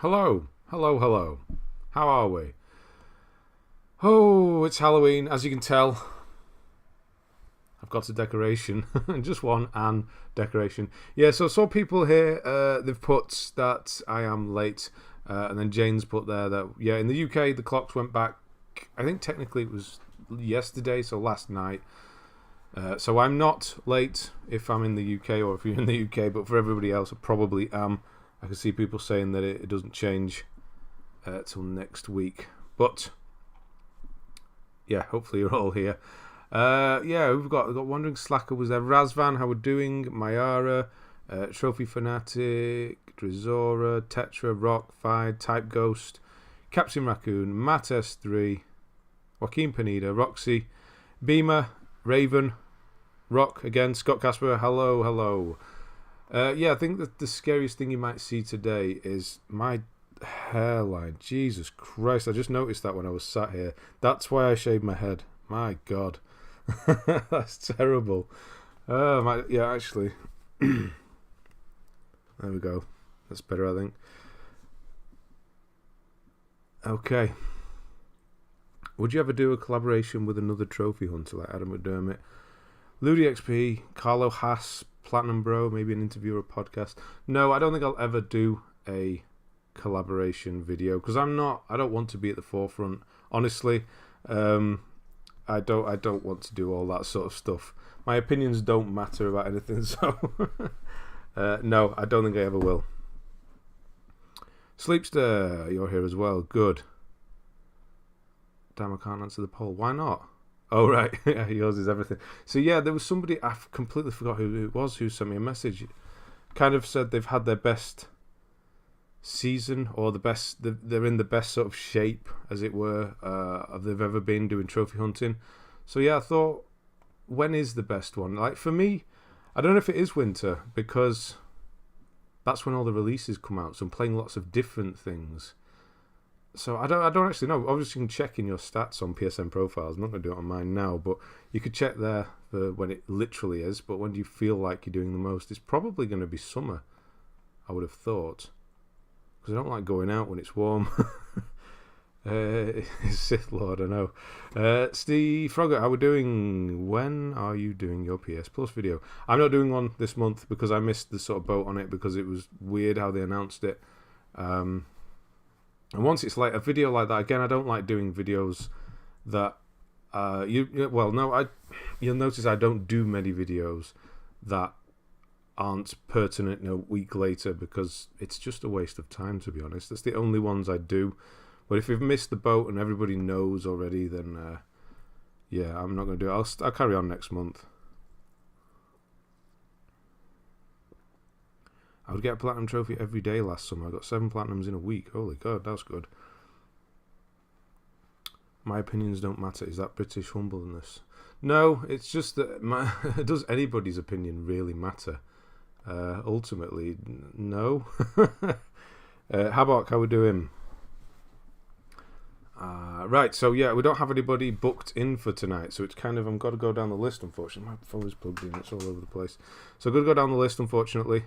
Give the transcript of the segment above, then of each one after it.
Hello, hello, hello. How are we? Oh, it's Halloween, as you can tell. I've got a decoration, just one, and decoration. Yeah, so I saw people here, they've put that I am late, and then Jane's put there that, yeah, in the UK, the clocks went back, I think technically it was yesterday, so last night. So I'm not late if I'm in the UK or if you're in the UK, but for everybody else, I probably am. I can see people saying that it doesn't change till next week. But, yeah, hopefully you're all here. Yeah, we've got Wandering Slacker was there. Razvan, how we're doing? Mayara, Trophy Fanatic, Drizora, Tetra, Rock, Fide, Type Ghost, Captain Raccoon, Matt S3, Joaquin Pineda, Roxy, Beamer, Raven, Rock again, Scott Casper, hello. Yeah, I think that the scariest thing you might see today is my hairline. Jesus Christ, I just noticed that when I was sat here. That's why I shaved my head. My God. That's terrible. Yeah, actually. There we go. That's better, I think. Okay. Would you ever do a collaboration with another trophy hunter like Adam McDermott, Ludi XP, Carlo Haas, Platinum Bro, maybe an interview or a podcast? No, I don't think I'll ever do a collaboration video because I don't want to be at the forefront. Honestly, I don't want to do all that sort of stuff. My opinions don't matter about anything, so no, I don't think I ever will. Sleepster, you're here as well. Good. Damn, I can't answer the poll. Why not? Oh, right. Yeah, yours is everything. So, yeah, there was somebody, I completely forgot who it was, who sent me a message. Kind of said they've had their best season, or they're in the best sort of shape, as it were, they've ever been doing trophy hunting. So, yeah, I thought, when is the best one? Like, for me, I don't know if it is winter, because that's when all the releases come out. So I'm playing lots of different things. So I don't actually know. Obviously, you can check in your stats on PSN profiles. I'm not going to do it on mine now, but you could check there for when it literally is. But when do you feel like you're doing the most? It's probably going to be summer, I would have thought, because I don't like going out when it's warm. Sith Lord, I know. Steve Frogger, how are we doing? When are you doing your PS Plus video? I'm not doing one this month because I missed the sort of boat on it because it was weird how they announced it. And once it's like a video like that, again, I don't like doing videos that you'll notice I don't do many videos that aren't pertinent a week later because it's just a waste of time, to be honest. That's the only ones I do. But if you've missed the boat and everybody knows already, then yeah, I'm not going to do it. I'll carry on next month. I would get a platinum trophy every day last summer. I got 7 platinums in a week. Holy God, that's good. My opinions don't matter. Is that British humbleness? No, it's just that does anybody's opinion really matter? Ultimately, no. Habak, how we doing? Right, so yeah, we don't have anybody booked in for tonight, so it's kind of, I've got to go down the list, unfortunately. My phone is plugged in, it's all over the place. So I've got to go down the list, unfortunately.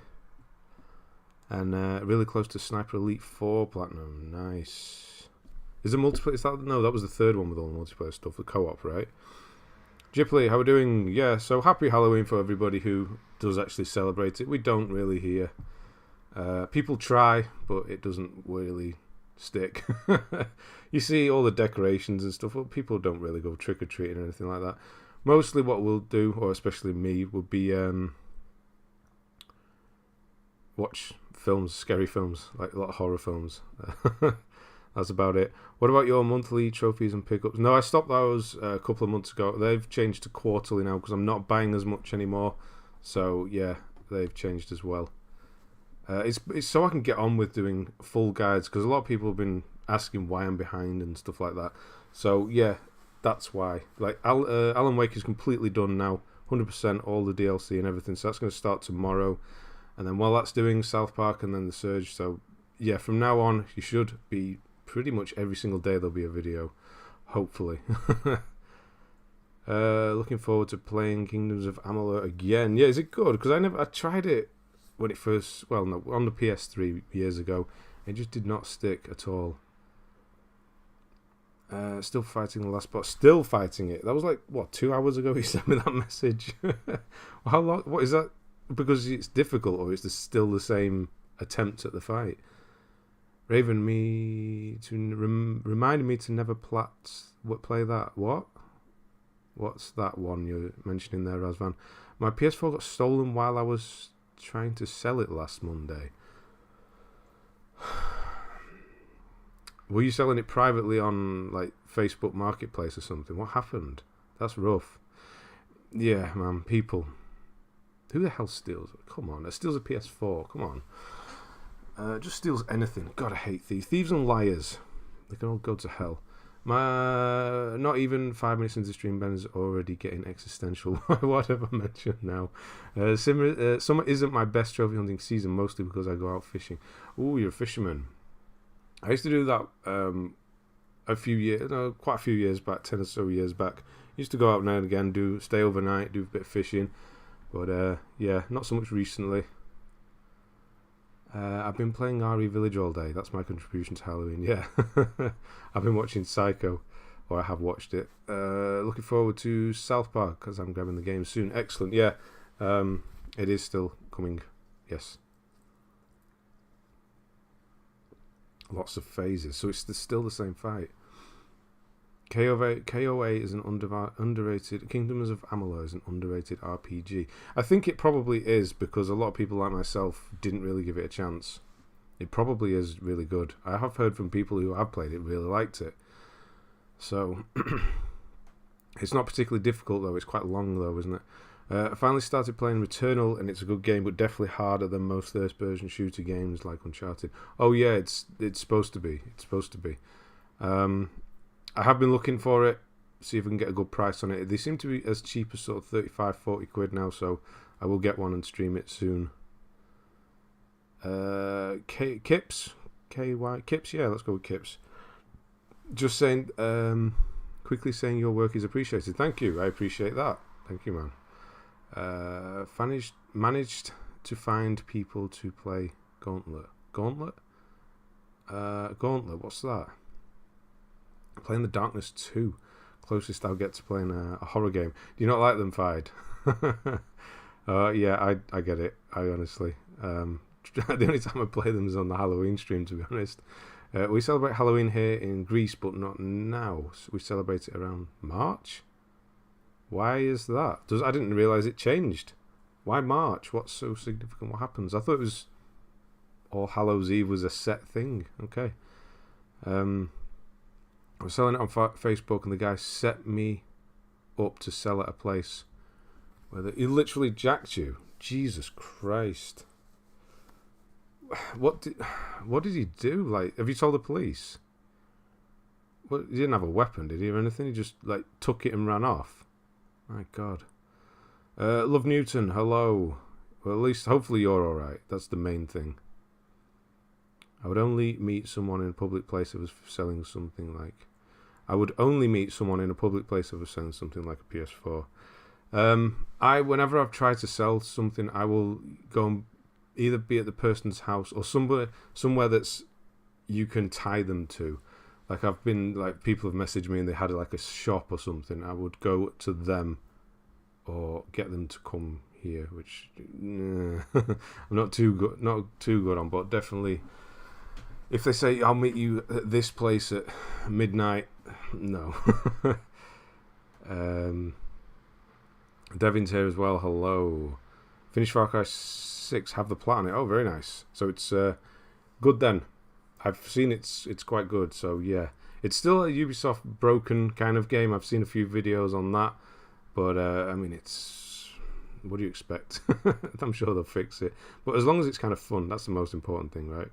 And really close to Sniper Elite 4 Platinum. Nice. Is it multiplayer? Is that, no, that was the third one with all the multiplayer stuff, the co-op, right? Jipley, how are we doing? Yeah, so happy Halloween for everybody who does actually celebrate it. We don't really here. People try, but it doesn't really stick. You see all the decorations and stuff, but people don't really go trick-or-treating or anything like that. Mostly what we'll do, or especially me, would be watch films, scary films, like a lot of horror films. That's about it. What about your monthly trophies and pickups? No, I stopped those a couple of months ago. They've changed to quarterly now because I'm not buying as much anymore. So yeah, they've changed as well. It's so I can get on with doing full guides because a lot of people have been asking why I'm behind and stuff like that. So yeah, that's why. Like Alan Wake is completely done now, 100% all the DLC and everything. So that's going to start tomorrow. And then while that's doing South Park and then The Surge. So yeah, from now on, you should be pretty much every single day there'll be a video, hopefully. Looking forward to playing Kingdoms of Amalur again. Yeah, is it good? Because I tried it when it first, well, no, on the PS3 years ago, It just did not stick at all. Still fighting the last boss. Still fighting it. That was like, what, 2 hours ago he sent me that message? How long? What is that? Because it's difficult, or it's still the same attempt at the fight? Raven reminded me to never play that. What? What's that one you're mentioning there, Razvan? My PS4 got stolen while I was trying to sell it last Monday. Were you selling it privately on like Facebook Marketplace or something? What happened? That's rough. Yeah, man, people. Who the hell steals it? Come on, that steals a PS4. Come on. Just steals anything. God, I hate thieves. Thieves and liars. They can all go to hell. Not even 5 minutes into the stream, Ben's already getting existential. What have I mentioned now? Summer isn't my best trophy hunting season, mostly because I go out fishing. Ooh, you're a fisherman. I used to do that quite a few years back, 10 or so years back. Used to go out now and again, stay overnight, do a bit of fishing. But yeah, not so much recently. I've been playing RE Village all day. That's my contribution to Halloween. Yeah, I've been watching Psycho, or I have watched it. Looking forward to South Park because I'm grabbing the game soon. Excellent. Yeah, it is still coming. Yes. Lots of phases, so it's still the same fight. KOA is an underrated. Kingdoms of Amalur is an underrated RPG. I think it probably is because a lot of people like myself didn't really give it a chance. It probably is really good. I have heard from people who have played it really liked it. So it's not particularly difficult though. It's quite long though, isn't it? I finally started playing Returnal, and it's a good game, but definitely harder than most first-person shooter games like Uncharted. Oh yeah, it's supposed to be. It's supposed to be. I have been looking for it, see if I can get a good price on it. They seem to be as cheap as sort of 35, 40 quid now, so I will get one and stream it soon. Kips? KY? Kips? Yeah, let's go with Kips. Just saying, quickly saying your work is appreciated. Thank you, I appreciate that. Thank you, man. Managed to find people to play Gauntlet. Gauntlet, what's that? Playing The Darkness 2. Closest I'll get to playing a horror game. Do you not like them, Fide? Yeah, I get it. I honestly. The only time I play them is on the Halloween stream, to be honest. We celebrate Halloween here in Greece, but not now. So we celebrate it around March. Why is that? I didn't realise it changed. Why March? What's so significant? What happens? I thought it was All Hallows Eve was a set thing. Okay. I was selling it on Facebook, and the guy set me up to sell at a place where he literally jacked you. Jesus Christ! What did he do? Like, have you told the police? Well, he didn't have a weapon, did he, or anything? He just like took it and ran off. My God. Love Newton, hello. Well, at least hopefully you're all right. That's the main thing. I would only meet someone in a public place that was selling something like... a PS4. Whenever I've tried to sell something, I will go and either be at the person's house or somewhere that's you can tie them to. Like I've been, like people have messaged me and they had like a shop or something. I would go to them or get them to come here, which I'm not too good on, but definitely if they say I'll meet you at this place at midnight, no. Devin's here as well. Hello. Finished Far Cry 6. Have the plot on it. Oh, very nice. So it's good then. I've seen it's quite good. So yeah, it's still a Ubisoft broken kind of game. I've seen a few videos on that, but I mean, it's what do you expect? I'm sure they'll fix it. But as long as it's kind of fun, that's the most important thing, right?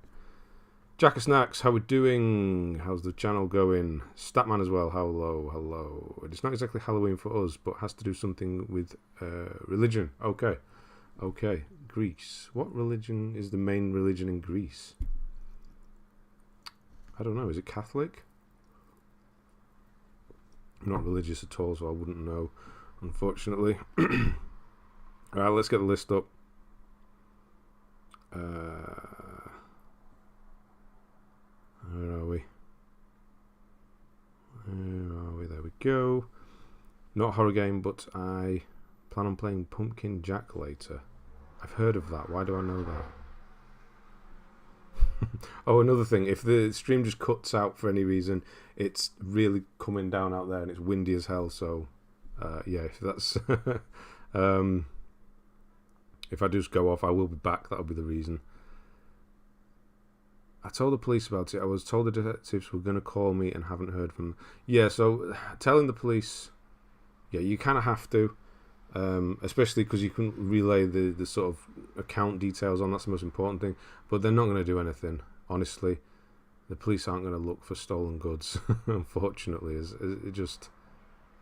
Jack of Snacks, how we doing? How's the channel going? Statman as well, hello. It's not exactly Halloween for us, but has to do something with religion. Okay. Greece. What religion is the main religion in Greece? I don't know. Is it Catholic? I'm not religious at all, so I wouldn't know, unfortunately. Alright, let's get the list up. There we go. Not a horror game, but I plan on playing Pumpkin Jack later. I've heard of that. Why do I know that? Oh, another thing. If the stream just cuts out for any reason, it's really coming down out there and it's windy as hell. So, yeah, if that's... if I just go off, I will be back. That'll be the reason. I told the police about it. I was told the detectives were going to call me and haven't heard from them. Yeah, so telling the police... Yeah, you kind of have to. Especially because you can relay the sort of account details on. That's the most important thing. But they're not going to do anything. Honestly, the police aren't going to look for stolen goods. Unfortunately, it just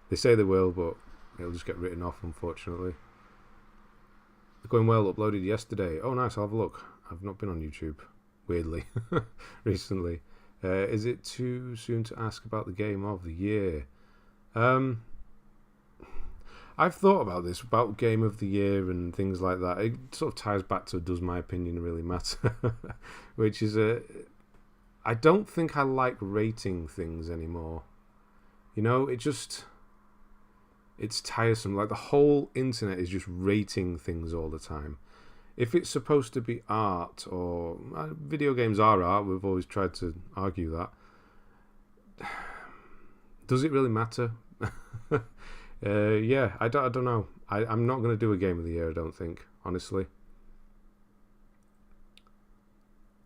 they say they will, but it'll just get written off. Unfortunately, going well. Uploaded yesterday. Oh, nice. I'll have a look. I've not been on YouTube, weirdly, recently. Is it too soon to ask about the game of the year? I've thought about this, about Game of the Year and things like that. It sort of ties back to does my opinion really matter? Which is I don't think I like rating things anymore. You know, it's tiresome. Like the whole internet is just rating things all the time. If it's supposed to be art, or video games are art, we've always tried to argue that. Does it really matter? Yeah, I don't know. I'm not going to do a Game of the Year, I don't think, honestly.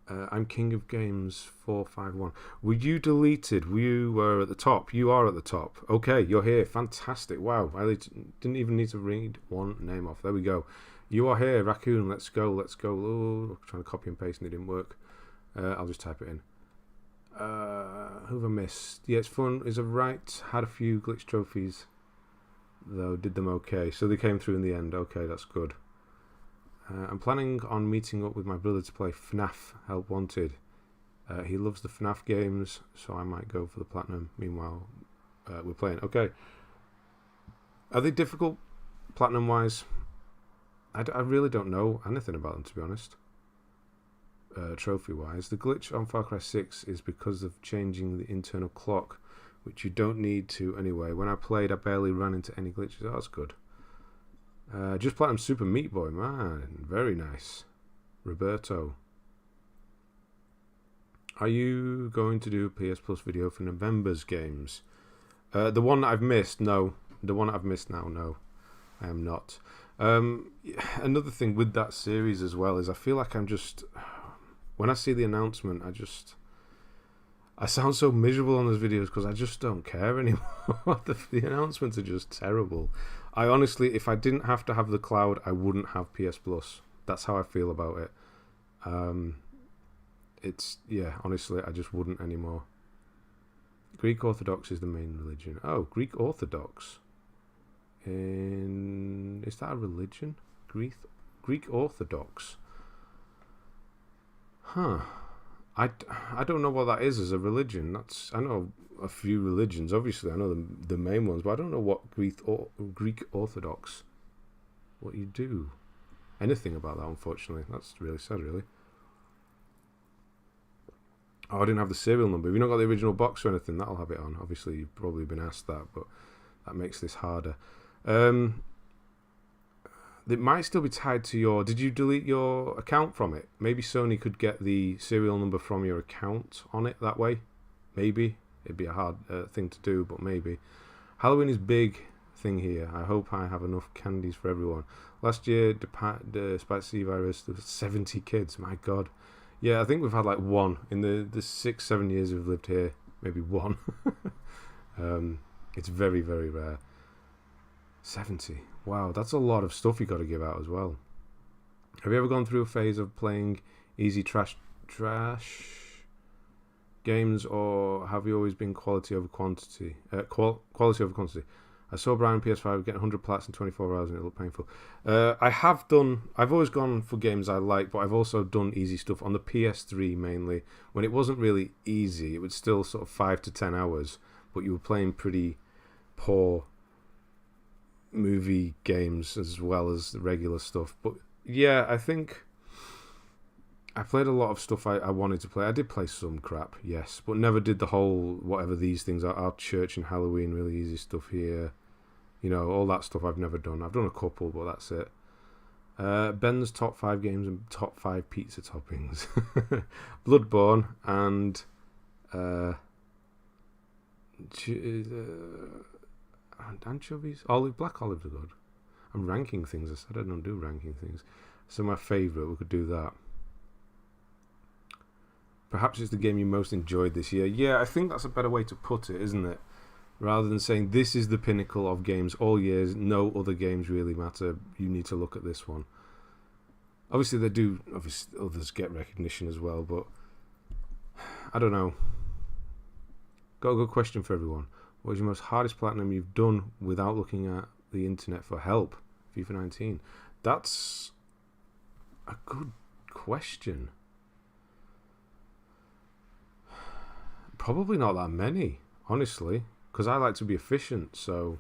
I'm King of Games 451. Were you deleted? You were at the top. You are at the top. Okay, you're here. Fantastic. Wow, I didn't even need to read one name off. There we go. You are here, Raccoon. Let's go. Let's go. Oh, I'm trying to copy and paste and it didn't work. I'll just type it in. Who have I missed? Yeah, it's fun. Is a right. Had a few glitch trophies, though. Did them okay. So they came through in the end. Okay, that's good. I'm planning on meeting up with my brother to play FNAF Help Wanted. He loves the FNAF games, so I might go for the platinum. Meanwhile, we're playing. Okay. Are they difficult, platinum-wise? I really don't know anything about them, to be honest. Trophy-wise. The glitch on Far Cry 6 is because of changing the internal clock, which you don't need to anyway. When I played, I barely ran into any glitches. Oh, that's good. Just Platinum Super Meat Boy, man. Very nice. Roberto. Are you going to do a PS Plus video for November's games? The one that I've missed, no. The one that I've missed now, no. I am not. Another thing with that series as well is I feel like I'm just... When I see the announcement, I sound so miserable on those videos because I just don't care anymore. The announcements are just terrible. I honestly, if I didn't have to have the cloud, I wouldn't have PS Plus. That's how I feel about it. Yeah, honestly, I just wouldn't anymore. Greek Orthodox is the main religion. Oh, Greek Orthodox. Is that a religion? Greek Orthodox. Huh. I don't know what that is as a religion. I know a few religions, obviously. I know the main ones, but I don't know what Greek Orthodox, what you do. Anything about that, unfortunately. That's really sad, really. Oh, I didn't have the serial number. If you've not got the original box or anything, that'll have it on. Obviously, you've probably been asked that, but that makes this harder. It might still be tied to your... Did you delete your account from it? Maybe Sony could get the serial number from your account on it that way. Maybe. It'd be a hard thing to do, but maybe. Halloween is big thing here. I hope I have enough candies for everyone. Last year, despite C virus, there was 70 kids. My God. Yeah, I think we've had like one. In the 6-7 years we've lived here, maybe one. It's very, very rare. 70. Wow, that's a lot of stuff you got to give out as well. Have you ever gone through a phase of playing easy trash games, or have you always been quality over quantity? Quality over quantity. I saw Brian PS5 get 100 plats in 24 hours and it looked painful. I've always gone for games I like, but I've also done easy stuff on the PS3 mainly. When it wasn't really easy, it was still sort of 5 to 10 hours, but you were playing pretty poor movie games as well as the regular stuff. But yeah, I think I played a lot of stuff I wanted to play. I did play some crap, yes, but never did the whole whatever these things are. Our Church and Halloween, really easy stuff here. You know, all that stuff I've never done. I've done a couple, but that's it. Ben's top 5 games and top 5 pizza toppings. Bloodborne and anchovies. Black olives are good. I'm ranking things. I said I don't do ranking things. So my favourite, we could do that. Perhaps it's the game you most enjoyed this year. Yeah, I think that's a better way to put it, isn't it? Rather than saying this is the pinnacle of games all years, no other games really matter. You need to look at this one. Obviously they do. Obviously others get recognition as well, but I don't know. Got a good question for everyone. What is your most hardest platinum you've done without looking at the internet for help? FIFA 19. That's a good question. Probably not that many, honestly, because I like to be efficient, so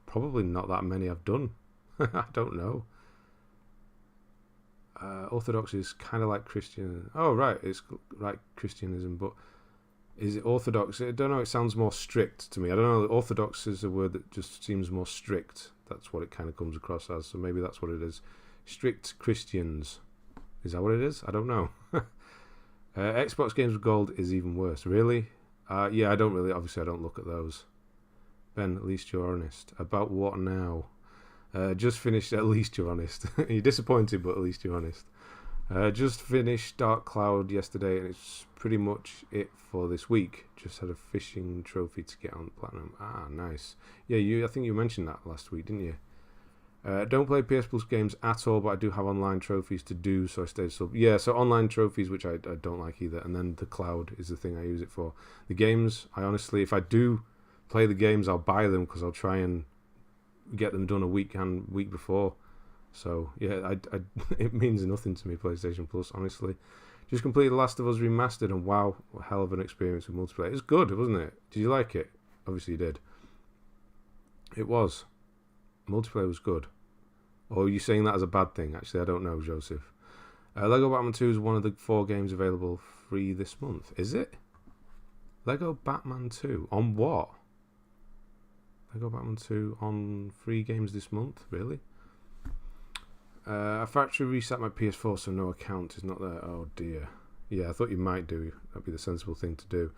probably not that many I've done. I don't know. Orthodox is kind of like Christian. Oh, right, it's like Christianism, but is it Orthodox? I don't know, it sounds more strict to me. I don't know, Orthodox is a word that just seems more strict. That's what it kind of comes across as, so maybe that's what it is. Strict Christians. Is that what it is? I don't know. Xbox Games with Gold is even worse. Really? Yeah, I don't really. Obviously, I don't look at those. Ben, at least you're honest. About what now? Just finished. At least you're honest. You're disappointed, but at least you're honest. Just finished Dark Cloud yesterday, and it's pretty much it for this week. Just had a fishing trophy to get on platinum. Ah, nice. Yeah, I think you mentioned that last week, didn't you? Don't play PS Plus games at all, but I do have online trophies to do, so I stayed sub. Yeah, so online trophies, which I don't like either, and then the cloud is the thing I use it for. The games, I honestly, if I do play the games, I'll buy them because I'll try and get them done a week before. So yeah, it means nothing to me, PlayStation Plus, honestly. Just completed The Last of Us Remastered, and wow, what a hell of an experience with multiplayer. It's good, wasn't it? Did you like it? Obviously you did. It was. Multiplayer was good. Or are you saying that as a bad thing? Actually, I don't know, Joseph. Lego Batman 2 is one of the 4 games available free this month. Is it? Lego Batman 2? On what? Lego Batman 2 on free games this month? Really? I factory reset my PS4, so no account is not there. Oh dear. Yeah, I thought you might do. That'd be the sensible thing to do.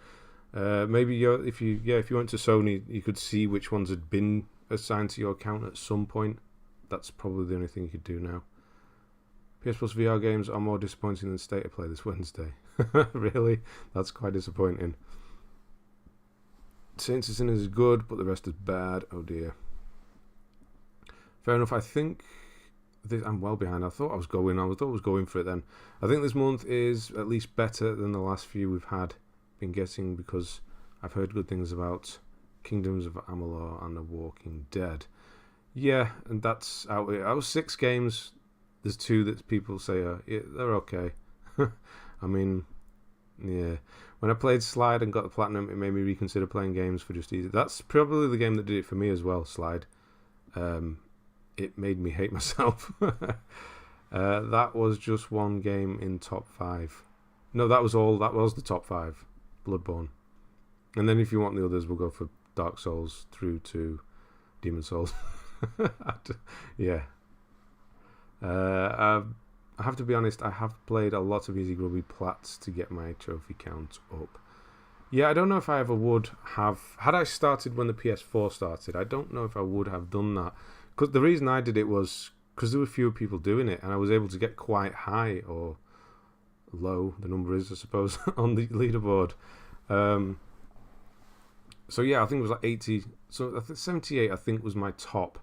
Maybe if you went to Sony, you could see which ones had been assigned to your account at some point. That's probably the only thing you could do now. PS Plus VR games are more disappointing than State of Play this Wednesday. Really? That's quite disappointing. Saints and Sinners is good, but the rest is bad. Oh dear. Fair enough. I think I'm well behind. I thought I was going for it then. I think this month is at least better than the last few we've been getting, because I've heard good things about Kingdoms of Amalur and The Walking Dead. Yeah, and that's out. I was 6 games. There's 2 that people say they're okay. I mean, yeah. When I played Slide and got the platinum, it made me reconsider playing games for just easy. That's probably the game that did it for me as well. Slide. It made me hate myself. That was just one game in top 5. No, that was all. That was the top 5. Bloodborne. And then if you want the others, we'll go for Dark Souls through to Demon Souls. Yeah. I have to be honest, I have played a lot of Easy Grubby Plats to get my trophy count up. Yeah, I don't know if I ever would have. Had I started when the PS4 started, I don't know if I would have done that. Because the reason I did it was because there were fewer people doing it, and I was able to get quite high, or low, the number is, I suppose, on the leaderboard. So yeah, I think it was like 80. So 78, I think, was my top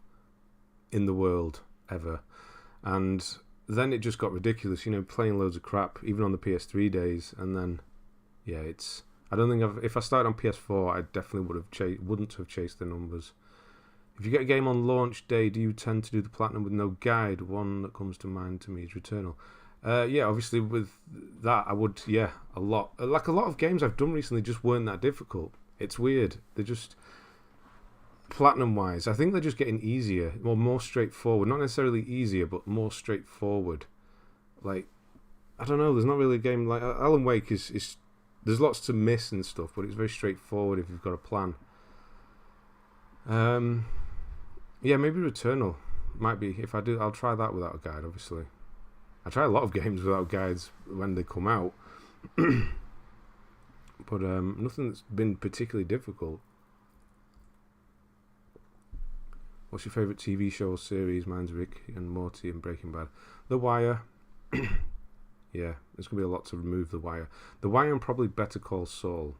in the world ever. And then it just got ridiculous, playing loads of crap, even on the PS3 days. And then, yeah, I don't think if I started on PS4, I definitely wouldn't have chased the numbers. If you get a game on launch day, do you tend to do the platinum with no guide? One that comes to mind to me is Returnal. Yeah, obviously with that, I would, a lot. Like a lot of games I've done recently just weren't that difficult. It's weird. They're just, platinum-wise, I think they're just getting easier, more straightforward. Not necessarily easier, but more straightforward. Like, I don't know. There's not really a game like Alan Wake is. There's lots to miss and stuff, but it's very straightforward if you've got a plan. Yeah, maybe Returnal might be. If I do, I'll try that without a guide. Obviously, I try a lot of games without guides when they come out, but nothing that's been particularly difficult. What's your favourite TV show or series? Mine's Rick and Morty and Breaking Bad. The Wire. Yeah, there's going to be a lot to remove The Wire. The Wire and probably Better Call Saul.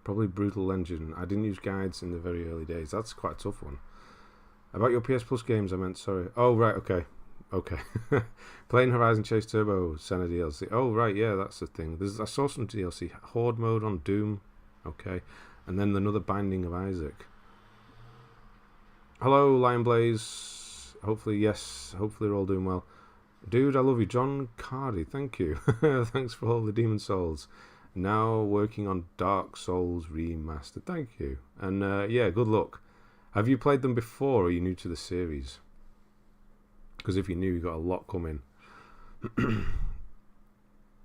Probably Brutal Legend. I didn't use guides in the very early days. That's quite a tough one. About your PS Plus games, I meant, sorry. Oh, right, okay. Playing Horizon Chase Turbo, Senna DLC. Oh, right, yeah, that's the thing. I saw some DLC. Horde mode on Doom. Okay. And then another Binding of Isaac. Hello, Lion Blaze. Hopefully, yes. Hopefully they're all doing well. Dude, I love you. John Cardy, thank you. Thanks for all the Demon Souls. Now working on Dark Souls Remastered. Thank you. And yeah, good luck. Have you played them before, or are you new to the series? Because if you're new, you've got a lot coming.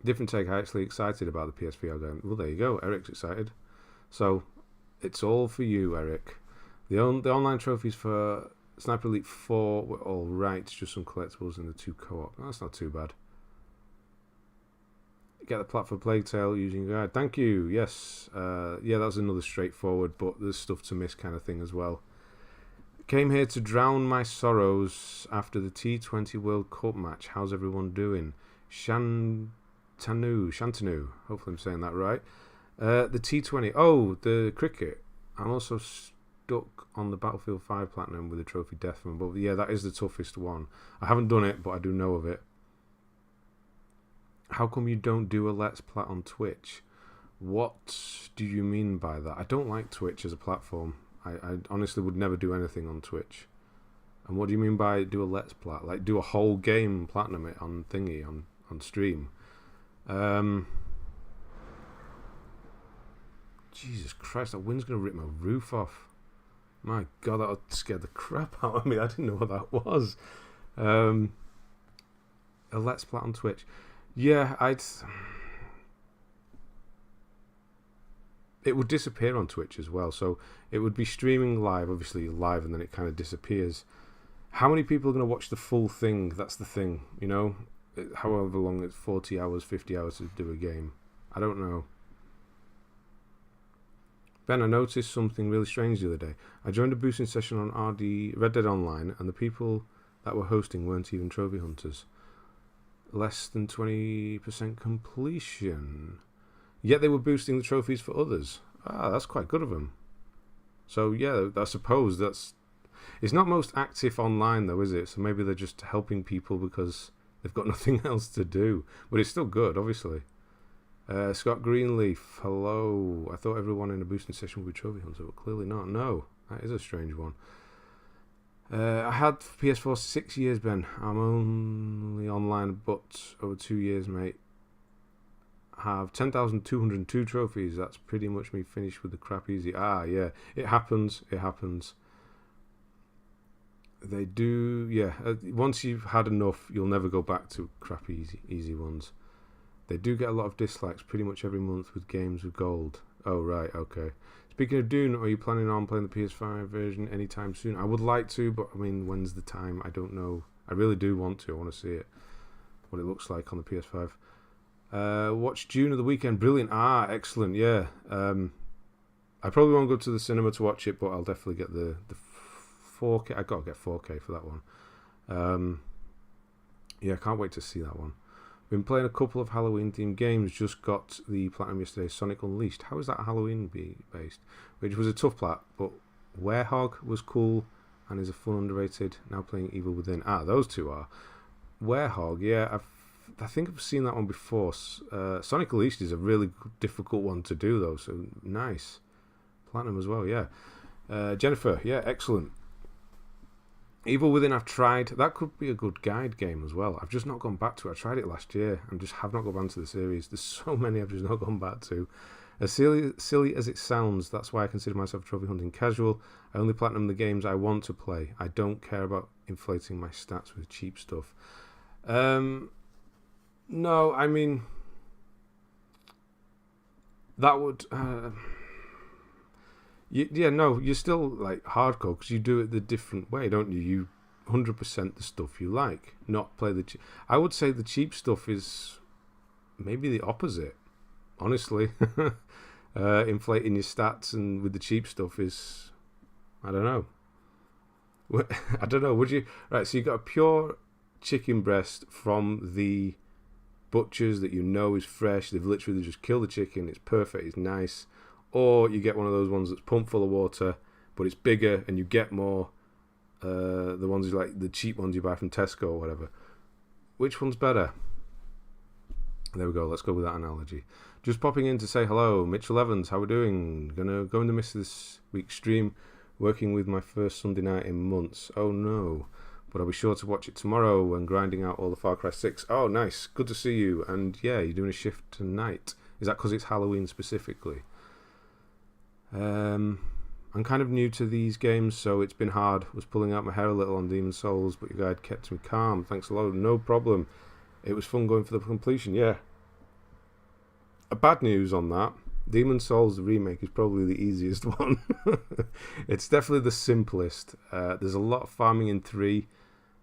Different take. I'm actually excited about the PSVR game. Well, there you go. Eric's excited. So, it's all for you, Eric. The online trophies for Sniper Elite 4 were all right. Just some collectibles and the 2 co-op. That's not too bad. Get the plat for Plague Tale using your guide. Thank you. Yes. Yeah, that's another straightforward, but there's stuff to miss kind of thing as well. Came here to drown my sorrows after the T20 World Cup match. How's everyone doing? Shantanu. Hopefully I'm saying that right. The T20. Oh, the cricket. I'm also stuck on the Battlefield 5 Platinum with the Trophy Deathman. But yeah, that is the toughest one. I haven't done it, but I do know of it. How come you don't do a Let's Plat on Twitch? What do you mean by that? I don't like Twitch as a platform. I honestly would never do anything on Twitch. And what do you mean by do a Let's Plat? Like do a whole game platinum it on thingy, on stream. Jesus Christ, that wind's going to rip my roof off. My God, that would scare the crap out of me. I didn't know what that was. A Let's Plat on Twitch. Yeah, it would disappear on Twitch as well. So it would be streaming live, obviously live, and then it kind of disappears. How many people are going to watch the full thing? That's the thing, you know? However long it's 40 hours, 50 hours to do a game. I don't know. Ben, I noticed something really strange the other day. I joined a boosting session on Red Dead Online, and the people that were hosting weren't even trophy hunters. Less than 20% completion. Yet they were boosting the trophies for others. Ah, that's quite good of them. So yeah, I suppose it's not most active online though, is it? So maybe they're just helping people because they've got nothing else to do. But it's still good, obviously. Scott Greenleaf, hello. I thought everyone in a boosting session would be trophy hunter, but clearly not. No, that is a strange one. I had PS4 6 years, Ben. I'm only online but over 2 years, mate. Have 10,202 trophies. That's pretty much me finished with the crap easy. Ah, yeah. It happens. It happens. They do, yeah. Once you've had enough, you'll never go back to crap easy ones. They do get a lot of dislikes pretty much every month with games with gold. Oh, right, okay. Speaking of Dune, are you planning on playing the PS5 version anytime soon? I would like to, but I mean, when's the time? I don't know. I really do want to. I want to see it, what it looks like on the PS5. Watch Dune of the weekend. Brilliant. Ah, excellent. Yeah. I probably won't go to the cinema to watch it, but I'll definitely get the 4K. I gotta get 4K for that one. Yeah, I can't wait to see that one. Been playing a couple of Halloween themed games. Just got the platinum yesterday. Sonic Unleashed. How is that Halloween based? Which was a tough plat, but Werehog was cool and is a fun underrated. Now playing Evil Within. Ah, those two are. Werehog, yeah, I think I've seen that one before. Sonic Unleashed is a really difficult one to do though, so nice. Platinum as well, yeah. Jennifer, yeah, excellent. Evil Within I've tried. That could be a good guide game as well. I've just not gone back to it. I tried it last year and just have not gone back to the series. There's so many I've just not gone back to. As silly as it sounds, that's why I consider myself trophy hunting casual. I only platinum the games I want to play. I don't care about inflating my stats with cheap stuff. No, I mean that would. No, you're still like hardcore because you do it the different way, don't you? You 100% the stuff you like, not play the. I would say the cheap stuff is maybe the opposite. Honestly, inflating your stats and with the cheap stuff is, I don't know. I don't know. Would you? Right. So you got a pure chicken breast from the butchers that you know is fresh. They've literally just killed the chicken. It's perfect. It's nice. Or you get one of those ones that's pumped full of water, but it's bigger and you get more. The ones like the cheap ones you buy from Tesco or whatever. Which one's better? There we go. Let's go with that analogy. Just popping in to say hello, Mitchell Evans. How we doing? Gonna go in the midst of this week's stream. Working with my first Sunday night in months. Oh no. But I'll be sure to watch it tomorrow and grinding out all the Far Cry 6. Oh, nice. Good to see you. And yeah, you're doing a shift tonight. Is that because it's Halloween specifically? I'm kind of new to these games, so it's been hard. Was pulling out my hair a little on Demon's Souls, but your guide kept me calm. Thanks a lot. No problem. It was fun going for the completion, yeah. A bad news on that. Demon's Souls, the remake, is probably the easiest one. It's definitely the simplest. There's a lot of farming in 3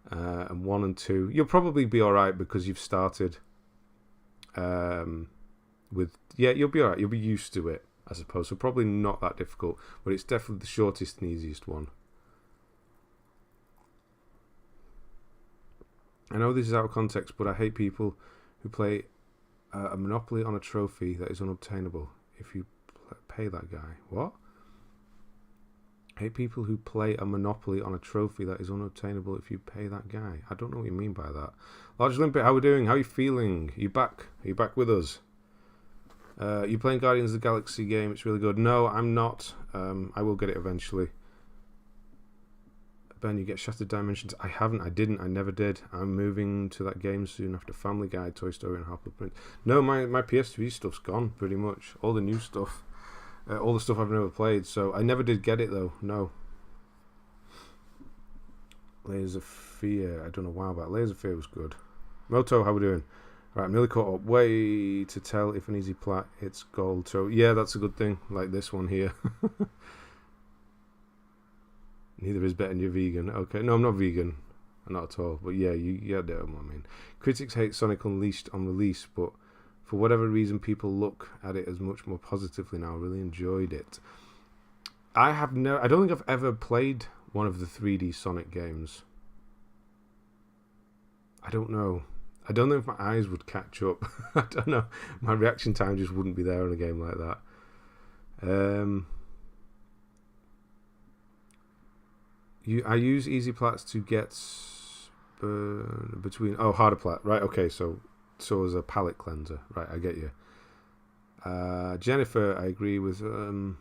and 1 and 2. You'll probably be alright because you've started with... Yeah, you'll be alright. You'll be used to it, I suppose. So probably not that difficult, but it's definitely the shortest and easiest one. I know this is out of context, but I hate people who play a Monopoly on a trophy that is unobtainable if you pay that guy. What? I hate people who play a Monopoly on a trophy that is unobtainable if you pay that guy. I don't know what you mean by that. Large Olympic, how are we doing? How are you feeling? Are you back? Are you back with us? You playing Guardians of the Galaxy game? It's really good. No, I'm not. I will get it eventually. Ben, you get Shattered Dimensions? I haven't. I didn't. I never did. I'm moving to that game soon after Family Guy, Toy Story, and Half-Blood Prince. No, my PS3 stuff's gone, pretty much. All the new stuff. All the stuff I've never played. So I never did get it, though. No. Layers of Fear. I don't know why about Layers of Fear was good. Moto, how we doing? Right, I'm nearly caught up. Way to tell if an easy plat hits gold. So, yeah, that's a good thing. Like this one here. Neither is better than you're vegan. Okay, no, I'm not vegan. Not at all. But yeah, you know what I mean. Critics hate Sonic Unleashed on release, but for whatever reason, people look at it as much more positively now. I really enjoyed it. I don't think I've ever played one of the 3D Sonic games. I don't know. I don't know if my eyes would catch up. I don't know. My reaction time just wouldn't be there on a game like that. I use easy plats to get between... Oh, harder plat. Right, okay, so as a palate cleanser. Right, I get you. Jennifer, I agree with... oh,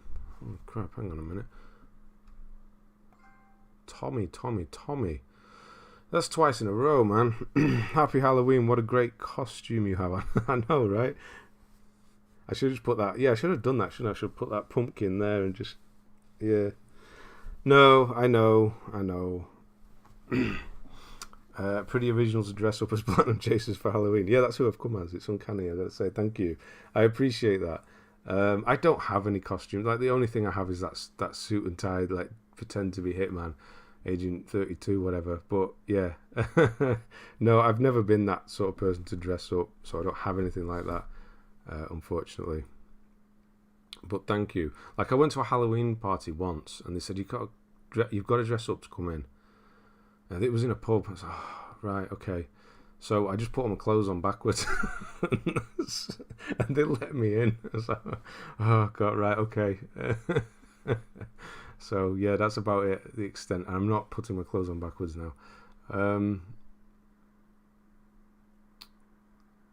crap, hang on a minute. Tommy. That's twice in a row, man. Happy Halloween. What a great costume you have. I know, right? I should just put that... Yeah, I should have done that, shouldn't I? I should have put that pumpkin there and just... Yeah. No, I know. Pretty original to dress up as Platinum Chasers for Halloween. Yeah, that's who I've come as. It's uncanny, I gotta say. Thank you. I appreciate that. I don't have any costumes. Like, the only thing I have is that suit and tie, like, pretend to be Hitman, Agent 32, whatever. But, yeah. No, I've never been that sort of person to dress up, so I don't have anything like that, unfortunately. But thank you. Like, I went to a Halloween party once, and they said, you've got to dress up to come in. And it was in a pub. I was like, oh, right, okay. So I just put all my clothes on backwards. And they let me in. I was like, oh, God, right, okay. So, yeah, that's about it, the extent. I'm not putting my clothes on backwards now.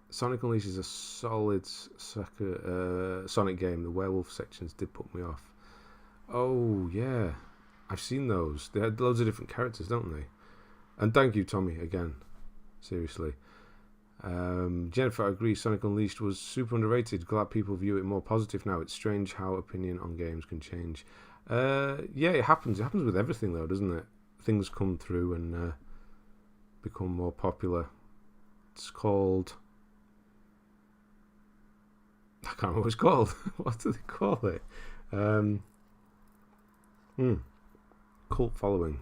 Sonic Unleashed is a solid Sonic game. The werewolf sections did put me off. Oh, yeah. I've seen those. They had loads of different characters, don't they? And thank you, Tommy, again. Seriously. Jennifer, I agree. Sonic Unleashed was super underrated. Glad people view it more positive now. It's strange how opinion on games can change. Yeah, it happens. It happens with everything, though, doesn't it? Things come through and become more popular. It's called I can't remember what it's called. What do they call it? Cult following.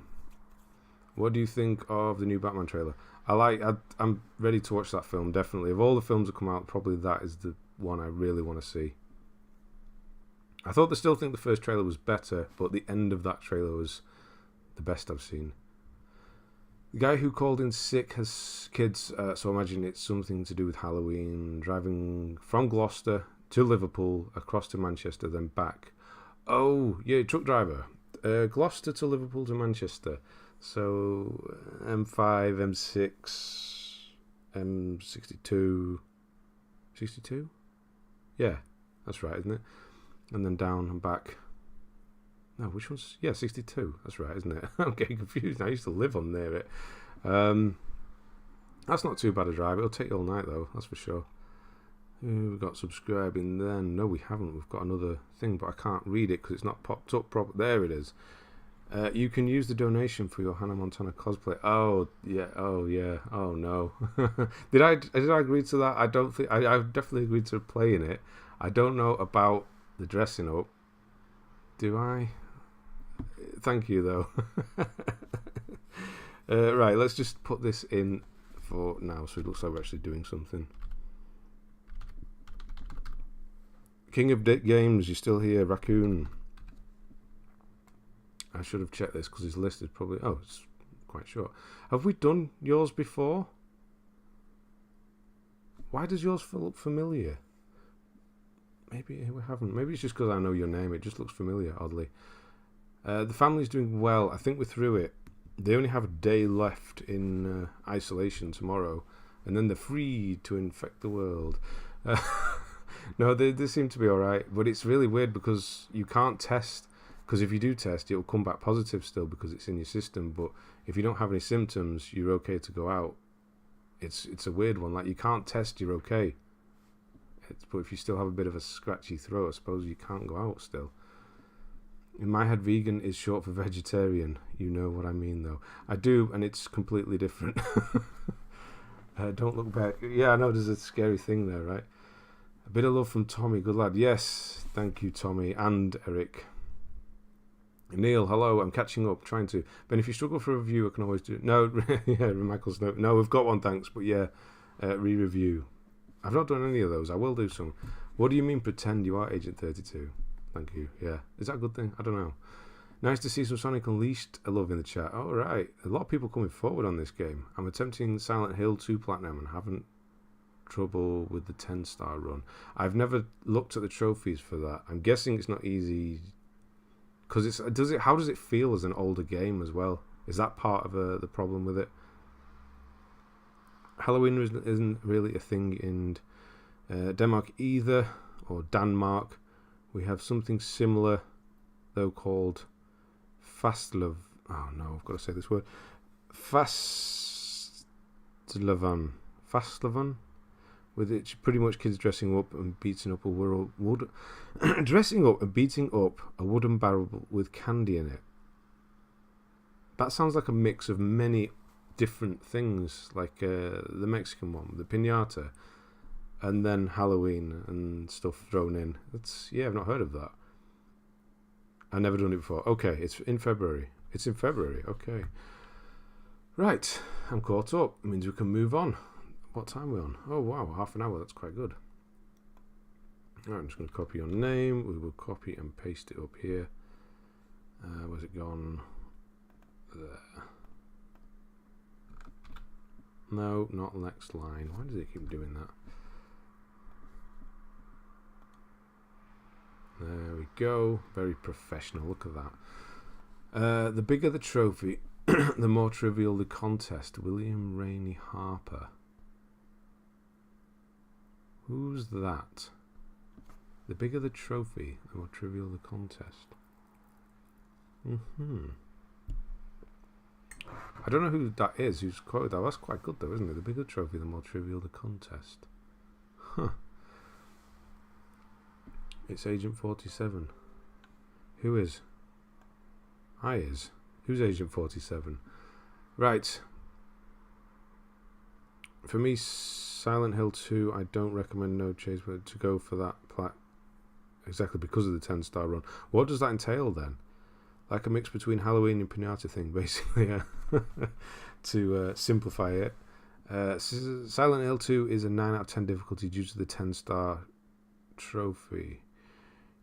What do you think of the new Batman trailer? I'm ready to watch that film, definitely. Of all the films that come out, probably that is the one I really want to see. I still think the first trailer was better, but the end of that trailer was the best I've seen. The guy who called in sick has kids, so I imagine it's something to do with Halloween. Driving from Gloucester to Liverpool, across to Manchester, then back. Oh, yeah, truck driver. Gloucester to Liverpool to Manchester. So M5, M6, M62. 62? Yeah, that's right, isn't it? And then down and back. No, which one's... Yeah, 62. That's right, isn't it? I'm getting confused. I used to live on near it. That's not too bad a drive. It'll take you all night, though. That's for sure. We've got subscribing then. No, we haven't. We've got another thing, but I can't read it because it's not popped up properly. There it is. You can use the donation for your Hannah Montana cosplay. Oh, yeah. Oh, yeah. Oh, no. Did I agree to that? I don't think... I've definitely agreed to playing it. I don't know about the dressing up. Do I? Thank you, though. Right, let's just put this in for now so it looks like we're actually doing something. King of Dick Games, you're still here, Raccoon. I should have checked this because his list is probably... Oh, it's quite short. Have we done yours before? Why does yours look familiar? Maybe we haven't. Maybe it's just because I know your name. It just looks familiar, oddly. The family's doing well. I think we're through it. They only have a day left in isolation tomorrow, and then they're free to infect the world. No, they seem to be all right. But it's really weird because you can't test. Because if you do test, it'll come back positive still because it's in your system. But if you don't have any symptoms, you're okay to go out. It's a weird one. Like, you can't test, you're okay. But if you still have a bit of a scratchy throat, I suppose you can't go out still. In my head, vegan is short for vegetarian. You know what I mean, though. I do, and it's completely different. Don't look back. Yeah, I know there's a scary thing there, right? A bit of love from Tommy. Good lad. Yes, thank you, Tommy and Eric. Neil, hello. I'm catching up, trying to. Ben, if you struggle for a review, I can always do it. No, yeah, Michael's no, we've got one, thanks. But yeah, re-review. I've not done any of those. I will do some. What do you mean pretend you are Agent 32? Thank you. Yeah. Is that a good thing? I don't know. Nice to see some Sonic Unleashed love in the chat. All right. A lot of people coming forward on this game. I'm attempting Silent Hill 2 Platinum and haven't trouble with the 10-star run. I've never looked at the trophies for that. I'm guessing it's not easy because how does it feel as an older game as well? Is that part of the problem with it? Halloween isn't really a thing in Denmark either, or Danmark. We have something similar, though, called Fastlev. Oh no, I've got to say this word. Fastlevan, with it pretty much kids dressing up and beating up a dressing up and beating up a wooden barrel with candy in it. That sounds like a mix of many different things, like the Mexican one, the piñata, and then Halloween and stuff thrown in. I've not heard of that. I've never done it before. Okay, it's in February. Okay. Right, I'm caught up. It means we can move on. What time are we on? Oh wow, half an hour. That's quite good. All right, I'm just going to copy your name. We will copy and paste it up here. Where's it gone? There. No, not LXII. Why does it keep doing that? There we go. Very professional. Look at that. The bigger the trophy, the more trivial the contest. William Rainey Harper. Who's that? The bigger the trophy, the more trivial the contest. I don't know who that is. Who's quoted that? That's quite good, though, isn't it? The bigger the trophy, the more trivial the contest. Huh. It's Agent 47. Who is? I is. Who's Agent 47? Right. For me, Silent Hill 2, I don't recommend No Chase, but to go for that exactly because of the 10-star run. What does that entail then? Like a mix between Halloween and Pinata thing, basically, to simplify it. Silent Hill 2 is a 9 out of 10 difficulty due to the 10-star trophy.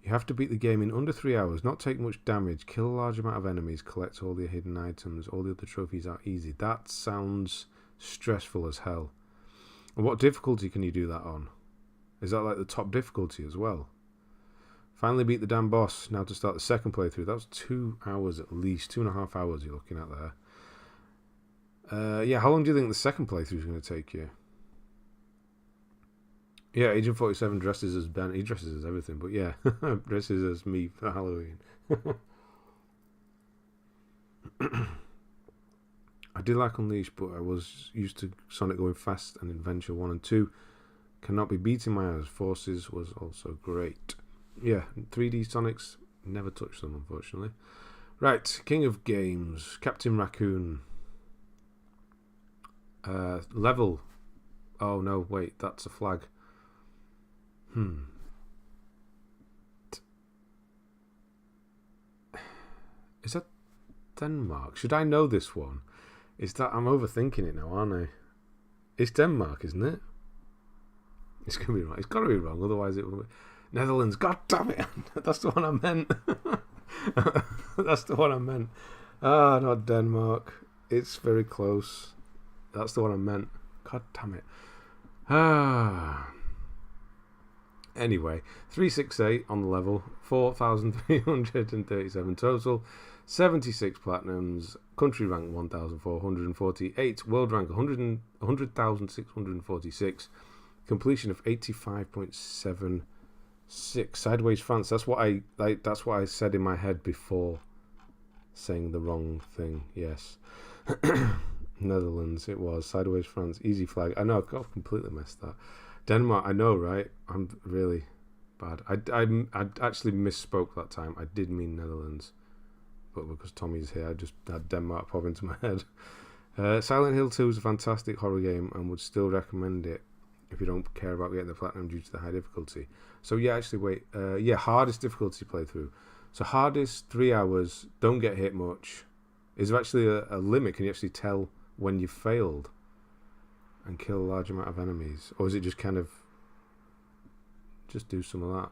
You have to beat the game in under 3 hours, not take much damage, kill a large amount of enemies, collect all the hidden items. All the other trophies are easy. That sounds stressful as hell. And what difficulty can you do that on? Is that like the top difficulty as well? Finally beat the damn boss. Now to start the second playthrough. That was 2 hours at least. 2.5 hours you're looking at there. Yeah, how long do you think the second playthrough is going to take you? Yeah, Agent 47 dresses as Ben. He dresses as everything, but yeah, dresses as me for Halloween. I did like Unleashed, but I was used to Sonic going fast, and Adventure 1 and 2 cannot be beaten my eyes. Forces was also great. Yeah, 3D Sonics, never touched them, unfortunately. Right, King of Games, Captain Raccoon. Level. Oh, no, wait, that's a flag. Is that Denmark? Should I know this one? Is that... I'm overthinking it now, aren't I? It's Denmark, isn't it? It's going to be wrong. It's got to be wrong, otherwise it will be... Netherlands, god damn it! That's the one I meant. That's the one I meant. Ah, not Denmark. It's very close. That's the one I meant. God damn it. Ah. Anyway, 368 on the level, 4,337 total, 76 platinums, country rank 1,448, world rank 100,646, completion of 85.76. Sideways France. That's what I like. That's what I said in my head before saying the wrong thing. Yes. Netherlands. It was Sideways France. Easy flag. I know. I've completely messed that. Denmark. I know, right? I'm really bad. I actually misspoke that time. I did mean Netherlands, but because Tommy's here, I just had Denmark pop into my head. Silent Hill 2 is a fantastic horror game and would still recommend it if you don't care about getting the platinum due to the high difficulty. So yeah, actually wait. Yeah, hardest difficulty playthrough. So hardest 3 hours. Don't get hit much. Is there actually a limit? Can you actually tell when you've failed and kill a large amount of enemies, or is it just kind of just do some of that?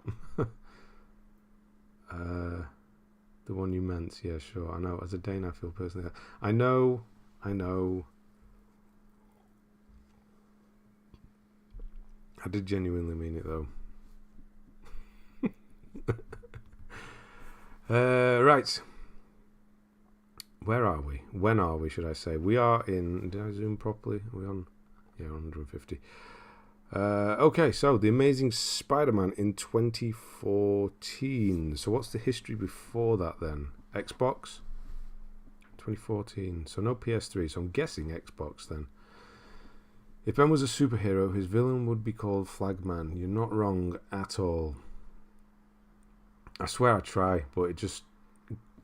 The one you meant, yeah, sure. I know. As a Dane, I feel personally. I know. I did genuinely mean it though. Right. Where are we? When are we, should I say? We are in... Did I zoom properly? Are we on? Yeah, 150. Okay, so The Amazing Spider-Man in 2014. So what's the history before that then? Xbox? 2014. So no PS3. So I'm guessing Xbox then. If Ben was a superhero, his villain would be called Flagman. You're not wrong at all. I swear I try, but it just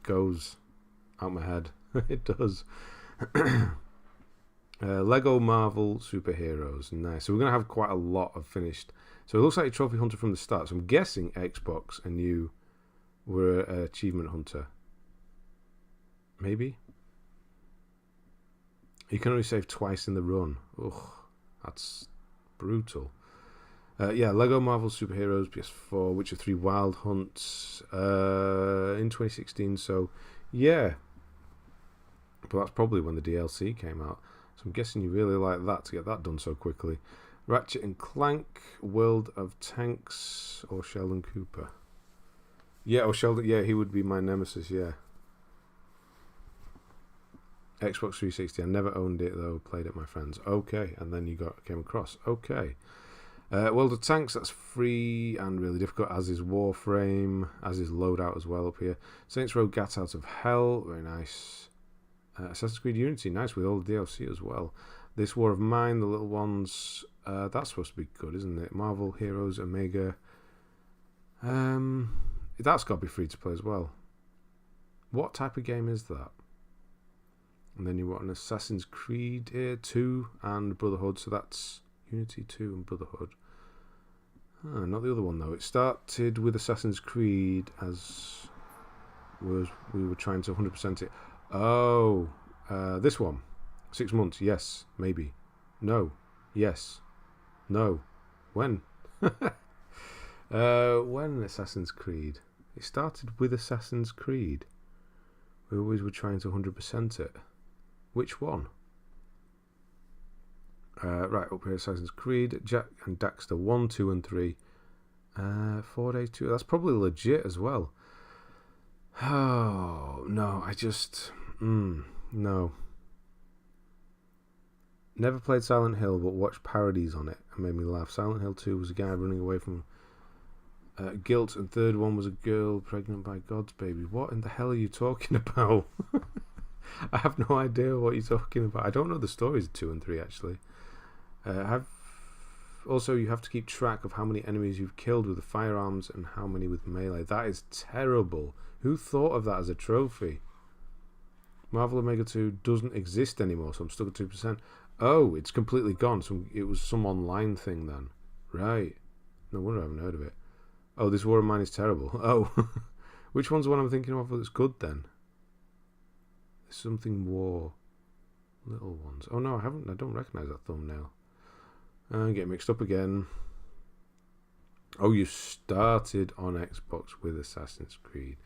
goes out my head. It does. Lego Marvel Superheroes. Nice. So we're going to have quite a lot of finished. So it looks like a trophy hunter from the start. So I'm guessing Xbox and you were an achievement hunter. Maybe? You can only save twice in the run. Ugh, that's brutal. Yeah, Lego Marvel Superheroes PS4, Witcher 3 Wild Hunt in 2016. So, yeah. But that's probably when the DLC came out. So I'm guessing you really like that to get that done so quickly. Ratchet and Clank, World of Tanks, or Sheldon Cooper. Yeah, or Sheldon. Yeah, he would be my nemesis, yeah. Xbox 360. I never owned it though. Played it, my friends. Okay, and then you came across. Okay. World of Tanks, that's free and really difficult, as is Warframe, as is Loadout as well up here. Saints Row Gat Out of Hell, very nice. Assassin's Creed Unity, nice with all the DLC as well. This War of Mine, the little ones, that's supposed to be good, isn't it? Marvel Heroes, Omega. That's got to be free to play as well. What type of game is that? And then you want an Assassin's Creed here, 2 and Brotherhood, so that's Unity 2 and Brotherhood. Not the other one though. It started with Assassin's Creed as we were trying to 100% it. Oh, this one. 6 months. Yes, maybe. No. Yes. No. When? When Assassin's Creed? It started with Assassin's Creed. We always were trying to 100% it. Which one? Right, up here, Assassin's Creed, Jack and Daxter 1, 2 and 3. 4 days, 2. That's probably legit as well. Oh, no, I just... no. Never played Silent Hill, but watched parodies on it and made me laugh. Silent Hill 2 was a guy running away from guilt, and third one was a girl pregnant by God's baby. What in the hell are you talking about? I have no idea what you're talking about. I don't know the stories of 2 and 3, actually. Also, you have to keep track of how many enemies you've killed with the firearms and how many with melee. That is terrible. Who thought of that as a trophy? Marvel Omega 2 doesn't exist anymore, so I'm stuck at 2%. Oh, it's completely gone. So it was some online thing then. Right. No wonder I haven't heard of it. Oh, this War of Mine is terrible. Oh. Which one's the one I'm thinking of that's good then? There's something War. Little ones. Oh no, I don't recognise that thumbnail. I'm getting mixed up again. Oh, you started on Xbox with Assassin's Creed.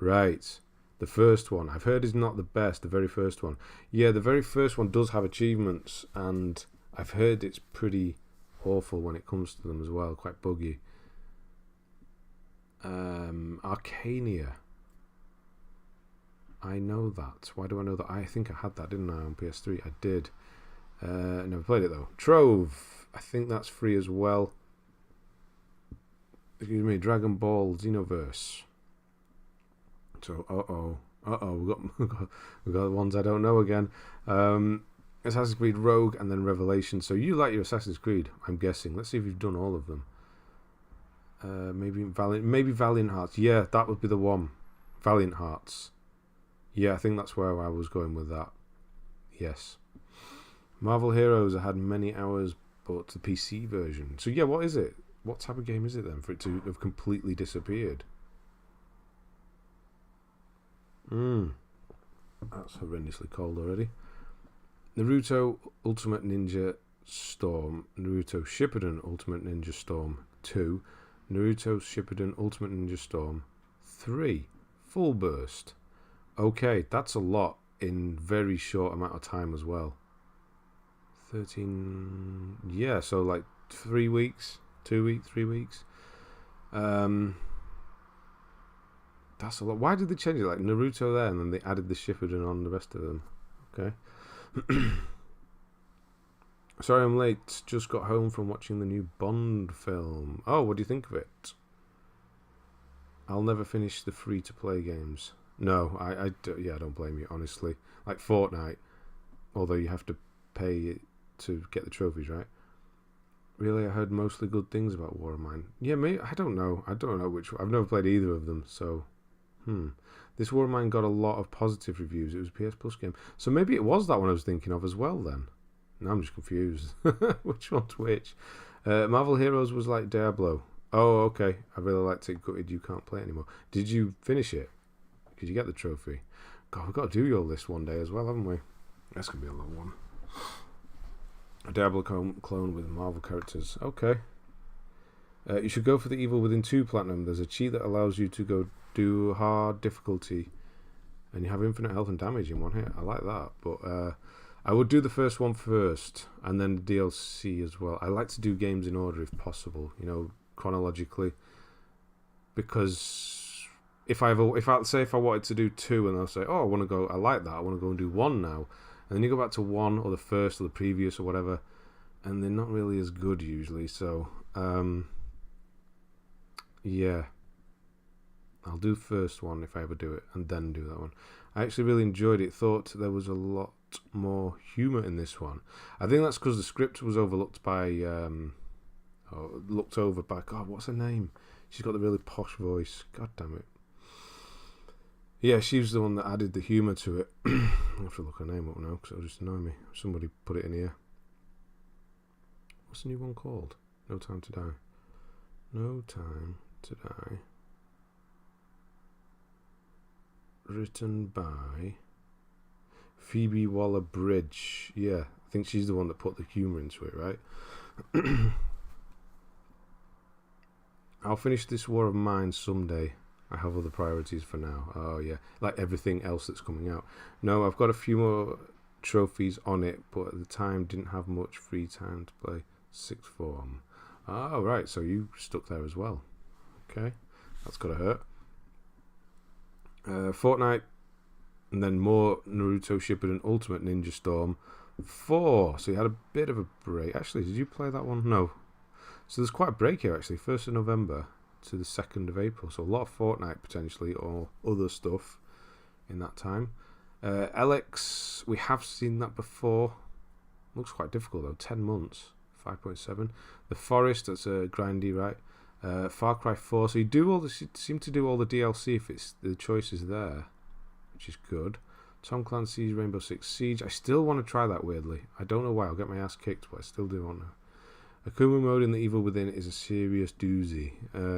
Right. The first one. I've heard is not the best, the very first one. Yeah, the very first one does have achievements, and I've heard it's pretty awful when it comes to them as well. Quite buggy. Arcania. I know that. Why do I know that? I think I had that, didn't I, on PS3? I did. Never played it, though. Trove. I think that's free as well. Excuse me. Dragon Ball Xenoverse. So, we got ones I don't know again. Assassin's Creed Rogue and then Revelation. So you like your Assassin's Creed, I'm guessing. Let's see if you've done all of them. Maybe Valiant Hearts. Yeah, that would be the one. Valiant Hearts. Yeah, I think that's where I was going with that. Yes. Marvel Heroes, I had many hours, but the PC version. So yeah, what is it? What type of game is it then for it to have completely disappeared? That's horrendously cold already. Naruto Ultimate Ninja Storm. Naruto Shippuden Ultimate Ninja Storm 2. Naruto Shippuden Ultimate Ninja Storm 3. Full burst. Okay, that's a lot in very short amount of time as well. 13... Yeah, so like 3 weeks, 2 weeks, 3 weeks. That's a lot. Why did they change it? Like Naruto there, and then they added the Shippuden on the rest of them. Okay. Sorry I'm late. Just got home from watching the new Bond film. Oh, what do you think of it? I'll never finish the free-to-play games. No, I don't blame you, honestly. Like Fortnite, although you have to pay to get the trophies, right? Really, I heard mostly good things about War of Mine. Yeah, me, I don't know. I don't know which one. I've never played either of them, so... This War of Mine got a lot of positive reviews. It was a PS Plus game. So maybe it was that one I was thinking of as well then. Now I'm just confused. Which one's which? Marvel Heroes was like Diablo. Oh, okay. I really liked it. Gutted you can't play it anymore. Did you finish it? Did you get the trophy? God, we've got to do your list one day as well, haven't we? That's going to be a long one. A Diablo clone with Marvel characters. Okay. You should go for the Evil Within 2 Platinum. There's a cheat that allows you to go do hard difficulty and you have infinite health and damage in one hit. I like that. But I would do the first one first and then the DLC as well. I like to do games in order if possible, you know, chronologically. Because if I wanted to do 2 and I'll say, oh, I like that, I want to go and do 1 now. And then you go back to 1 or the first or the previous or whatever, and they're not really as good usually. So, yeah. I'll do first one if I ever do it, and then do that one. I actually really enjoyed it. Thought there was a lot more humour in this one. I think that's because the script was overlooked by, looked over by, God, what's her name? She's got the really posh voice. God damn it. Yeah, she was the one that added the humour to it. I have to look her name up now, because it'll just annoy me. Somebody put it in here. What's the new one called? No Time to Die. No Time to Die. Written by Phoebe Waller-Bridge. Yeah, I think she's the one that put the humour into it, right? I'll finish this War of Mine someday. I have other priorities for now. Oh, yeah. Like everything else that's coming out. No, I've got a few more trophies on it, but at the time didn't have much free time to play sixth form. Oh, right. So you stuck there as well. Okay. That's got to hurt. Fortnite. And then more Naruto Shippuden Ultimate Ninja Storm 4. So you had a bit of a break. Actually, did you play that one? No. So there's quite a break here, actually. 1st of November to the 2nd of April. So a lot of Fortnite, potentially, or other stuff in that time. LX, we have seen that before. Looks quite difficult, though. 10 months. 5.7. The Forest, that's a grindy, right? Far Cry 4. So you seem to do all the DLC if it's the choice is there, which is good. Tom Clancy's Rainbow Six Siege. I still want to try that, weirdly. I don't know why. I'll get my ass kicked, but I still do want to. Akuma mode in The Evil Within is a serious doozy.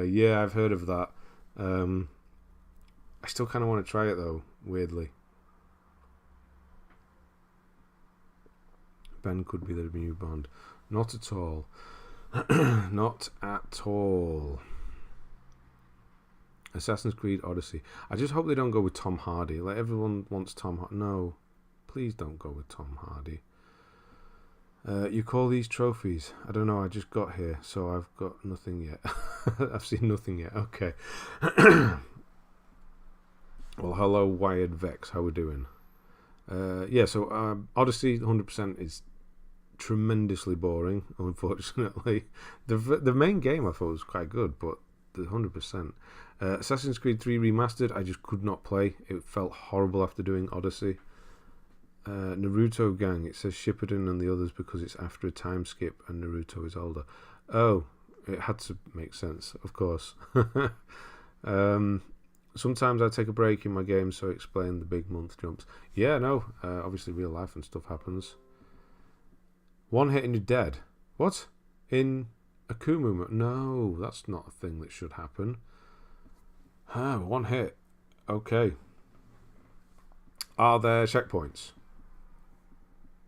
Yeah, I've heard of that. I still kind of want to try it, though, weirdly. Ben could be the new Bond. Not at all. Not at all. Assassin's Creed Odyssey. I just hope they don't go with Tom Hardy. Like, everyone wants Tom Hardy. No, please don't go with Tom Hardy. You call these trophies? I don't know. I just got here, so I've got nothing yet. I've seen nothing yet. Okay. Well, hello, Wired Vex. How we doing? Yeah, so Odyssey 100% is tremendously boring, unfortunately. The main game I thought was quite good, but the 100%. Assassin's Creed 3 Remastered, I just could not play. It felt horrible after doing Odyssey. Naruto Gang, it says Shippuden and the others because it's after a time skip and Naruto is older. Oh, it had to make sense, of course. Sometimes I take a break in my game, so I explain the big month jumps. Yeah, no, obviously real life and stuff happens. One hit and you're dead. What? In Akumu? No, that's not a thing that should happen. One hit. Okay. Are there checkpoints?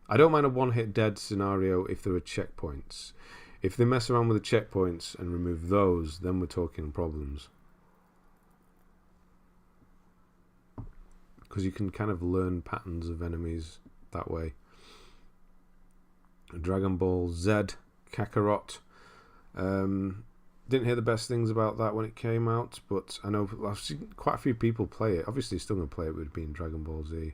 I don't mind a one-hit dead scenario if there are checkpoints. If they mess around with the checkpoints and remove those, then we're talking problems. Because you can kind of learn patterns of enemies that way. Dragon Ball Z, Kakarot. Didn't hear the best things about that when it came out, but I know I've seen quite a few people play it. Obviously, still going to play it with being Dragon Ball Z.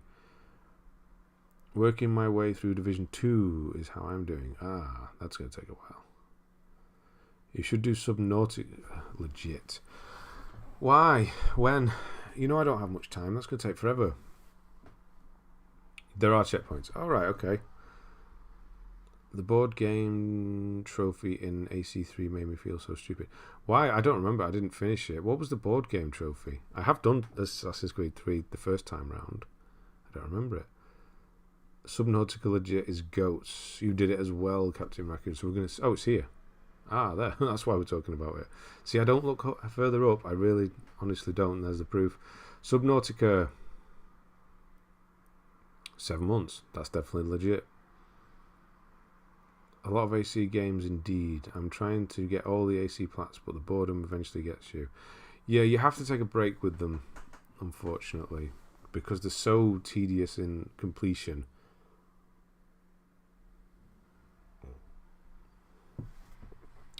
Working my way through Division 2 is how I'm doing. That's going to take a while. You should do Subnautica. Legit. Why? When? You know I don't have much time. That's going to take forever. There are checkpoints. Alright, okay. The board game trophy in AC3 made me feel so stupid. Why? I don't remember. I didn't finish it. What was the board game trophy? I have done Assassin's Creed 3 the first time round. I don't remember it. Subnautica legit is goats. You did it as well, Captain Raccoon. So we're going to... Oh, it's here. There. That's why we're talking about it. See, I don't look further up. I really, honestly don't. There's the proof. Subnautica. 7 months. That's definitely legit. A lot of AC games indeed. I'm trying to get all the AC plats, but the boredom eventually gets you. Yeah, you have to take a break with them, unfortunately, because they're so tedious in completion.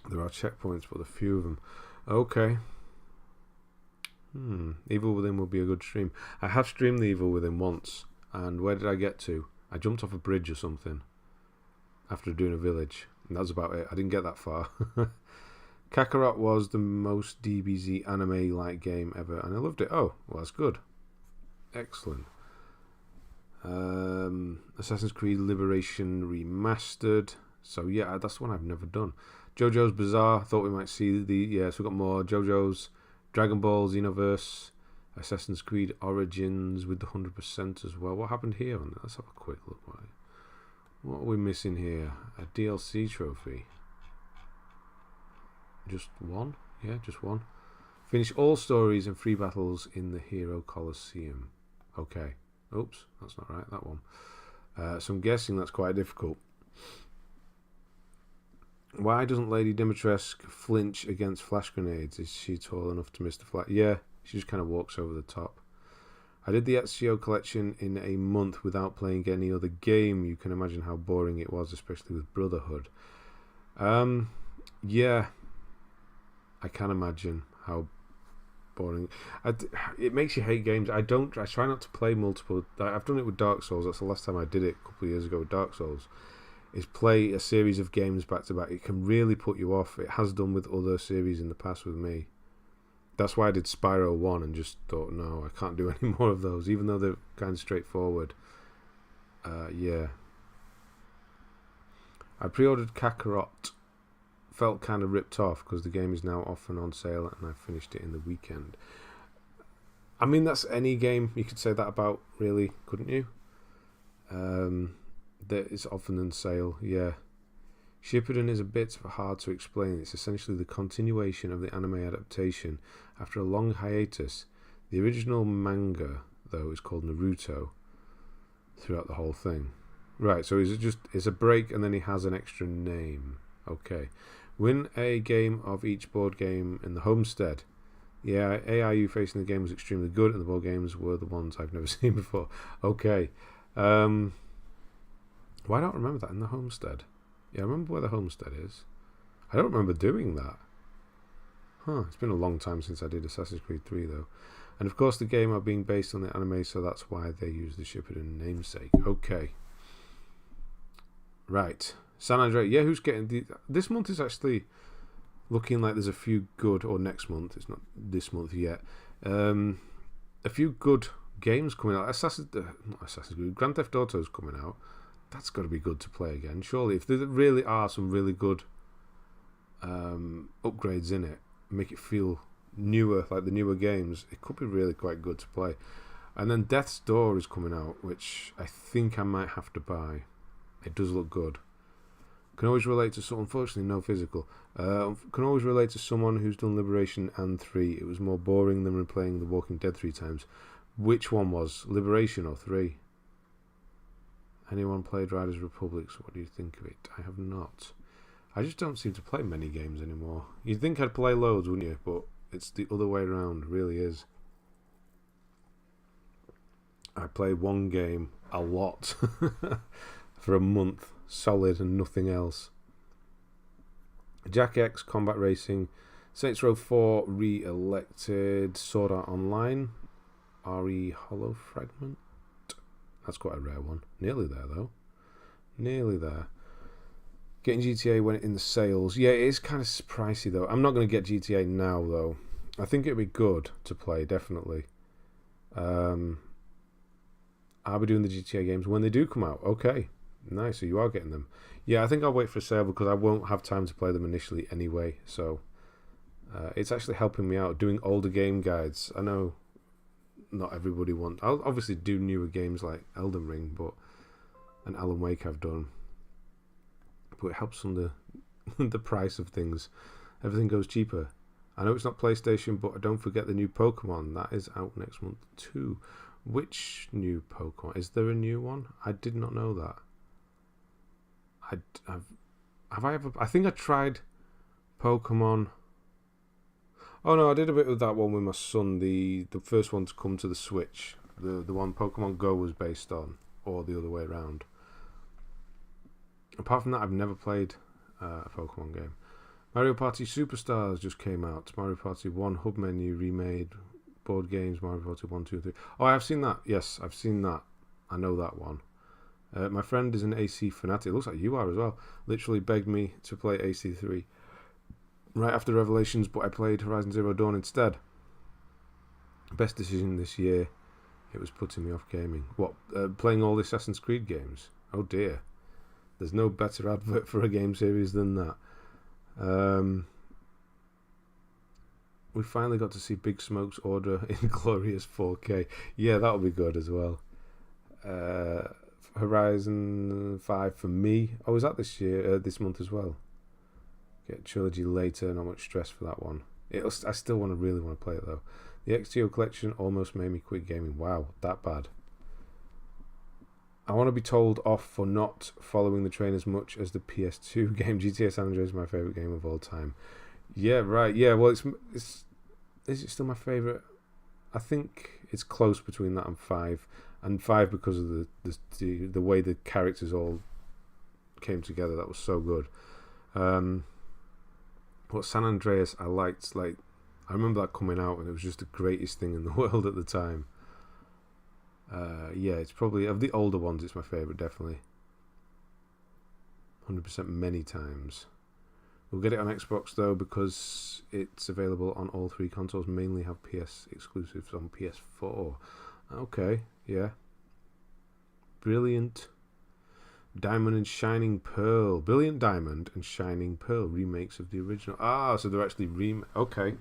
There are checkpoints, but a few of them. Okay. Evil Within would be a good stream. I have streamed the Evil Within once, and where did I get to? I jumped off a bridge or something after doing a village, and that's about it. I didn't get that far. Kakarot was the most DBZ anime-like game ever, and I loved it. Oh, well, that's good. Excellent. Assassin's Creed Liberation Remastered. So, yeah, that's one I've never done. JoJo's Bizarre. Thought we might see the... Yeah, so we've got more JoJo's. Dragon Ball Xenoverse. Assassin's Creed Origins with the 100% as well. What happened here? Let's have a quick look. What are we missing here? A DLC trophy. Just one? Yeah, just one. Finish all stories and free battles in the Hero Colosseum. Okay. Oops, that's not right, that one. So I'm guessing that's quite difficult. Why doesn't Lady Dimitrescu flinch against flash grenades? Is she tall enough to miss the flash? Yeah, she just kind of walks over the top. I did the Ezio collection in a month without playing any other game. You can imagine how boring it was, especially with Brotherhood. Yeah, I can imagine how boring. It makes you hate games. I try not to play multiple. I've done it with Dark Souls. That's the last time I did it, a couple of years ago with Dark Souls. Is play a series of games back to back. It can really put you off. It has done with other series in the past with me. That's why I did Spyro 1 and just thought, no, I can't do any more of those, even though they're kind of straightforward. Yeah. I pre-ordered Kakarot. Felt kind of ripped off because the game is now off and on sale, and I finished it in the weekend. I mean, that's any game you could say that about, really, couldn't you? That it's often on sale, yeah. Shippuden is a bit hard to explain. It's essentially the continuation of the anime adaptation after a long hiatus. The original manga, though, is called Naruto throughout the whole thing. Right, so it's a break and then he has an extra name. Okay. Win a game of each board game in the homestead. Yeah, AI you facing the game was extremely good and the board games were the ones I've never seen before. Okay. Why don't I remember that in the homestead? Yeah, I remember where the homestead is. I don't remember doing that. It's been a long time since I did Assassin's Creed 3 though. And of course the game are being based on the anime, so that's why they use the Shippuden namesake. Okay. Right. San Andreas. Yeah, who's getting this month is actually looking like there's a few good, or next month, it's not this month yet. A few good games coming out. Assassin's Creed, Grand Theft Auto's coming out. That's got to be good to play again, surely. If there really are some really good upgrades in it, make it feel newer, like the newer games, it could be really quite good to play. And then Death's Door is coming out, which I think I might have to buy. It does look good. Can always relate to someone, unfortunately no physical. Can always relate to someone who's done Liberation and 3. It was more boring than replaying The Walking Dead 3 times. Which one was? Liberation or 3? Anyone played Riders Republic? So what do you think of it? I have not. I just don't seem to play many games anymore. You'd think I'd play loads, wouldn't you? But it's the other way around, it really is. I play one game a lot for a month, solid and nothing else. Jack X, Combat Racing, Saints Row 4 re-elected, Sword Art Online, RE Hollow Fragment. That's quite a rare one. Nearly there, though. Nearly there. Getting GTA when it in the sales. Yeah, it is kind of pricey, though. I'm not going to get GTA now, though. I think it'd be good to play, definitely. I'll be doing the GTA games when they do come out. Okay. Nice, so you are getting them. Yeah, I think I'll wait for a sale because I won't have time to play them initially anyway. So it's actually helping me out doing older game guides. I know not everybody wants. I'll obviously do newer games like Elden Ring, and Alan Wake I've done. But it helps on the price of things. Everything goes cheaper. I know it's not PlayStation, but don't forget the new Pokemon. That is out next month too. Which new Pokemon? Is there a new one? I did not know that. Have I ever? I think I tried Pokemon. Oh no, I did a bit of that one with my son. The first one to come to the Switch. The one Pokemon Go was based on, or the other way around. Apart from that, I've never played a Pokemon game. Mario Party Superstars just came out. Mario Party 1 hub menu remade. Board games, Mario Party 1, 2, 3. Oh, I've seen that. Yes, I've seen that. I know that one. My friend is an AC fanatic. It looks like you are as well. Literally begged me to play AC3 right after Revelations, but I played Horizon Zero Dawn instead. Best decision this year. It was putting me off gaming. What? Playing all the Assassin's Creed games? Oh dear. There's no better advert for a game series than that. We finally got to see Big Smoke's order in glorious 4K. Yeah, that'll be good as well. Horizon 5 for me. Oh, is that this month as well? Get Trilogy later, not much stress for that one. I still really want to play it though. The XTO collection almost made me quit gaming. Wow, that bad. I want to be told off for not following the train as much as the PS2 game. GTA San Andreas is my favourite game of all time. Yeah, right. Yeah, well, is it still my favourite? I think it's close between that and 5. And 5 because of the way the characters all came together. That was so good. But San Andreas I liked. Like, I remember that coming out and it was just the greatest thing in the world at the time. Yeah, it's probably, of the older ones, it's my favourite, definitely. 100% many times. We'll get it on Xbox though because it's available on all 3 consoles. Mainly have PS exclusives on PS4. Okay, yeah. Brilliant Diamond and Shining Pearl. Brilliant Diamond and Shining Pearl remakes of the original. Ah, so they're actually okay.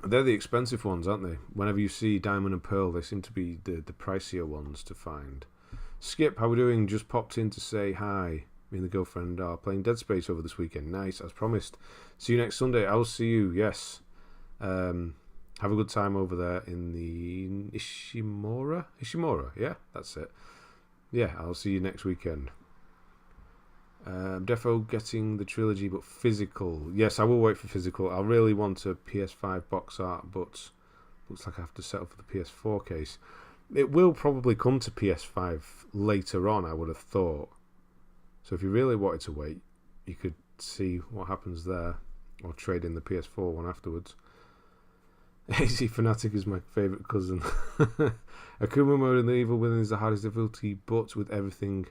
They're the expensive ones, aren't they? Whenever you see Diamond and Pearl, they seem to be the pricier ones to find. Skip, how we doing? Just popped in to say hi. Me and the girlfriend are playing Dead Space over this weekend. Nice, as promised. See you next Sunday. I'll see you, yes. Have a good time over there in the Ishimura? Ishimura, yeah, that's it. Yeah, I'll see you next weekend. Defo getting the trilogy but physical. Yes, I will wait for physical. I really want a PS5 box art, but looks like I have to settle for the PS4 case. It will probably come to PS5 later on, I would have thought. So if you really wanted to wait, you could see what happens there, or trade in the PS4 one afterwards. AC Fanatic is my favourite cousin. Akuma mode in the Evil Within is the hardest difficulty, but with everything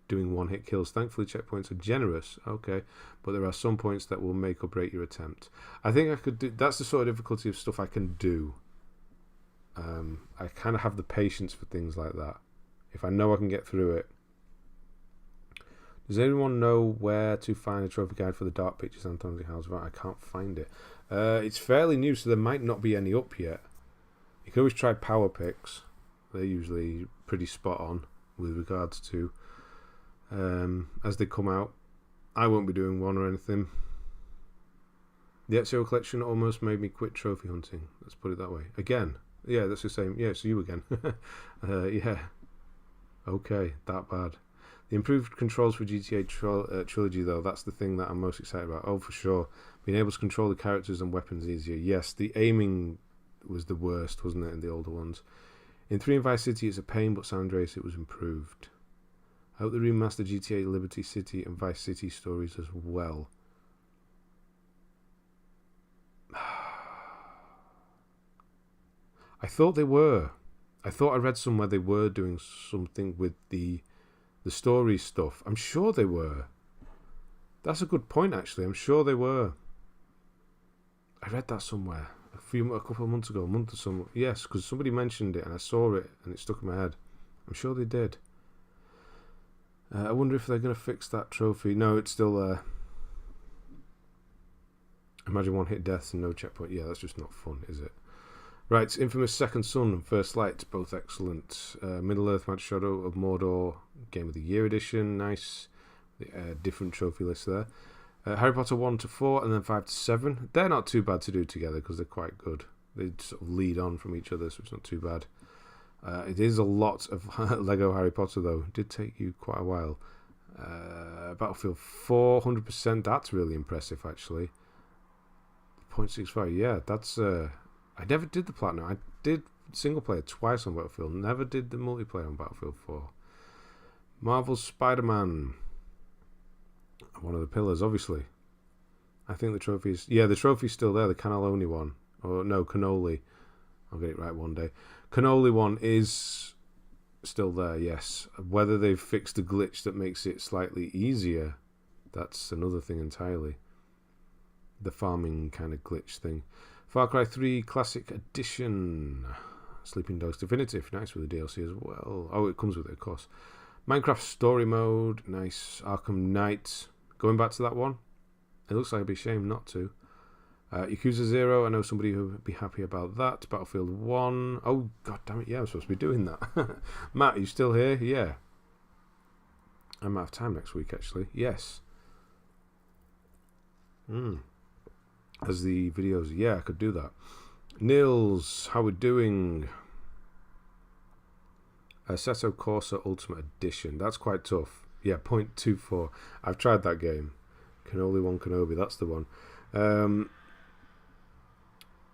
doing one-hit kills. Thankfully, checkpoints are generous. Okay, but there are some points that will make or break your attempt. I think I could do. That's the sort of difficulty of stuff I can do. I kind of have the patience for things like that. If I know I can get through it. Does anyone know where to find a trophy guide for the Dark Pictures Anthology House? Right, I can't find it. It's fairly new, so there might not be any up yet. You can always try Power Picks. They're usually pretty spot on with regards to as they come out. I won't be doing one or anything. The Ezio collection almost made me quit trophy hunting. Let's put it that way. Again. Yeah, that's the same. Yeah, it's you again. Yeah. Okay, that bad. The improved controls for GTA Trilogy, though, that's the thing that I'm most excited about. Oh, for sure. Being able to control the characters and weapons easier. Yes, the aiming was the worst, wasn't it, in the older ones. In 3 and Vice City, it's a pain, but San Andreas, it was improved. I hope they remaster GTA Liberty City and Vice City stories as well. I thought they were. I thought I read somewhere they were doing something with the story stuff. I'm sure they were. That's a good point, actually. I'm sure they were. I read that somewhere a couple of months ago, a month or so. Yes, because somebody mentioned it and I saw it and it stuck in my head. I'm sure they did. I wonder if they're going to fix that trophy. No, it's still there. Imagine one-hit deaths and no checkpoint. Yeah, that's just not fun, is it? Right, Infamous Second Son and First Light, both excellent. Middle-earth Mad Shadow of Mordor, Game of the Year edition, nice. Different trophy list there. Harry Potter 1 to 4 and then 5 to 7. They're not too bad to do together because they're quite good. They sort of lead on from each other, so it's not too bad. It is a lot of Lego Harry Potter, though. It did take you quite a while. Battlefield 4, 100%. That's really impressive, actually. 0.65, yeah, that's... I never did the Platinum. I did single player twice on Battlefield. Never did the multiplayer on Battlefield 4. Marvel's Spider-Man. One of the pillars, obviously. I think the trophy's... Yeah, the trophy's still there. The cannelloni one. Or, no, cannoli. I'll get it right one day. Cannoli one is still there, yes. Whether they've fixed the glitch that makes it slightly easier, that's another thing entirely. The farming kind of glitch thing. Far Cry 3 Classic Edition. Sleeping Dogs Definitive. Nice with the DLC as well. Oh, it comes with it, of course. Minecraft Story Mode. Nice. Arkham Knight. Going back to that one. It looks like it'd be a shame not to. Yakuza 0. I know somebody who would be happy about that. Battlefield 1. Oh, god damn it. Yeah, I'm supposed to be doing that. Matt, are you still here? Yeah. I'm out of time next week, actually. Yes. as the videos. Yeah, I could do that. Nils, how we doing? Assetto Corsa Ultimate Edition. That's quite tough. Yeah, 0.24. I've tried that game. Cannoli 1 Kenobi, that's the one.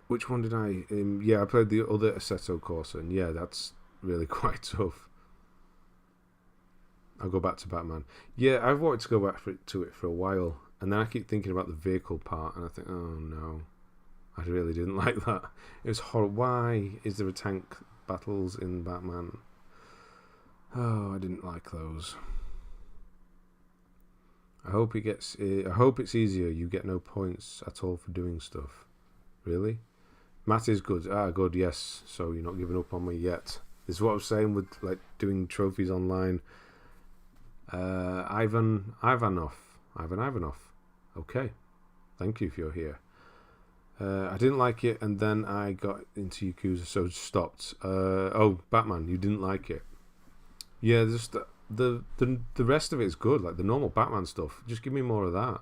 Which one did I... yeah, I played the other Assetto Corsa, and yeah, that's really quite tough. I'll go back to Batman. Yeah, I've wanted to go back to it for a while, and then I keep thinking about the vehicle part, and I think, oh no, I really didn't like that. It was horrible. Why is there a tank battles in Batman? Oh, I didn't like those. I hope it's easier. You get no points at all for doing stuff. Really? Matt is good. Good. Yes. So you're not giving up on me yet. This is what I was saying with like doing trophies online. Ivan Ivanov. Okay. Thank you if you're here. I didn't like it, and then I got into Yakuza, so stopped. Batman. You didn't like it. Yeah, just the rest of it is good, like the normal Batman stuff. Just give me more of that.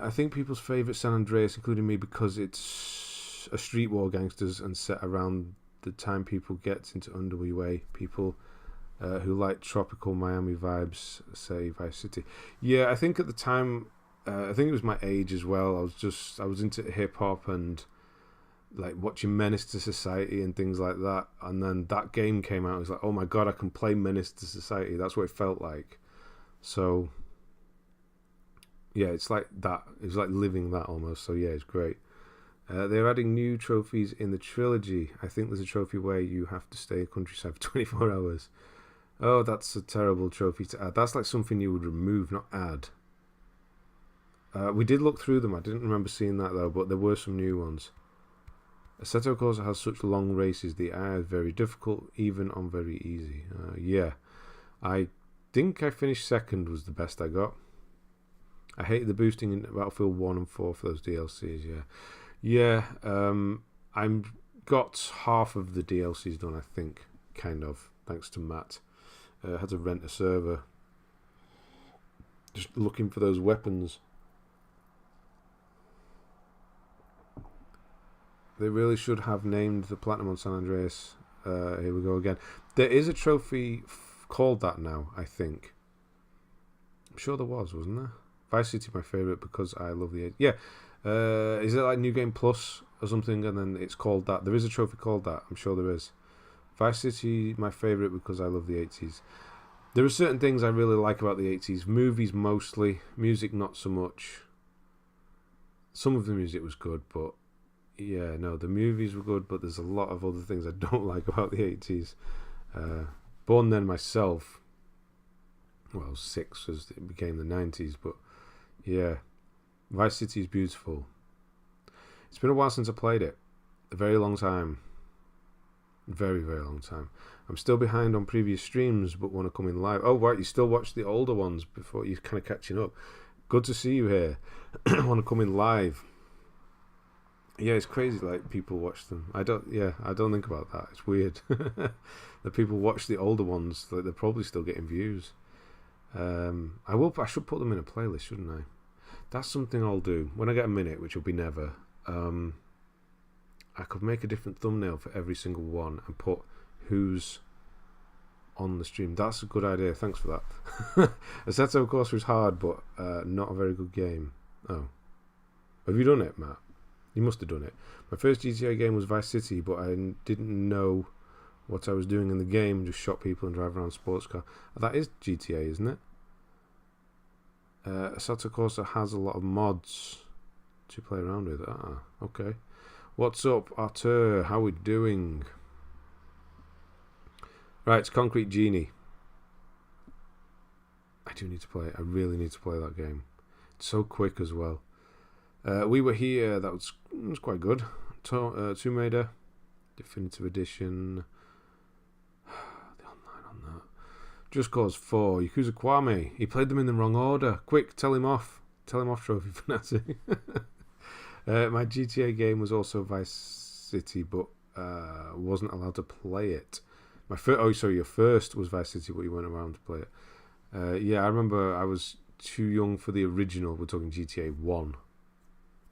I think people's favourite San Andreas, including me, because it's a street war gangsters and set around the time people get into underway. People who like tropical Miami vibes say Vice City. Yeah, I think at the time, I think it was my age as well. I was into hip hop and like watching Menace to Society and things like that, and then that game came out. I was like, oh my god, I can play Menace to Society. That's what it felt like. So yeah, it's like that. It's like living that almost. So yeah, it's great. They're adding new trophies in the trilogy. I think there's a trophy where you have to stay in countryside for 24 hours. Oh, that's a terrible trophy to add. That's like something you would remove, not add. We did look through them. I didn't remember seeing that though, but there were some new ones. Assetto Corsa has such long races. The AI is very difficult, even on very easy. Yeah, I think I finished second. Was the best I got. I hated the boosting in Battlefield 1 and 4 for those DLCs. Yeah. I'm got half of the DLCs done. I think, kind of, thanks to Matt. I had to rent a server. Just looking for those weapons. They really should have named the Platinum on San Andreas. Here we go again. There is a trophy called that now, I think. I'm sure there wasn't there? Vice City, my favourite because I love the... Yeah. Is it like New Game Plus or something, and then it's called that? There is a trophy called that. I'm sure there is. Vice City, my favourite because I love the 80s. There are certain things I really like about the 80s. Movies mostly. Music not so much. Some of the music was good, but... Yeah, no, the movies were good, but there's a lot of other things I don't like about the 80s. Born then myself. Well, I was 6 as it became the 90s, but yeah. Vice City is beautiful. It's been a while since I played it. A very long time. Very, very long time. I'm still behind on previous streams, but want to come in live. Oh, right, you still watch the older ones before you're kind of catching up. Good to see you here. I want to come in live. Yeah, it's crazy. Like people watch them. I don't think about that. It's weird that people watch the older ones. Like they're probably still getting views. I should put them in a playlist, shouldn't I? That's something I'll do when I get a minute, which will be never. I could make a different thumbnail for every single one and put who's on the stream. That's a good idea. Thanks for that. Assetto, of course, was hard, but not a very good game. Oh, have you done it, Matt? You must have done it. My first GTA game was Vice City, but I didn't know what I was doing in the game. Just shot people and drive around sports car. That is GTA, isn't it? Assetto Corsa has a lot of mods to play around with. Okay. What's up, Arthur? How we doing? Right, it's Concrete Genie. I do need to play it. I really need to play that game. It's so quick as well. We Were Here, that was quite good. Tomb Raider, Definitive Edition. The online on that. Just Cause 4, Yakuza Kiwami. He played them in the wrong order. Quick, tell him off. Tell him off, Trophy Fanatic. My GTA game was also Vice City, but wasn't allowed to play it. Your first was Vice City, but you weren't around to play it. Yeah, I remember I was too young for the original. We're talking GTA 1.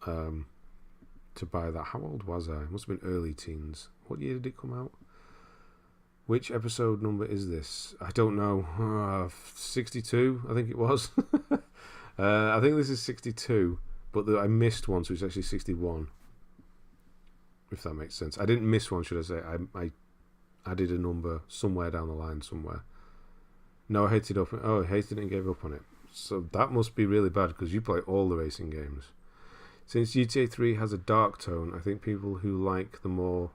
to buy that. How old was I? Must have been early teens. What year did it come out? Which episode number is this? I don't know. 62, I think it was. I think this is 62, but I missed one, so it's actually 61. If that makes sense. I didn't miss one, should I say. I added a number somewhere down the line somewhere. No, I hated it and gave up on it. So that must be really bad, because you play all the racing games. Since GTA 3 has a dark tone, I think people who like that more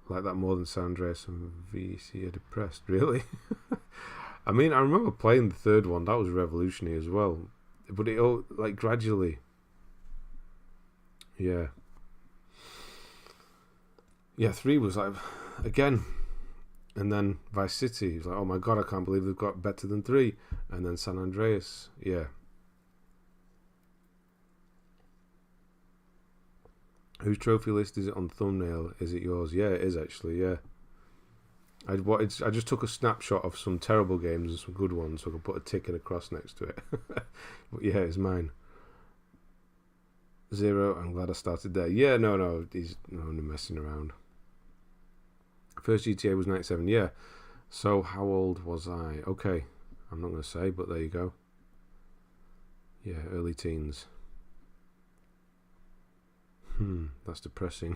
than San Andreas and VC are depressed. Really? I mean, I remember playing the third one. That was revolutionary as well. But it all, like, gradually. Yeah. Yeah, 3 was like, again. And then Vice City was like, oh my god, I can't believe they've got better than 3. And then San Andreas. Yeah. Whose trophy list is it on thumbnail? Is it yours? Yeah, it is actually, yeah. I just took a snapshot of some terrible games and some good ones, so I could put a tick and a cross next to it. But yeah, it's mine. 0, I'm glad I started there. Yeah, no, he's only messing around. First GTA was 97, yeah. So how old was I? Okay, I'm not going to say, but there you go. Yeah, early teens. That's depressing.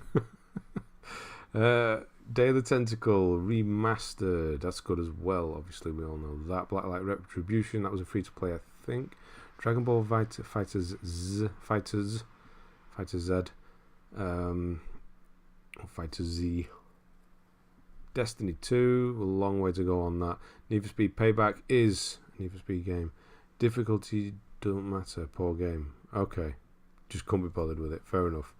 Day of the Tentacle remastered. That's good as well. Obviously, we all know that. Blacklight Retribution. That was a free to play, I think. Dragon Ball Fighters Z. Fighter Z. Fighter Z. Destiny 2. A long way to go on that. Need for Speed Payback is a Need for Speed game. Difficulty don't matter. Poor game. Okay. Just couldn't be bothered with it. Fair enough.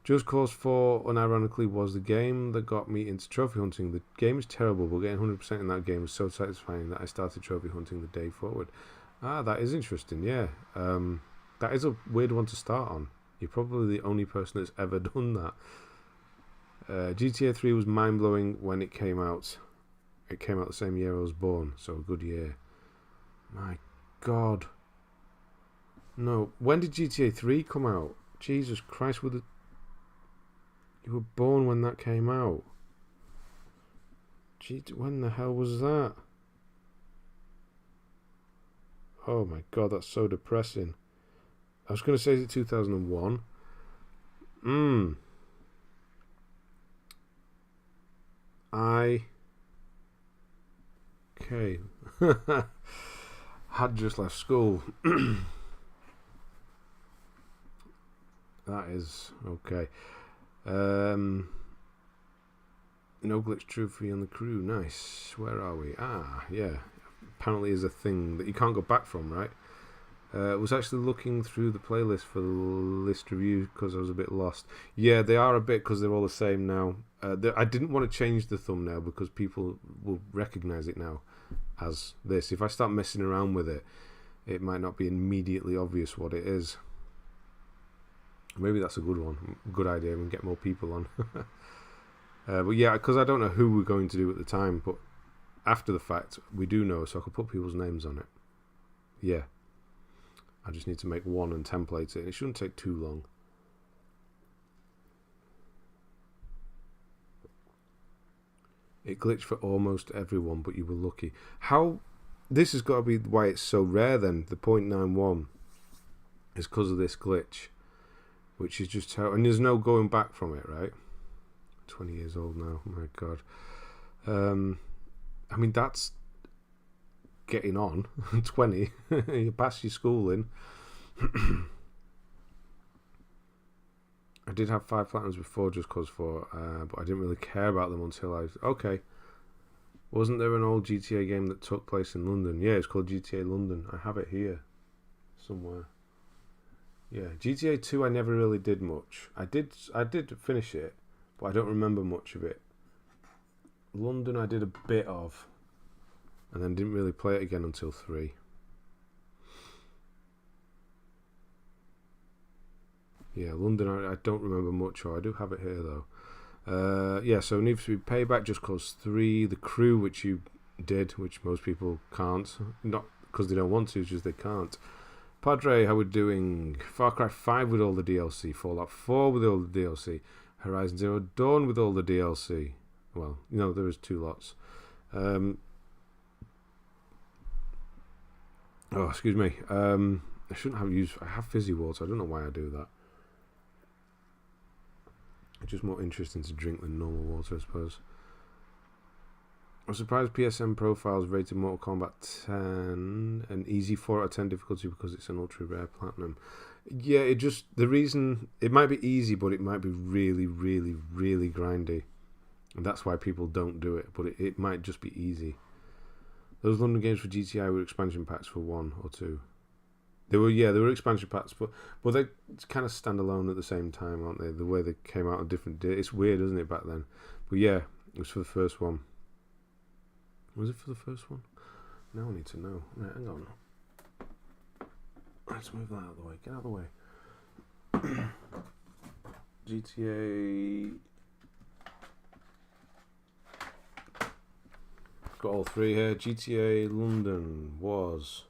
Just Cause 4, unironically, was the game that got me into trophy hunting. The game is terrible, but getting 100% in that game was so satisfying that I started trophy hunting the day forward. That is interesting, yeah. That is a weird one to start on. You're probably the only person that's ever done that. GTA 3 was mind-blowing when it came out. It came out the same year I was born, so a good year. My God. No, when did GTA 3 come out? Jesus Christ, you were born when that came out. Gee, when the hell was that? Oh my God, that's so depressing. I was going to say, is it 2001? Okay. Had just left school. That is okay. No glitch trophy on the crew. Nice. Where are we? Yeah. Apparently is a thing that you can't go back from, right? Was actually looking through the playlist for the list review because I was a bit lost. Yeah, they are a bit because they're all the same now. I didn't want to change the thumbnail because people will recognise it now as this. If I start messing around with it, it might not be immediately obvious what it is. Maybe that's a good one. Good idea and get more people on. But yeah, because I don't know who we're going to do at the time, but after the fact, we do know, so I could put people's names on it. Yeah. I just need to make one and template it. It shouldn't take too long. It glitched for almost everyone, but you were lucky. How? This has got to be why it's so rare then. The 0.91 is because of this glitch. Which is just how... And there's no going back from it, right? 20 years old now. Oh my God. I mean, that's getting on. 20. You pass your schooling. I did have 5 platinums before Just Cause 4, but I didn't really care about them until I... Okay. Wasn't there an old GTA game that took place in London? Yeah, it's called GTA London. I have it here somewhere. Yeah, GTA 2 I never really did much. I did finish it, but I don't remember much of it. London I did a bit of, and then didn't really play it again until 3. Yeah, London I don't remember much, or I do have it here though. Yeah, so Need for Speed Payback, Just Cause 3, The Crew, which you did, which most people can't. Not because they don't want to, it's just they can't. Padre, how we doing? Far Cry 5 with all the DLC. Fallout 4 with all the DLC. Horizon Zero Dawn with all the DLC. Well, you know, there is 2 lots. Oh, excuse me. I shouldn't have used... I have fizzy water. I don't know why I do that. It's just more interesting to drink than normal water, I suppose. I'm surprised PSN profiles rated Mortal Kombat 10 an easy 4 out of 10 difficulty because it's an ultra rare platinum. Yeah, it just... The reason... It might be easy, but it might be really, really, really grindy. And that's why people don't do it. But it might just be easy. Those London games for GTI were expansion packs for 1 or 2. They were expansion packs, but they kind of stand alone at the same time, aren't they? The way they came out on different days. It's weird, isn't it, back then? But yeah, it was for the first one. Was it for the first one? Now I need to know. Right, hang on. Let's move that out of the way. Get out of the way. GTA... Got all 3 here. GTA London was...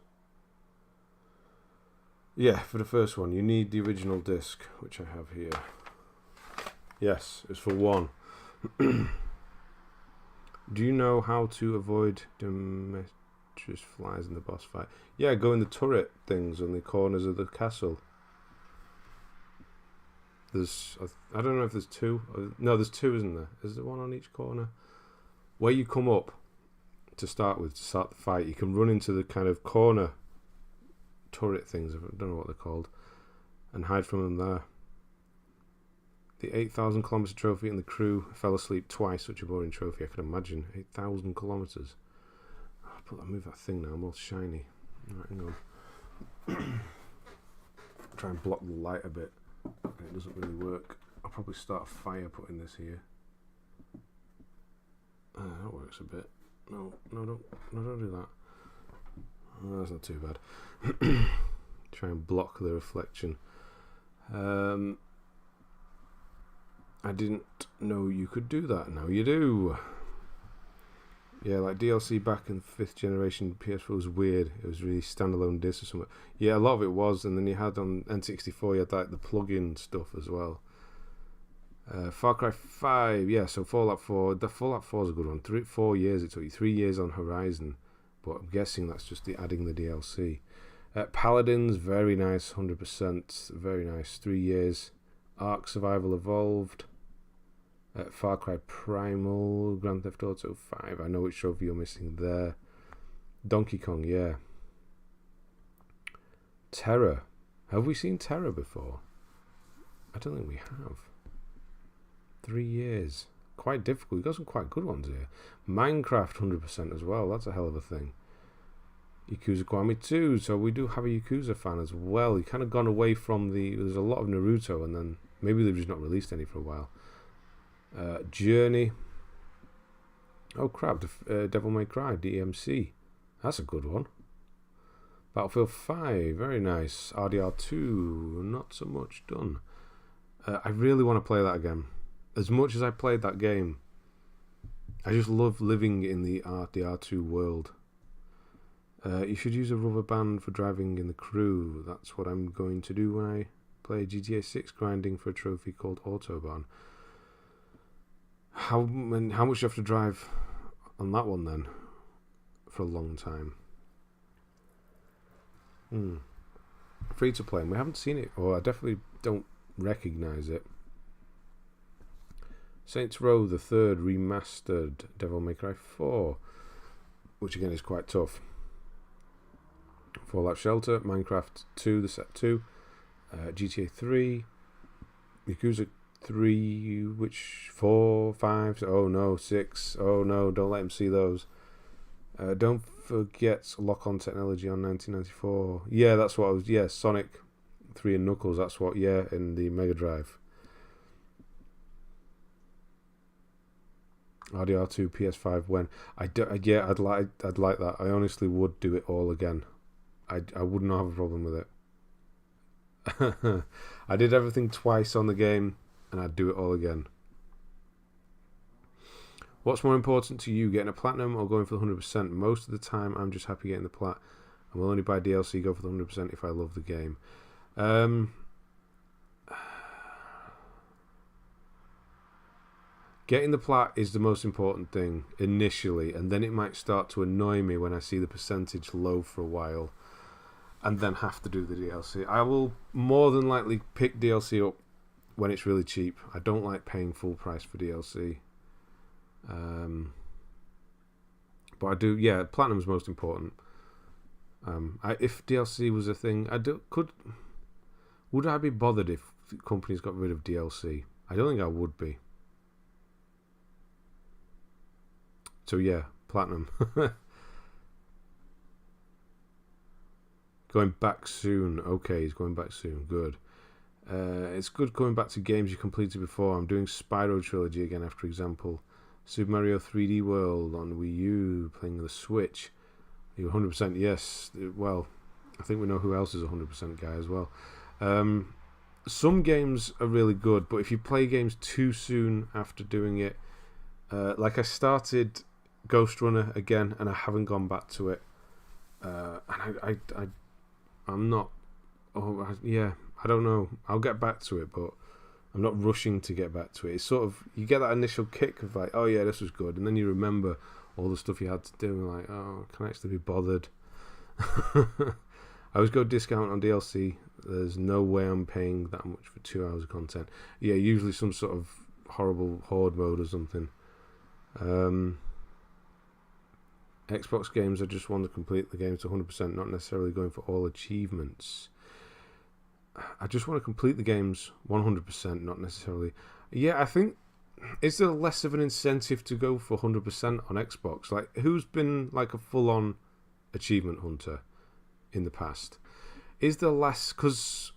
Yeah, for the first one, you need the original disc, which I have here. Yes, it's for 1. Do you know how to avoid Demetrius flies in the boss fight? Yeah, go in the turret things on the corners of the castle. There's... I don't know if there's 2. No, there's 2, isn't there? Is there 1 on each corner? Where you come up to start with, to start the fight, you can run into the kind of corner turret things, I don't know what they're called, and hide from them there. The 8,000 kilometer trophy and the crew fell asleep twice. Such a boring trophy, I can imagine. 8,000 kilometers. I'll move that thing now, I'm all shiny. Right, hang on. Try and block the light a bit. It doesn't really work. I'll probably start a fire putting this here. That works a bit. No, don't do that. Oh, that's not too bad. Try and block the reflection. I didn't know you could do that. Now you do. Yeah, like DLC back in 5th generation PS4 was weird. It was really standalone disc or something. Yeah, a lot of it was, and then you had on N64, you had like the plug-in stuff as well. Far Cry 5, yeah, so Fallout 4. The Fallout 4 is a good one. 4 years it took you. 3 years on Horizon. But I'm guessing that's just adding the DLC. Paladins, very nice, 100%. Very nice. 3 years. Ark Survival Evolved. Far Cry Primal. Grand Theft Auto 5. I know which trophy you're missing there. Donkey Kong, yeah. Terror. Have we seen Terror before? I don't think we have. 3 years. Quite difficult. You've got some quite good ones here. Minecraft 100% as well. That's a hell of a thing. Yakuza Kiwami 2. So we do have a Yakuza fan as well. You've kind of gone away from the... There's a lot of Naruto, and then maybe they've just not released any for a while. Journey. Oh crap. Devil May Cry. DMC. That's a good one. Battlefield 5. Very nice. RDR2. Not so much done. I really want to play that again. As much as I played that game, I just love living in the R2 world. You should use a rubber band for driving in the crew. That's what I'm going to do when I play GTA 6 grinding for a trophy called Autobahn. How much do you have to drive on that one then? For a long time. Free to play. And we haven't seen it, or I definitely don't recognise it. Saints Row the 3rd remastered. Devil May Cry 4, which again is quite tough. Fallout Shelter, Minecraft 2, the set 2, GTA 3, Yakuza 3, which 4, 5, oh no, 6, oh no, don't let him see those. Don't forget lock-on technology on 1994. Yeah, that's what I was. Yeah, Sonic 3 and Knuckles. That's what. Yeah, in the Mega Drive. RDR2 PS5 when I'd like that. I honestly would do it all again. I would not have a problem with it. I did everything twice on the game, and I'd do it all again. What's more important to you, getting a platinum or going for the 100%? Most of the time, I'm just happy getting the plat. I will only buy DLC, go for the 100% if I love the game. Getting the plat is the most important thing initially, and then it might start to annoy me when I see the percentage low for a while and then have to do the DLC. I will more than likely pick DLC up when it's really cheap. I don't like paying full price for DLC. But I do, yeah, Platinum's most important. If DLC was a thing, would I be bothered if companies got rid of DLC? I don't think I would be. So yeah, Platinum. Going back soon. Okay, he's going back soon. Good. It's good going back to games you completed before. I'm doing Spyro Trilogy again after example. Super Mario 3D World on Wii U, playing the Switch. You 100%? Yes. Well, I think we know who else is a 100% guy as well. Some games are really good, but if you play games too soon after doing it, like I started Ghost Runner again, and I haven't gone back to it. And I'm not. I don't know. I'll get back to it, but I'm not rushing to get back to it. It's sort of, you get that initial kick of like, oh yeah, this was good, and then you remember all the stuff you had to do, and like, oh, can I actually be bothered? I always go discount on DLC. There's no way I'm paying that much for 2 hours of content. Yeah, usually some sort of horrible horde mode or something. Xbox games, I just want to complete the game to 100%, not necessarily going for all achievements. I just want to complete the games 100%, not necessarily. Yeah, I think, is there less of an incentive to go for 100% on Xbox? Like, who's been like a full-on achievement hunter in the past? Is there less? Because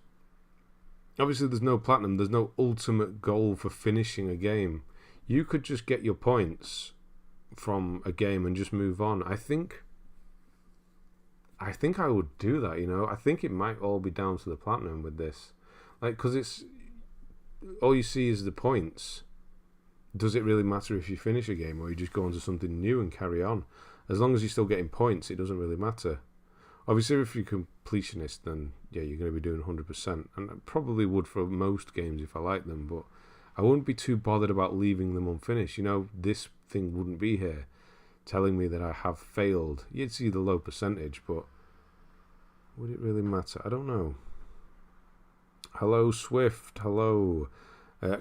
obviously there's no platinum, there's no ultimate goal for finishing a game. You could just get your points from a game and just move on. I think I would do that, you know. I think it might all be down to the platinum with this. Like, because it's, all you see is the points. Does it really matter if you finish a game or you just go on to something new and carry on? As long as you're still getting points, it doesn't really matter. Obviously, if you're completionist, then yeah, you're going to be doing 100%. And I probably would for most games if I like them, but I wouldn't be too bothered about leaving them unfinished. You know, this thing wouldn't be here telling me that I have failed. You'd see the low percentage, but would it really matter? I don't know. Hello, Swift. Hello.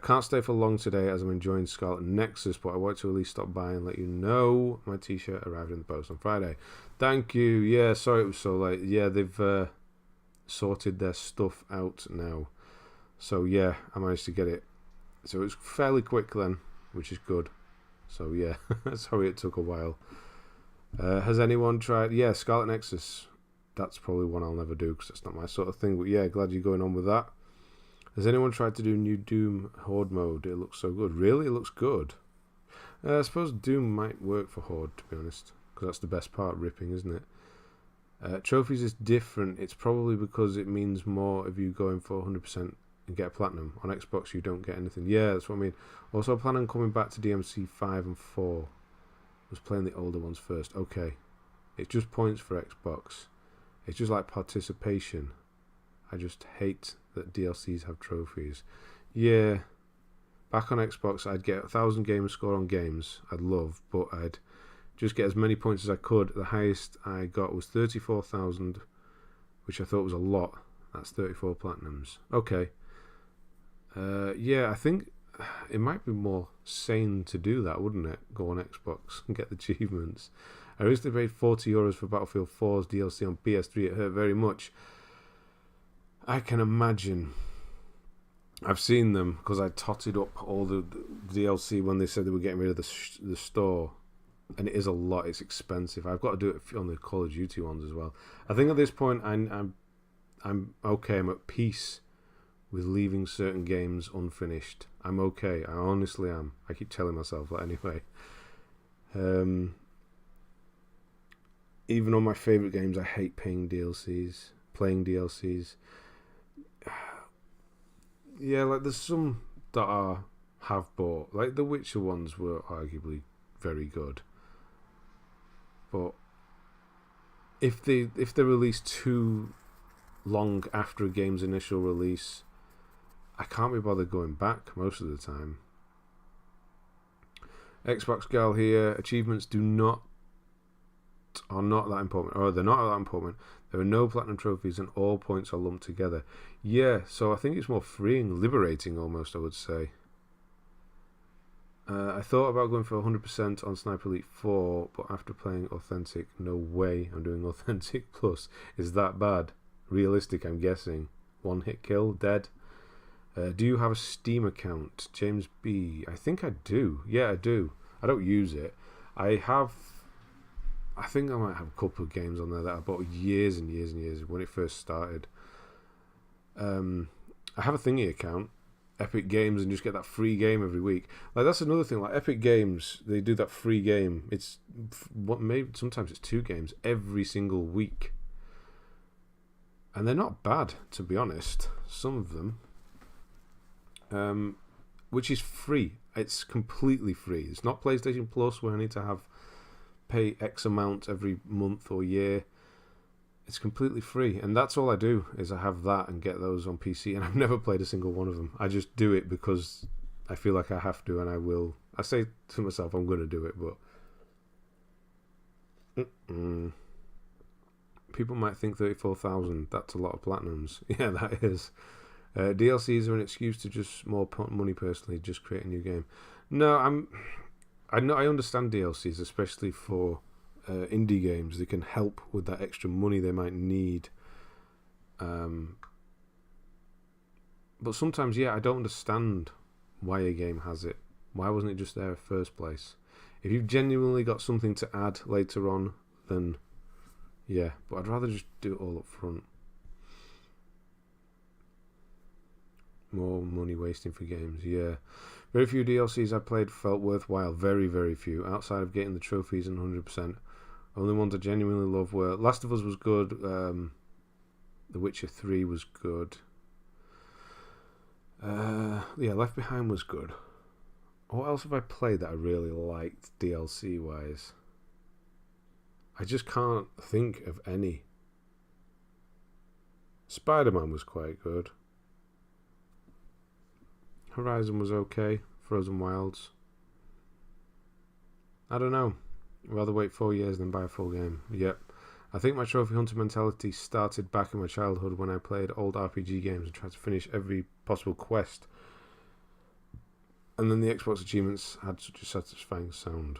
Can't stay for long today as I'm enjoying Scarlet Nexus, but I want to at least stop by and let you know my t-shirt arrived in the post on Friday. Thank you. Yeah, sorry it was so late. Yeah, they've sorted their stuff out now. So yeah, I managed to get it. So it was fairly quick then, which is good. So yeah, sorry it took a while. Has anyone tried? Yeah, Scarlet Nexus. That's probably one I'll never do because that's not my sort of thing. But yeah, glad you're going on with that. Has anyone tried to do new Doom Horde mode? It looks so good. Really? It looks good. I suppose Doom might work for Horde, to be honest, because that's the best part, ripping, isn't it? Trophies is different. It's probably because it means more of you going for 100% and get a platinum. On Xbox, you don't get anything. Yeah, that's what I mean. Also, I plan on coming back to DMC 5 and 4. I was playing the older ones first. Okay. It's just points for Xbox. It's just like participation. I just hate that DLCs have trophies. Yeah. Back on Xbox, I'd get 1,000 gamer score on games. I'd love, but I'd just get as many points as I could. The highest I got was 34,000, which I thought was a lot. That's 34 platinums. Okay. Yeah, I think it might be more sane to do that, wouldn't it? Go on Xbox and get the achievements. I recently paid €40 for Battlefield 4's DLC on PS3. It hurt very much. I can imagine. I've seen them because I totted up all the DLC when they said they were getting rid of the store, and it is a lot. It's expensive. I've got to do it on the Call of Duty ones as well. I think at this point I'm okay. I'm at peace with leaving certain games unfinished. I'm okay. I honestly am. I keep telling myself that anyway. Even on my favourite games, I hate playing DLCs. Yeah, like there's some that I have bought. Like the Witcher ones were arguably very good. But if they release too long after a game's initial release, I can't be bothered going back most of the time. Xbox Gal here, achievements are not that important. Or they're not that important. There are no platinum trophies and all points are lumped together. Yeah, so I think it's more freeing, liberating almost, I would say. I thought about going for 100% on Sniper Elite 4, but after playing Authentic, no way I'm doing Authentic Plus. Is that bad? Realistic, I'm guessing. One hit kill, dead. Do you have a Steam account? James B. I think I do. Yeah, I do. I don't use it. I think I might have a couple of games on there that I bought years and years and years when it first started. I have a thingy account, Epic Games, and just get that free game every week. Like, that's another thing. Like, Epic Games, they do that free game. It's maybe sometimes it's 2 games every single week, and they're not bad, to be honest. Some of them, which is free. It's completely free. It's not PlayStation Plus where I need to pay X amount every month or year. It's completely free, and that's all I do is I have that and get those on PC, and I've never played a single one of them. I just do it because I feel like I have to, and I will. I say to myself I'm going to do it, but people might think 34,000, that's a lot of platinums. Yeah, that is. DLCs are an excuse to just more money personally, just create a new game. No, I understand DLCs, especially for indie games. They can help with that extra money they might need. But sometimes, yeah, I don't understand why a game has it. Why wasn't it just there in the first place? If you've genuinely got something to add later on, then yeah. But I'd rather just do it all up front. More money wasting for games, yeah. Very few DLCs I played felt worthwhile. Very, very few. Outside of getting the trophies and 100%. Only ones I genuinely love were Last of Us was good. The Witcher 3 was good. Yeah, Left Behind was good. What else have I played that I really liked DLC wise? I just can't think of any. Spider-Man was quite good. Horizon was okay. Frozen Wilds. I don't know. Rather wait 4 years than buy a full game. Yep. I think my trophy hunter mentality started back in my childhood when I played old RPG games and tried to finish every possible quest. And then the Xbox achievements had such a satisfying sound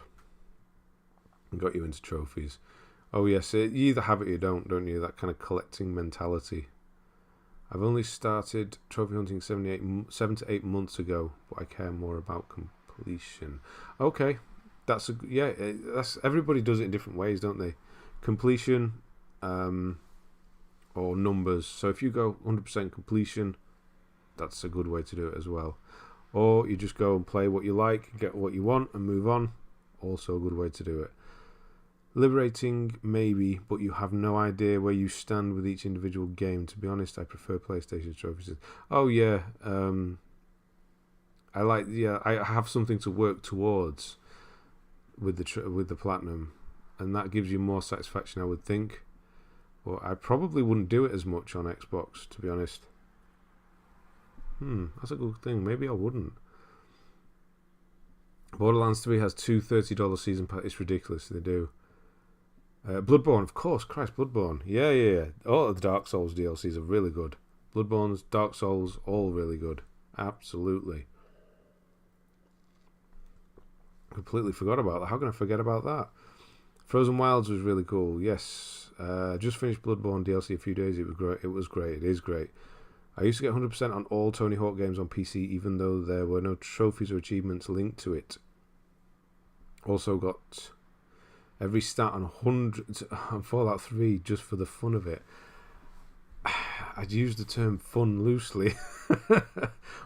and got you into trophies. Oh yes, you either have it or you don't you? That kind of collecting mentality. I've only started trophy hunting 7 to 8 months ago, but I care more about completion. Okay, that's everybody does it in different ways, don't they? Completion, or numbers. So if you go 100% completion, that's a good way to do it as well. Or you just go and play what you like, get what you want, and move on. Also a good way to do it. Liberating, maybe, but you have no idea where you stand with each individual game. To be honest, I prefer PlayStation trophies. Oh yeah, I have something to work towards with the platinum, and that gives you more satisfaction, I would think. But I probably wouldn't do it as much on Xbox, to be honest. That's a good thing. Maybe I wouldn't. Borderlands 3 has 2 $30 season passes. It's ridiculous. They do. Bloodborne, of course. Christ, Bloodborne. Yeah. All of the Dark Souls DLCs are really good. Bloodborne's, Dark Souls, all really good. Absolutely. Completely forgot about that. How can I forget about that? Frozen Wilds was really cool. Yes. Just finished Bloodborne DLC a few days. It was great. It is great. I used to get 100% on all Tony Hawk games on PC, even though there were no trophies or achievements linked to it. Also got every stat on Fallout 3 just for the fun of it. I'd use the term fun loosely.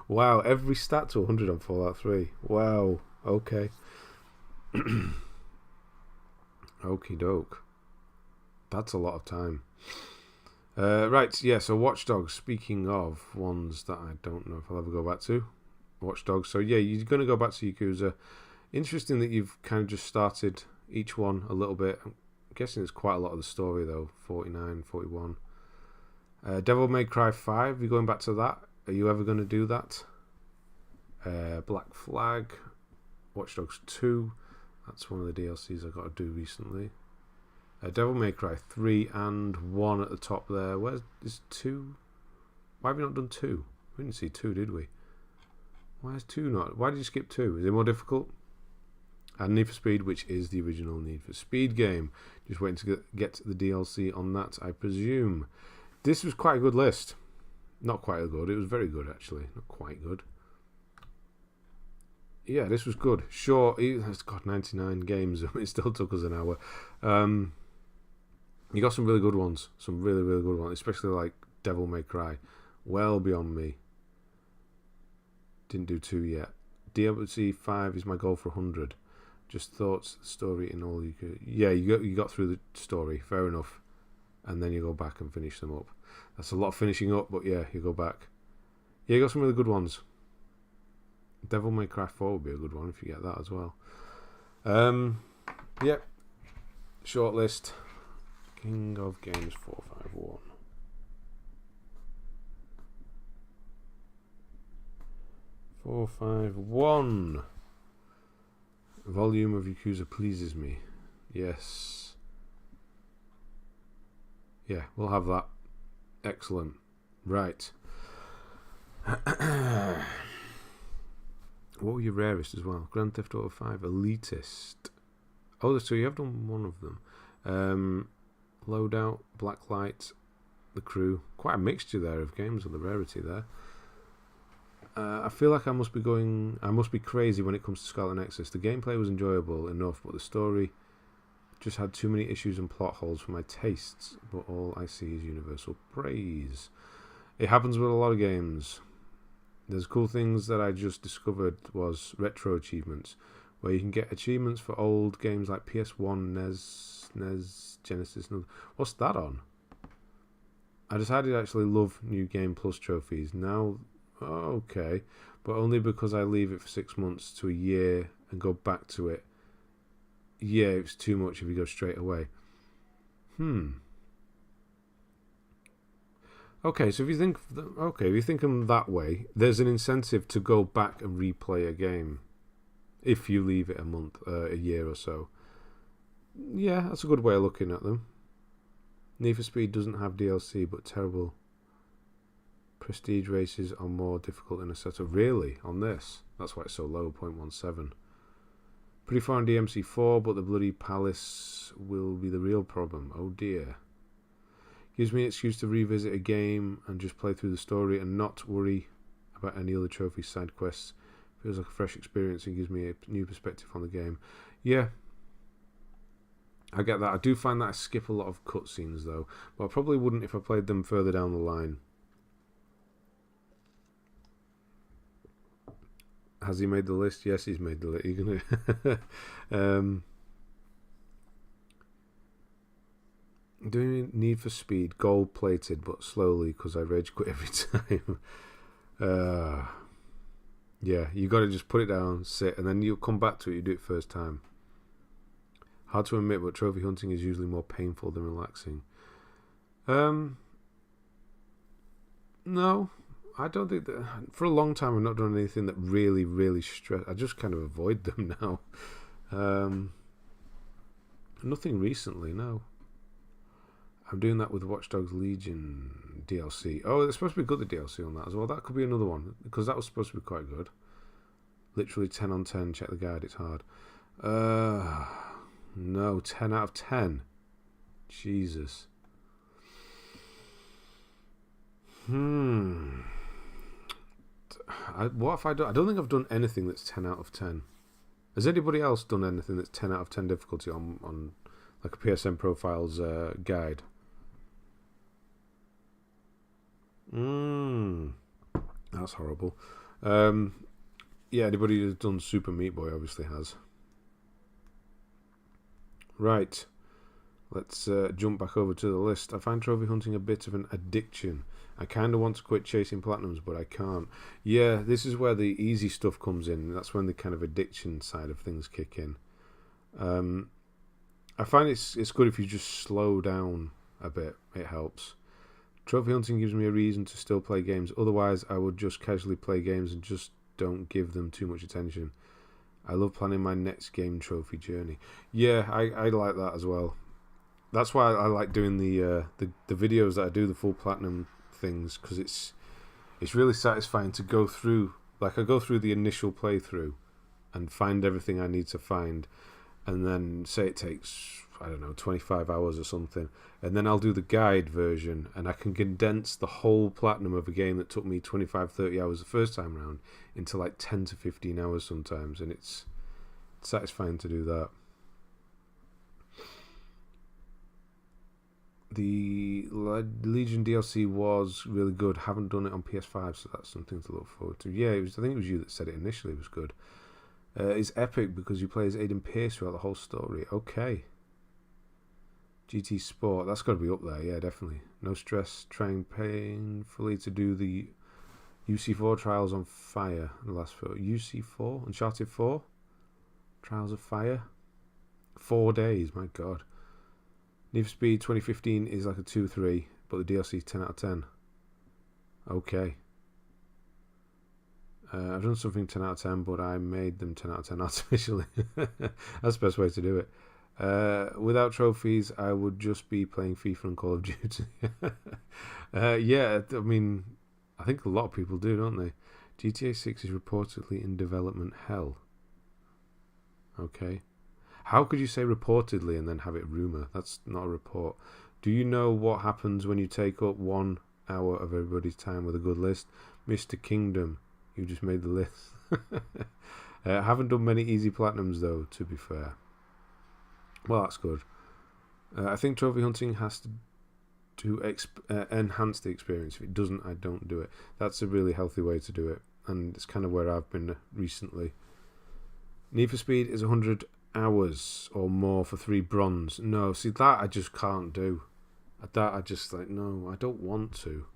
Wow, every stat to 100 on Fallout 3. Wow, okay. Okie doke. That's a lot of time. Right, yeah, so Watch Dogs, speaking of ones that I don't know if I'll ever go back to. Watch Dogs, so yeah, you're going to go back to Yakuza. Interesting that you've kind of just started each one a little bit. guessing it's quite a lot of the story though. 49, 41. Devil May Cry 5. You going back to that? Are you ever going to do that? Black Flag. Watch Dogs 2. That's one of the DLCs I got to do recently. Devil May Cry 3 and 1 at the top there. Where's 2? Why have we not done 2? We didn't see 2, did we? Why is 2 not? Why did you skip 2? Is it more difficult? And Need for Speed, which is the original Need for Speed game. Just waiting to get the DLC on that, I presume. This was quite a good list. Not quite good. It was very good, actually. Not quite good. Yeah, this was good. Sure, it's got 99 games. It still took us an hour. You got some really good ones. Some really, really good ones. Especially like Devil May Cry. Well beyond me. Didn't do 2 yet. DLC 5 is my goal for 100. Just thoughts, story, and all you could. Yeah, you got through the story. Fair enough. And then you go back and finish them up. That's a lot of finishing up, but yeah, you go back. Yeah, you got some really good ones. Devil May Cry 4 would be a good one if you get that as well. Yep. Shortlist. King of Games 451. 451. Volume of Yakuza pleases me. Yes. Yeah, we'll have that. Excellent. Right. What were your rarest as well? Grand Theft Auto 5 Elitist. Oh, so you have done one of them. Loadout, Blacklight, The Crew. Quite a mixture there of games on the rarity there. I feel like I must be crazy when it comes to Scarlet Nexus. The gameplay was enjoyable enough, but the story just had too many issues and plot holes for my tastes. But all I see is universal praise. It happens with a lot of games. There's cool things that I just discovered was retro achievements, where you can get achievements for old games like PS1, NES, Genesis. What's that on? I decided I actually love New Game Plus trophies. Now, okay, but only because I leave it for 6 months to a year and go back to it. Yeah, it's too much if you go straight away. Okay, so if you think them that way, there's an incentive to go back and replay a game if you leave it a year or so. Yeah, that's a good way of looking at them. Need for Speed doesn't have DLC, but terrible prestige races are more difficult in a setup. Really? On this? That's why it's so low, 0.17. Pretty far in DMC4, but the bloody palace will be the real problem. Oh dear. Gives me an excuse to revisit a game and just play through the story and not worry about any other trophy side quests. Feels like a fresh experience and gives me a new perspective on the game. Yeah, I get that. I do find that I skip a lot of cutscenes though, but I probably wouldn't if I played them further down the line. Has he made the list? Yes, he's made the list. You're gonna doing Need for Speed gold plated but slowly because I rage quit every time. Yeah, you got to just put it down, sit, and then you'll come back to it. You do it first time. Hard to admit, but trophy hunting is usually more painful than relaxing. No, I don't think that. For a long time, I've not done anything that really, really stress. I just kind of avoid them now. Nothing recently, no. I'm doing that with Watch Dogs Legion DLC. Oh, it's supposed to be good, the DLC on that as well. That could be another one, because that was supposed to be quite good. Literally 10 on 10. Check the guide, it's hard. No, 10 out of 10. Jesus. What if I don't? I don't think I've done anything that's 10 out of 10. Has anybody else done anything that's 10 out of 10 difficulty on like a PSN Profiles guide? That's horrible. Yeah, anybody who's done Super Meat Boy obviously has. Right, let's jump back over to the list. I find trophy hunting a bit of an addiction. I kind of want to quit chasing platinums, but I can't. Yeah, this is where the easy stuff comes in. That's when the kind of addiction side of things kick in. I find it's good if you just slow down a bit. It helps. Trophy hunting gives me a reason to still play games. Otherwise, I would just casually play games and just don't give them too much attention. I love planning my next game trophy journey. Yeah, I like that as well. That's why I like doing the videos that I do, the full platinum things, because it's really satisfying to go through. Like, I go through the initial playthrough and find everything I need to find, and then say it takes, I don't know, 25 hours or something, and then I'll do the guide version, and I can condense the whole platinum of a game that took me 25-30 hours the first time around into like 10 to 15 hours sometimes, and it's satisfying to do that. The Legion DLC was really good. Haven't done it on PS5, so that's something to look forward to. Yeah, I think it was you that said it initially. It was good. It's epic because you play as Aiden Pierce throughout the whole story. Okay. GT Sport, that's got to be up there. Yeah, definitely. No stress. Trying painfully to do the UC4 Trials on Fire. The last photo. UC4? Uncharted 4? Trials of Fire? 4 days, my god. Need for Speed 2015 is like a 2-3, but the DLC is 10 out of 10. Okay. I've done something 10 out of 10, but I made them 10 out of 10 artificially. That's the best way to do it. Without trophies, I would just be playing FIFA and Call of Duty. Yeah, I mean, I think a lot of people do, don't they? GTA 6 is reportedly in development hell. Okay. How could you say reportedly and then have it rumour? That's not a report. Do you know what happens when you take up 1 hour of everybody's time with a good list? Mr. Kingdom, you just made the list. Haven't done many easy platinums though, to be fair. Well, that's good. I think trophy hunting has to enhance the experience. If it doesn't, I don't do it. That's a really healthy way to do it, and it's kind of where I've been recently. Need for Speed is 100 hours or more for 3 bronze. No, see, that I just can't do. That I just like, no, I don't want to.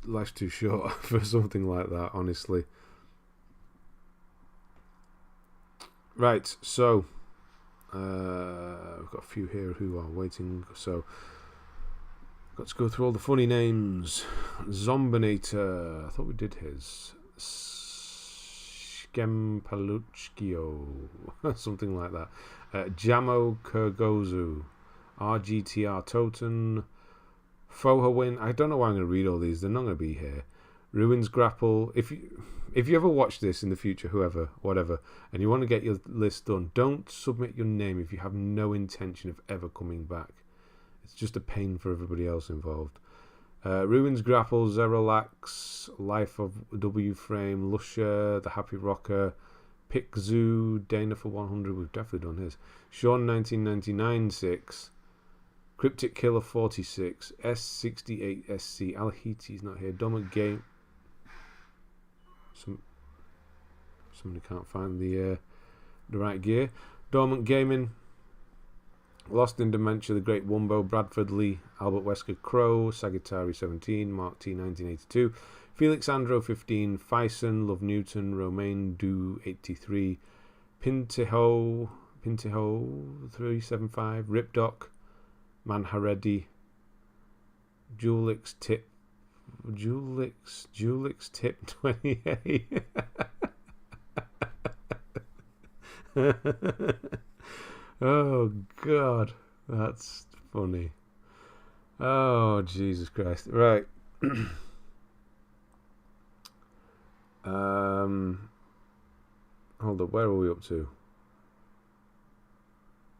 Life's too short for something like that, honestly. Right, so we've got a few here who are waiting, so got to go through all the funny names. Zombinator, I thought we did his. Skempaluchkio, something like that. Jamo Kurgozu, RGTR Toten, Fohawin. I don't know why I'm going to read all these. They're not going to be here. Ruins Grapple. If you ever watch this in the future, whoever, whatever, and you want to get your list done, don't submit your name if you have no intention of ever coming back. It's just a pain for everybody else involved. Ruins Grapple, Zerolax, Life of W Frame, Lusher, The Happy Rocker, Pickzoo, Dana for 100, we've definitely done his. Sean 1999 6, Cryptic Killer 46, S68 SC, Alhiti's not here, Dormant Game. Somebody can't find the right gear. Dormant Gaming, Lost in Dementia, The Great Wumbo, Bradford Lee, Albert Wesker Crow, Sagittari 17, Mark T 1982, Felix Andro 15, Fyson, Love Newton, Romain Du 83, Pintiho 375, Ripdoc, Manharedi, Julix Tip 28. Oh god, that's funny. Oh Jesus Christ. Right. Hold up, where are we up to?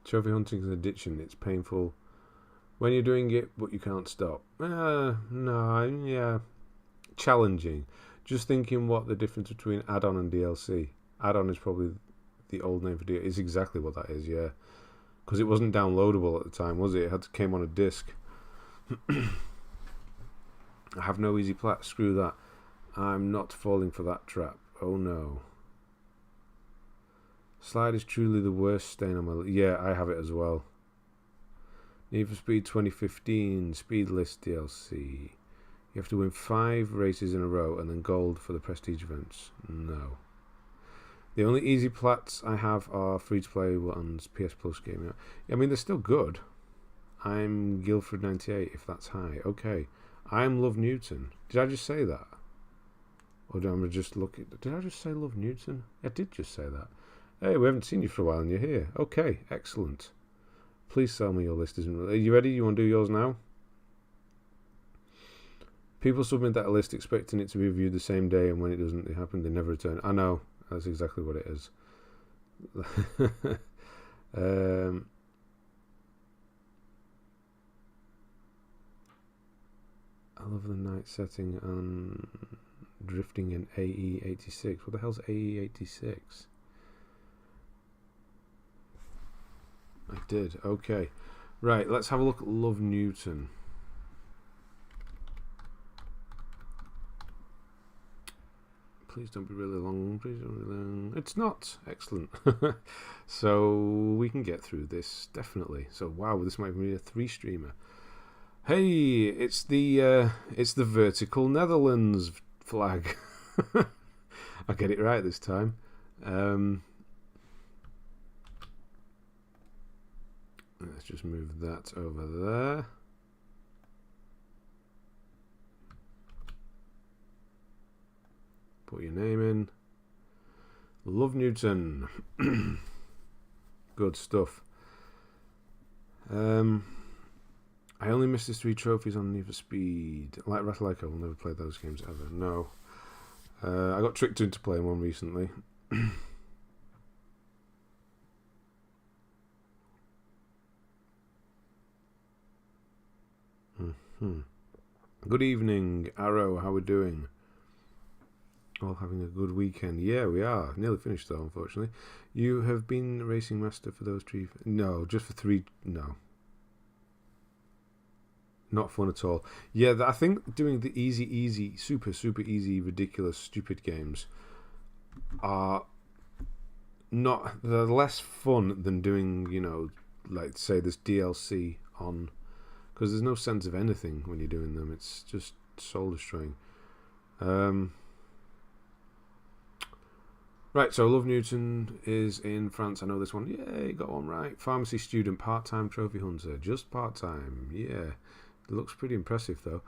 Trophy hunting is an addiction. It's painful when you're doing it, but you can't stop. No, yeah. Challenging. Just thinking what the difference between add-on and DLC. Add-on is probably the old name for DLC. It's exactly what that is, yeah. Because it wasn't downloadable at the time, was it? It came on a disc. I have no easy plat. Screw that. I'm not falling for that trap. Oh no. Slide is truly the worst stain on my... Yeah, I have it as well. Need for Speed 2015, Speed List DLC. You have to win 5 races in a row and then gold for the prestige events. No. The only easy plats I have are free-to-play ones, PS Plus gaming. I mean, they're still good. I'm Guilford98, if that's high. Okay. I'm Love Newton. Did I just say that? Or did I just look at... Did I just say Love Newton? I did just say that. Hey, we haven't seen you for a while and you're here. Okay, excellent. Please tell me your list isn't... Are you ready? You want to do yours now? People submit that list expecting it to be reviewed the same day, and when it doesn't happen, they never return. I know. That's exactly what it is. I love the night setting and drifting in AE86. What the hell's AE86? I did. Okay. Right, let's have a look at Love Newton. Please don't be really long. Please don't be really long. It's not. Excellent. So we can get through this, definitely. So wow, this might be a 3-streamer. Hey, it's the vertical Netherlands flag. I get it right this time. Let's just move that over there. Put your name in. Love Newton. Good stuff. I only missed his 3 trophies on Need for Speed. Like Ratalaika, I will never play those games ever. No. I got tricked into playing one recently. Good evening, Arrow. How we doing? All having a good weekend. Yeah, we are. Nearly finished though, unfortunately. You have been racing master for those 3... No, just for 3... No. Not fun at all. Yeah, I think doing the easy, super easy, ridiculous, stupid games are not... They're less fun than doing, you know, like, say, this DLC on... Because there's no sense of anything when you're doing them. It's just soul-destroying. Right, so Love Newton is in France. I know this one. Yay, got one right. Pharmacy student, part-time trophy hunter. Just part-time. Yeah. It looks pretty impressive, though.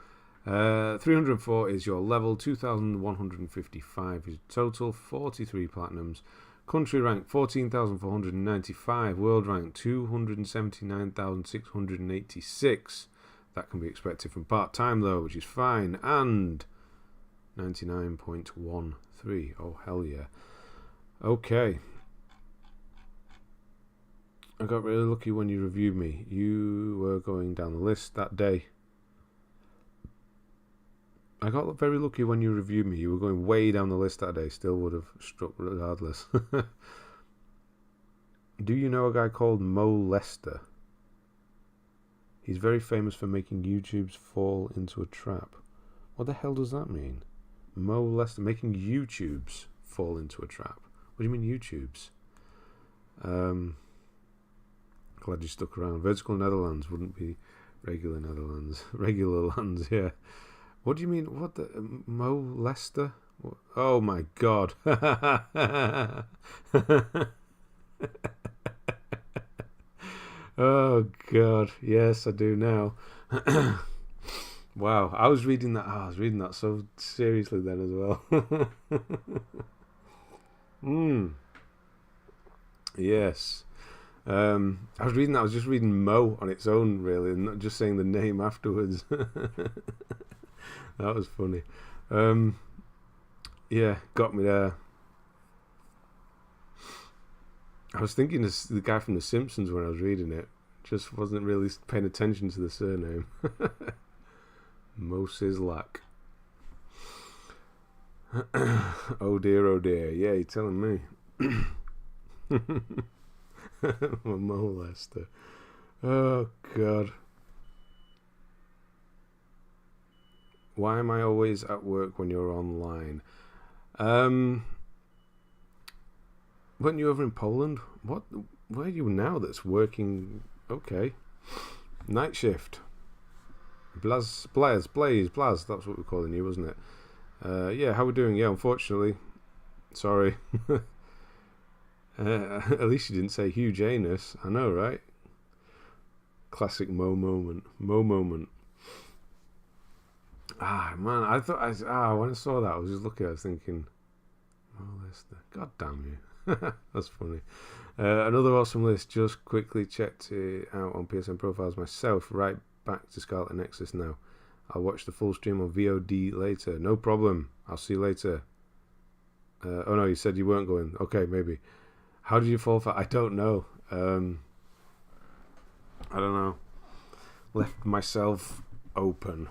304 is your level. 2,155 is total. 43 platinums. Country rank 14,495. World rank 279,686. That can be expected from part-time, though, which is fine. And 99.13. Oh, hell yeah. Okay. I got really lucky when you reviewed me. You were going down the list that day. I got very lucky when you reviewed me. You were going way down the list that day. Still would have struck regardless. Do you know a guy called Mo Lester? He's very famous for making YouTubes fall into a trap. What the hell does that mean? Mo Lester making YouTubes fall into a trap. What do you mean YouTubes? Glad you stuck around. Vertical Netherlands wouldn't be regular Netherlands. Regular lands, yeah. What do you mean? What the... Mo Lester? What? Oh my god. Oh god. Yes, I do now. Wow. I was reading that. Oh, I was reading that so seriously then as well. Yes. I was reading that. I was just reading Mo on its own, really, and not just saying the name afterwards. That was funny. Yeah, got me there. I was thinking of the guy from The Simpsons when I was reading it. Just wasn't really paying attention to the surname. Mo Sislak. Oh dear, oh dear. Yeah, you're telling me. Mo Lester. Oh god. Why am I always at work when you're online? Weren't you over in Poland? What? Where are you now that's working? Okay. Night shift. Blaze. That's what we're calling you, wasn't it? Yeah, how we doing? Yeah, unfortunately. Sorry. At least you didn't say huge anus. I know, right? Classic Mo moment. Mo moment. Ah, man, when I saw that, I was just looking, I was thinking, Mo Lester, god damn you. That's funny. Another awesome list. Just quickly checked it out on PSN profiles myself. Right back to Scarlet Nexus now. I'll watch the full stream on VOD later. No problem. I'll see you later. Oh no, you said you weren't going. Okay, maybe. How did you fall for? I don't know. I don't know. Left myself open.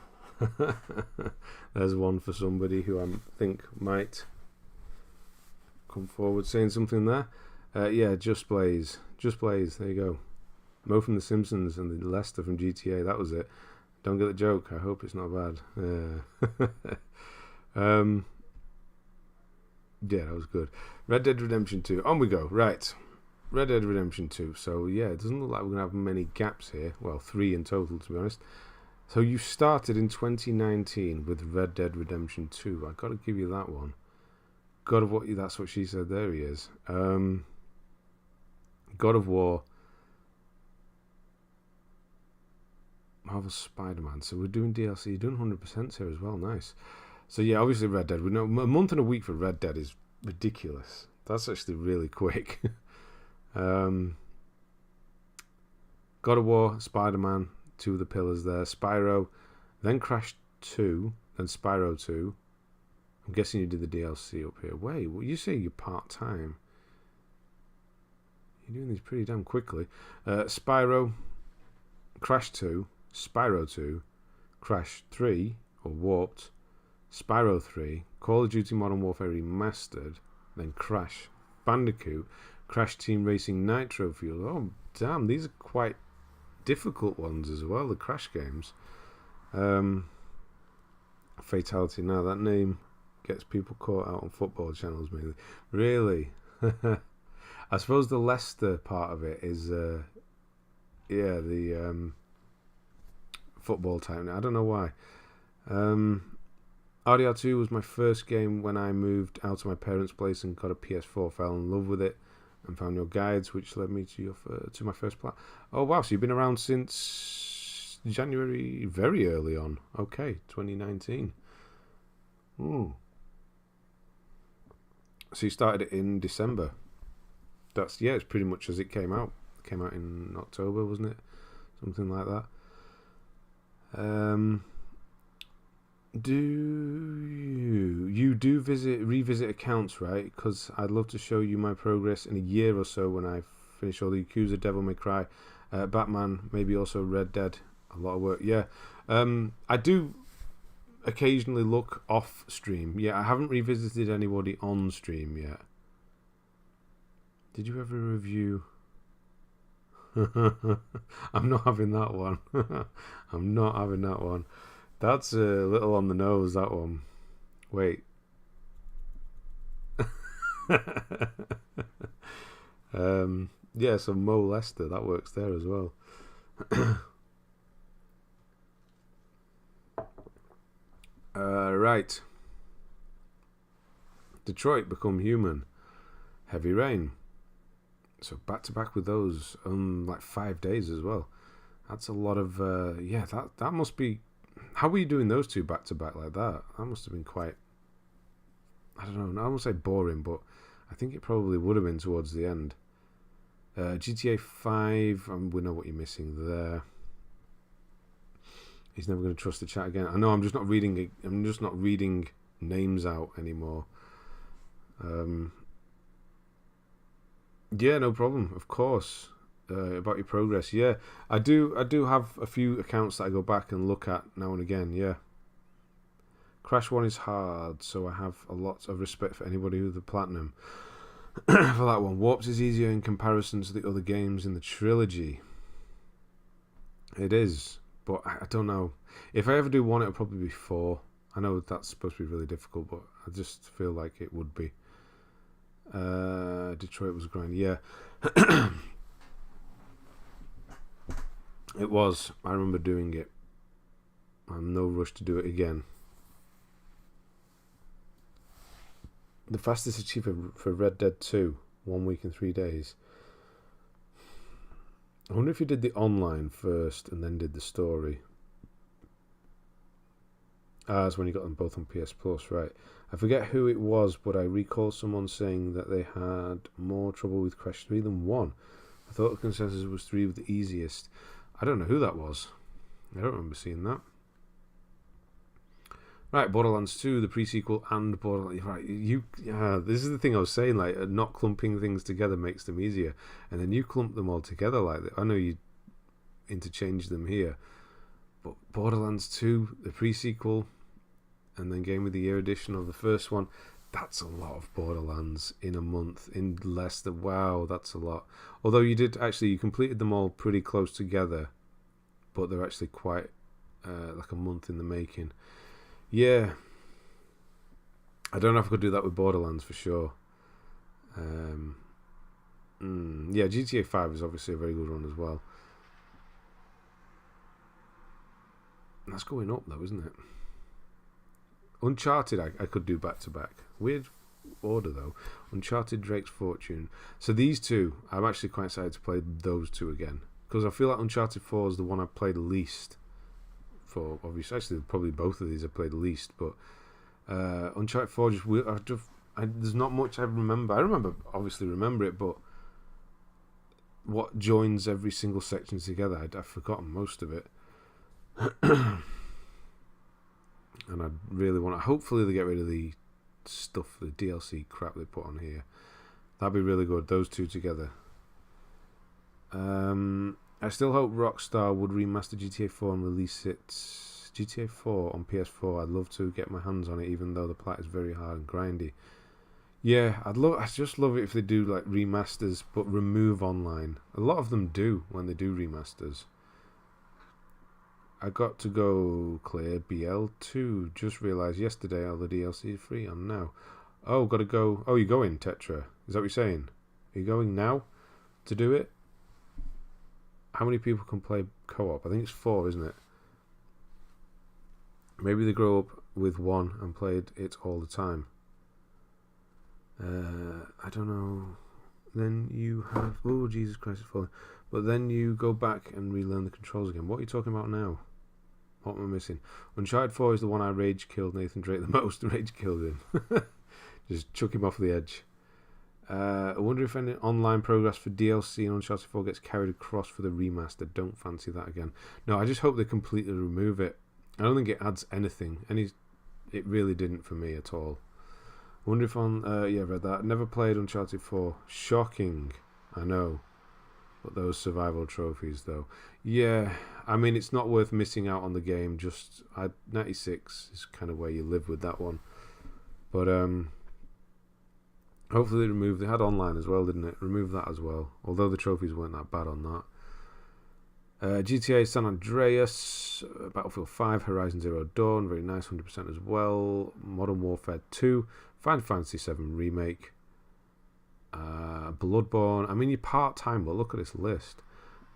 There's one for somebody who I think might come forward saying something there. Yeah, Just Blaze. Just Blaze. There you go. Mo from The Simpsons and the Lester from GTA. That was it. Don't get the joke. I hope it's not bad. Yeah, that was good. Red Dead Redemption 2. On we go. Right. Red Dead Redemption 2. So, yeah, it doesn't look like we're going to have many gaps here. Well, 3 in total, to be honest. So, you started in 2019 with Red Dead Redemption 2. I've got to give you that one. God of War. That's what she said. There he is. God of War. Marvel Spider-Man. So, we're doing DLC. You're doing 100% here as well. Nice. So yeah, obviously Red Dead. We know a month and a week for Red Dead is ridiculous. That's actually really quick. God of War, Spider-Man, 2 of the pillars there. Spyro, then Crash 2, then Spyro 2. I'm guessing you did the DLC up here. Wait, what you say you're part-time? You're doing these pretty damn quickly. Spyro, Crash 2, Spyro 2, Crash 3, or Warped, Spyro 3, Call of Duty Modern Warfare Remastered, then Crash Bandicoot, Crash Team Racing Nitro Fuel. Oh, damn, these are quite difficult ones as well, the Crash games. Fatality. Now, that name gets people caught out on football channels, mainly. Really? I suppose the Leicester part of it is, the football type. I don't know why. RDR2 was my first game when I moved out of my parents' place and got a PS4. Fell in love with it and found your guides, which led me to my first plat. Oh wow! So you've been around since January, very early on. Okay, 2019. So you started it in December. It's pretty much as it came out. It came out in October, wasn't it? Something like that. Do you revisit accounts, right? Because I'd love to show you my progress in a year or so when I finish all the Yakuza, Devil May Cry, Batman, maybe also Red Dead. A lot of work. Yeah. I do occasionally look off stream. Yeah, I haven't revisited anybody on stream yet. Did you ever review? I'm not having that one. I'm not having that one. That's a little on the nose, that one. Wait. Yeah, so Mo Lester, that works there as well. Right. Detroit Become Human. Heavy Rain. So back to back with those, like 5 days as well. That's a lot of, that must be. How were you doing those two back to back like that? That must have been quite, I don't know, I won't say boring, but I think it probably would have been towards the end. GTA 5, we know what you're missing there. He's never going to trust the chat again. I know, I'm just not reading names out anymore. Yeah, no problem, of course. About your progress, yeah, I do have a few accounts that I go back and look at now and again. Yeah, Crash 1 is hard, so I have a lot of respect for anybody with the platinum for that one. Warped is easier in comparison to the other games in the trilogy. It is, but I don't know if I ever do one, it'll probably be 4. I know that's supposed to be really difficult, but I just feel like it would be. Detroit was a grind, yeah. It was. I remember doing it. I'm no rush to do it again. The fastest achiever for Red Dead 2. 1 week and 3 days. I wonder if you did the online first and then did the story. That's when you got them both on PS Plus, right? I forget who it was, but I recall someone saying that they had more trouble with Crash 3 than 1. I thought the consensus was 3 was the easiest. I don't know who that was. I don't remember seeing that. Right, Borderlands 2, the pre-sequel, and Borderlands... Right, this is the thing I was saying, like, not clumping things together makes them easier. And then you clump them all together like that. I know you interchange them here. But Borderlands 2, the pre-sequel, and then Game of the Year edition of the first one, that's a lot of Borderlands in a month, in less than... Wow, that's a lot. Although you completed them all pretty close together, but they're actually quite like a month in the making. Yeah. I don't know if I could do that with Borderlands for sure. Yeah, GTA 5 is obviously a very good one as well. That's going up though, isn't it? Uncharted I could do back to back. Weird order though. Uncharted, Drake's Fortune. So these two, I'm actually quite excited to play those two again. Because I feel like Uncharted 4 is the one I've played the least. For obviously, actually probably both of these I've played the least. But Uncharted 4 there's not much I remember. I obviously remember it, but what joins every single section together, I've forgotten most of it. And I really want to... Hopefully they get rid of the stuff, the DLC crap they put on here. That'd be really good, those two together. I still hope Rockstar would remaster GTA 4 and release it... GTA 4 on PS4. I'd love to get my hands on it, even though the plat is very hard and grindy. Yeah, I just love it if they do like remasters, but remove online. A lot of them do when they do remasters. I got to go clear BL2. Just realised yesterday all the DLC is free on now. Oh, got to go. Oh, you're going, Tetra. Is that what you're saying? Are you going now to do it? How many people can play co-op? I think it's 4, isn't it? Maybe they grow up with 1 and played it all the time. I don't know. Then you have... Oh, Jesus Christ, it's falling. But then you go back and relearn the controls again. What are you talking about now? What am I missing? Uncharted 4 is the one I rage killed Nathan Drake the most. Rage killed him. Just chuck him off the edge. I wonder if any online progress for DLC and Uncharted 4 gets carried across for the remaster. Don't fancy that again. No, I just hope they completely remove it. I don't think it adds anything. It really didn't for me at all. I wonder if yeah, read that. Never played Uncharted 4. Shocking. I know. But those survival trophies, though. Yeah, I mean, it's not worth missing out on the game. Just 96 is kind of where you live with that one. But hopefully they had online as well, didn't it? Remove that as well. Although the trophies weren't that bad on that. GTA San Andreas, Battlefield 5, Horizon Zero Dawn, very nice, 100% as well. Modern Warfare 2, Final Fantasy 7 Remake. Bloodborne. I mean, you're part-time, but look at this list.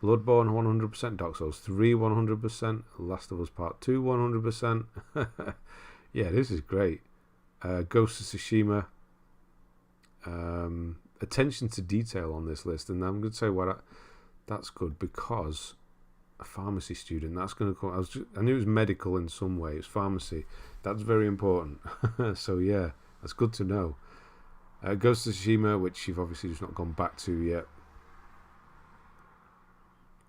Bloodborne 100%, Dark Souls 3 100%, Last of Us Part 2 100%. Yeah, this is great. Ghost of Tsushima. Attention to detail on this list, and I'm going to say that's good because a pharmacy student, that's going to come. I knew it was medical in some way. It's pharmacy. That's very important. So yeah, that's good to know. Ghost of Tsushima, which you've obviously just not gone back to yet.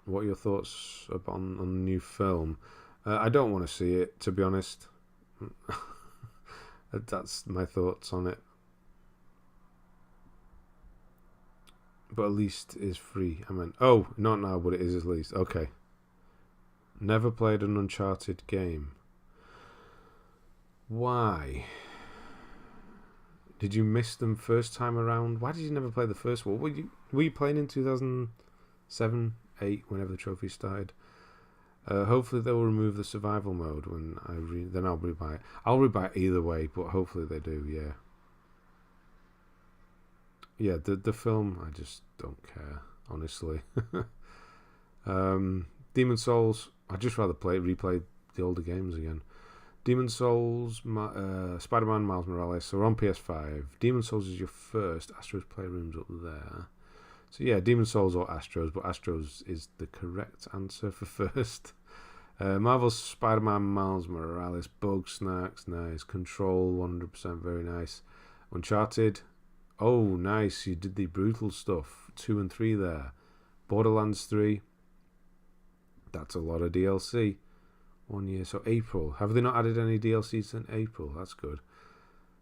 What are your thoughts on the new film? I don't want to see it, to be honest. That's my thoughts on it. But at least it's free. I mean, oh, not now, but it is at least. Okay. Never played an Uncharted game. Why? Did you miss them first time around? Why did you never play the first one? Were you playing in 2007, 8, whenever the trophy started? Hopefully they'll remove the survival mode when then I'll rebuy it. I'll rebuy it either way, but hopefully they do, yeah. Yeah, the film, I just don't care, honestly. Demon's Souls, I'd just rather replay the older games again. Demon Souls, Spider-Man, Miles Morales. So we're on PS5. Demon Souls is your first. Astro's Playroom's up there. So yeah, Demon Souls or Astros, but Astros is the correct answer for first. Marvel's Spider-Man, Miles Morales, Bug Snacks, nice. Control, 100%, very nice. Uncharted, oh nice, you did the brutal stuff. 2 and 3 there. Borderlands 3, that's a lot of DLC. 1 year, so April. Have they not added any DLC since April? That's good.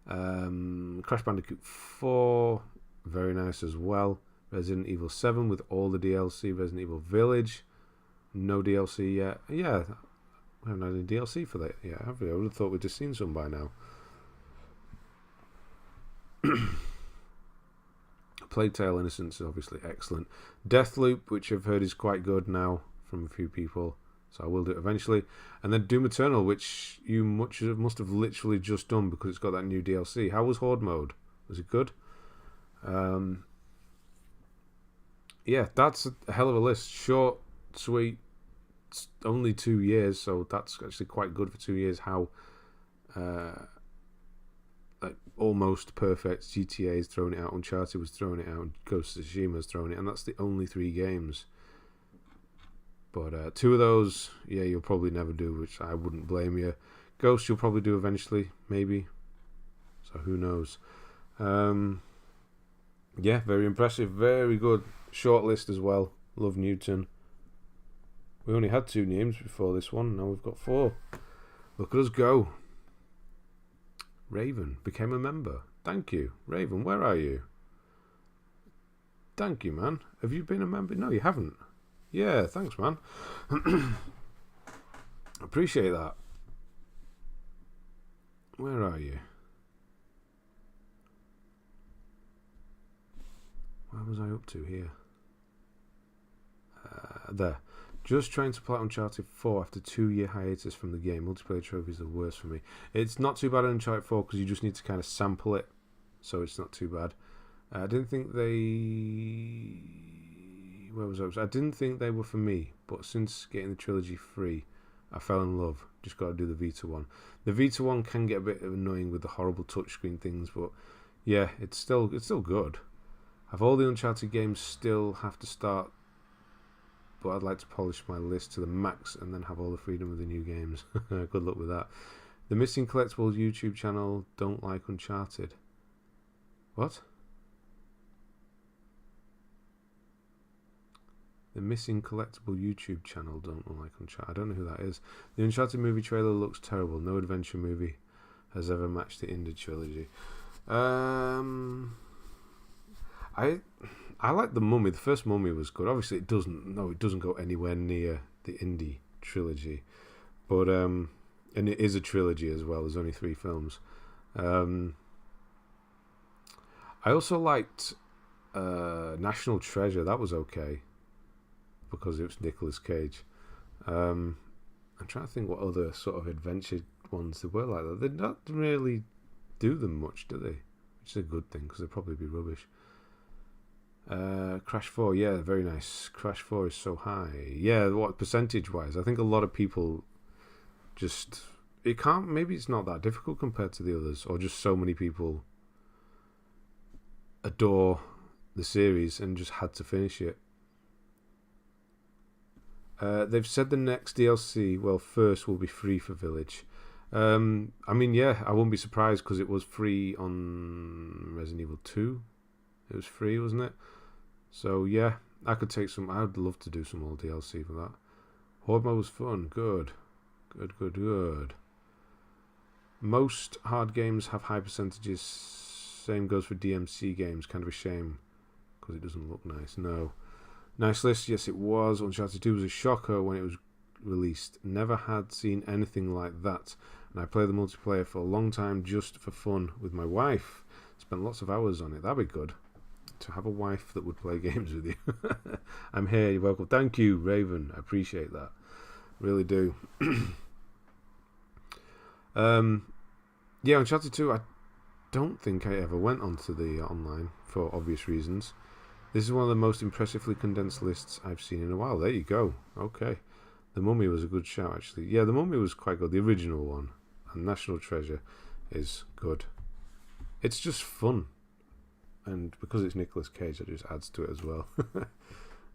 Crash Bandicoot 4, very nice as well. Resident Evil 7 with all the DLC. Resident Evil Village, no DLC yet. Yeah, we haven't had any DLC for that yet, have we? I would have thought we'd just seen some by now. Plague Tale Innocence is obviously excellent. Deathloop, which I've heard is quite good now from a few people, so I will do it eventually. And then Doom Eternal, which you must have literally just done because it's got that new DLC. How was Horde Mode? Was it good? Yeah, that's a hell of a list. Short, sweet, it's only 2 years, so that's actually quite good for 2 years. How like almost perfect. GTA's thrown it out, Uncharted was throwing it out, Ghost of Tsushima's thrown it, and that's the only 3 games. But 2 of those, yeah, you'll probably never do, which I wouldn't blame you. Ghost you'll probably do eventually, maybe. So who knows? Yeah, very impressive, very good. Short list as well. Love Newton. We only had 2 names before this one, now we've got 4. Look at us go. Raven became a member. Thank you. Raven, where are you? Thank you, man. Have you been a member? No, you haven't. Yeah, thanks, man. Appreciate that. Where are you? Where was I up to here? There. Just trying to play Uncharted 4 after 2-year hiatus from the game. Multiplayer trophies are the worst for me. It's not too bad in Uncharted 4 because you just need to kind of sample it, so it's not too bad. I didn't think they... Where was I? I didn't think they were for me, but since getting the trilogy free, I fell in love. Just got to do the Vita one. The Vita one can get a bit annoying with the horrible touchscreen things, but yeah, it's still good. Have all the Uncharted games still have to start, but I'd like to polish my list to the max and then have all the freedom of the new games. Good luck with that. The Missing Collectibles YouTube channel don't like Uncharted. What? The Missing Collectible YouTube channel don't like Uncharted. I don't know who that is. The Uncharted movie trailer looks terrible. No adventure movie has ever matched the Indie trilogy. I like the Mummy. The first Mummy was good. Obviously, it doesn't go anywhere near the Indie trilogy, but and it is a trilogy as well. There's only 3 films. I also liked National Treasure. That was okay because it was Nicolas Cage. I'm trying to think what other sort of adventure ones there were like that. They don't really do them much, do they? Which is a good thing because they'd probably be rubbish. Crash 4, yeah, very nice. Crash 4 is so high. Yeah, what percentage wise? I think a lot of people just maybe it's not that difficult compared to the others, or just so many people adore the series and just had to finish it. They've said the next DLC, well, first will be free for Village. I mean, yeah, I wouldn't be surprised because it was free on Resident Evil 2. It was free, wasn't it? So yeah, I could take some. I would love to do some more DLC for that. Horde mode was fun. Good. Most hard games have high percentages. Same goes for DMC games. Kind of a shame because it doesn't look nice. No. Nice list. Yes, it was. Uncharted 2 was a shocker when it was released. Never had seen anything like that. And I played the multiplayer for a long time just for fun with my wife. Spent lots of hours on it. That'd be good. To have a wife that would play games with you. I'm here, you're welcome. Thank you, Raven. I appreciate that. Really do. Yeah, Uncharted 2, I don't think I ever went onto the online for obvious reasons. This is one of the most impressively condensed lists I've seen in a while. There you go. Okay. The Mummy was a good shout, actually. Yeah, The Mummy was quite good. The original one. And National Treasure is good. It's just fun. And because it's Nicolas Cage, it just adds to it as well.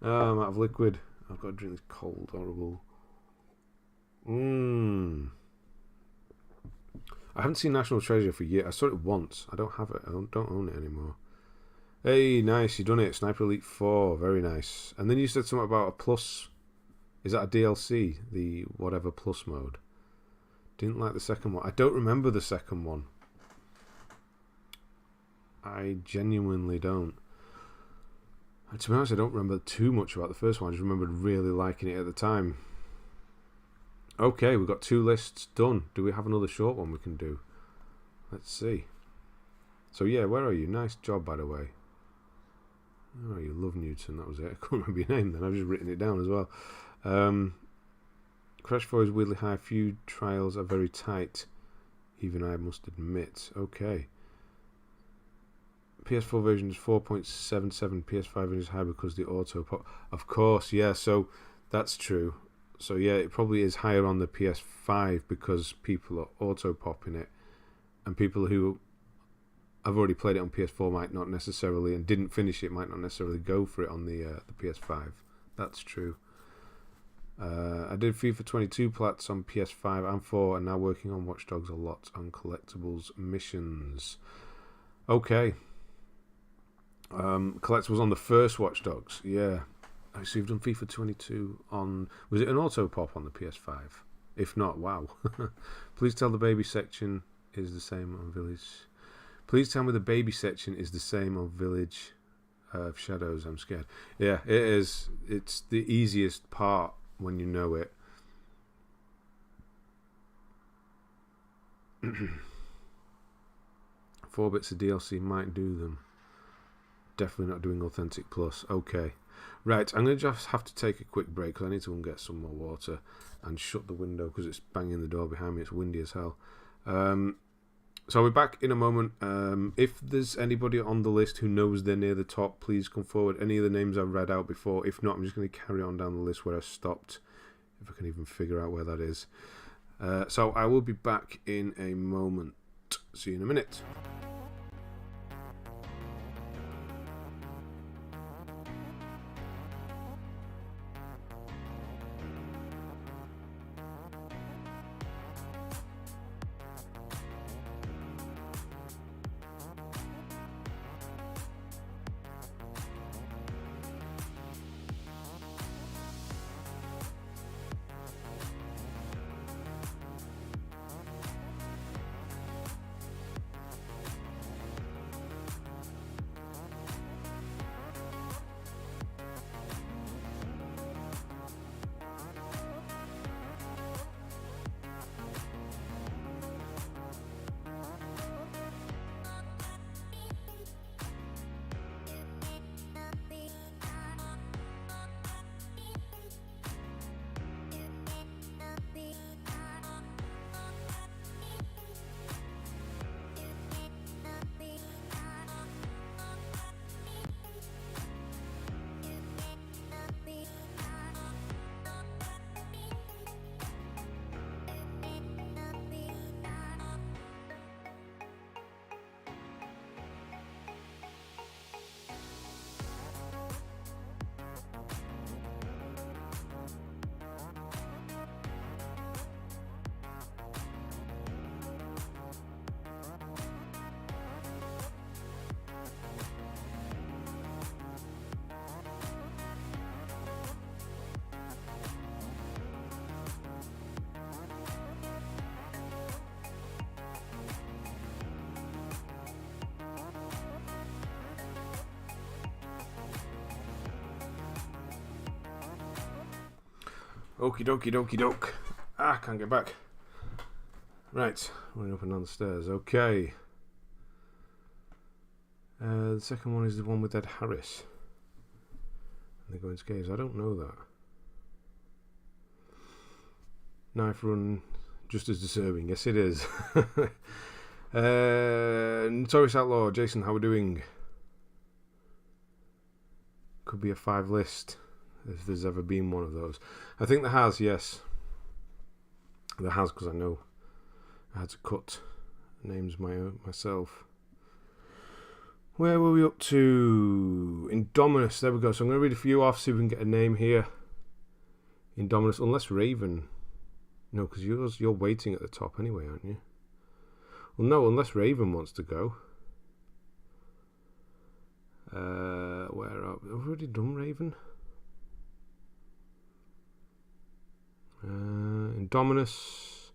I'm out of liquid. I've got to drink this cold, horrible. I haven't seen National Treasure for years. I saw it once. I don't have it. I don't own it anymore. Hey, nice. You done it. Sniper Elite 4. Very nice. And then you said something about a plus. Is that a DLC? The whatever plus mode. Didn't like the second one. I don't remember the second one. I genuinely don't. And to be honest, I don't remember too much about the first one. I just remembered really liking it at the time. Okay, we've got 2 lists done. Do we have another short one we can do? Let's see. So yeah, where are you? Nice job, by the way. Oh, you Love Newton. That was it. I couldn't remember your name then. I've just written it down as well. Crash 4 is weirdly high. Few trials are very tight. Even I must admit. Okay. PS4 version is 4.77. PS5 version is high because the auto pop. Of course, yeah. So that's true. So yeah, it probably is higher on the PS5 because people are auto popping it, and people who have already played it on PS4 might not necessarily, and didn't finish it, might not necessarily go for it on the PS5. That's true. I did FIFA 22 plats on PS5 and 4, and now working on Watch Dogs a lot on collectibles missions. Okay. Collectibles on the first Watch Dogs, yeah. I see you've done FIFA 22 on... Was it an auto pop on the PS5? If not, wow. Please tell the baby section is the same on Village. Please tell me the baby section is the same on Village of Shadows. I'm scared. Yeah, it is. It's the easiest part when you know it. 4 bits of DLC might do them. Definitely not doing Authentic Plus. Okay. Right, I'm going to just have to take a quick break because I need to go and get some more water and shut the window because it's banging the door behind me. It's windy as hell. So I'll be back in a moment. If there's anybody on the list who knows they're near the top, please come forward. Any of the names I've read out before. If not, I'm just going to carry on down the list where I stopped, if I can even figure out where that is. So I will be back in a moment. See you in a minute. Okie dokie dokie doke. Can't get back. Right, running up and down the stairs. Okay. The second one is the one with Ed Harris. And they go into caves. I don't know that. Knife Run, just as disturbing. Yes, it is. Notorious Outlaw. Jason, how are we doing? Could be a 5 list. If there's ever been one of those. I think there has, yes. There has, because I know I had to cut names myself. Where were we up to? Indominus. There we go. So I'm going to read a few off, see if we can get a name here. Indominus, unless Raven. No, because you're waiting at the top anyway, aren't you? Well, no, unless Raven wants to go. Where are we? Have we already done Raven? Indominus.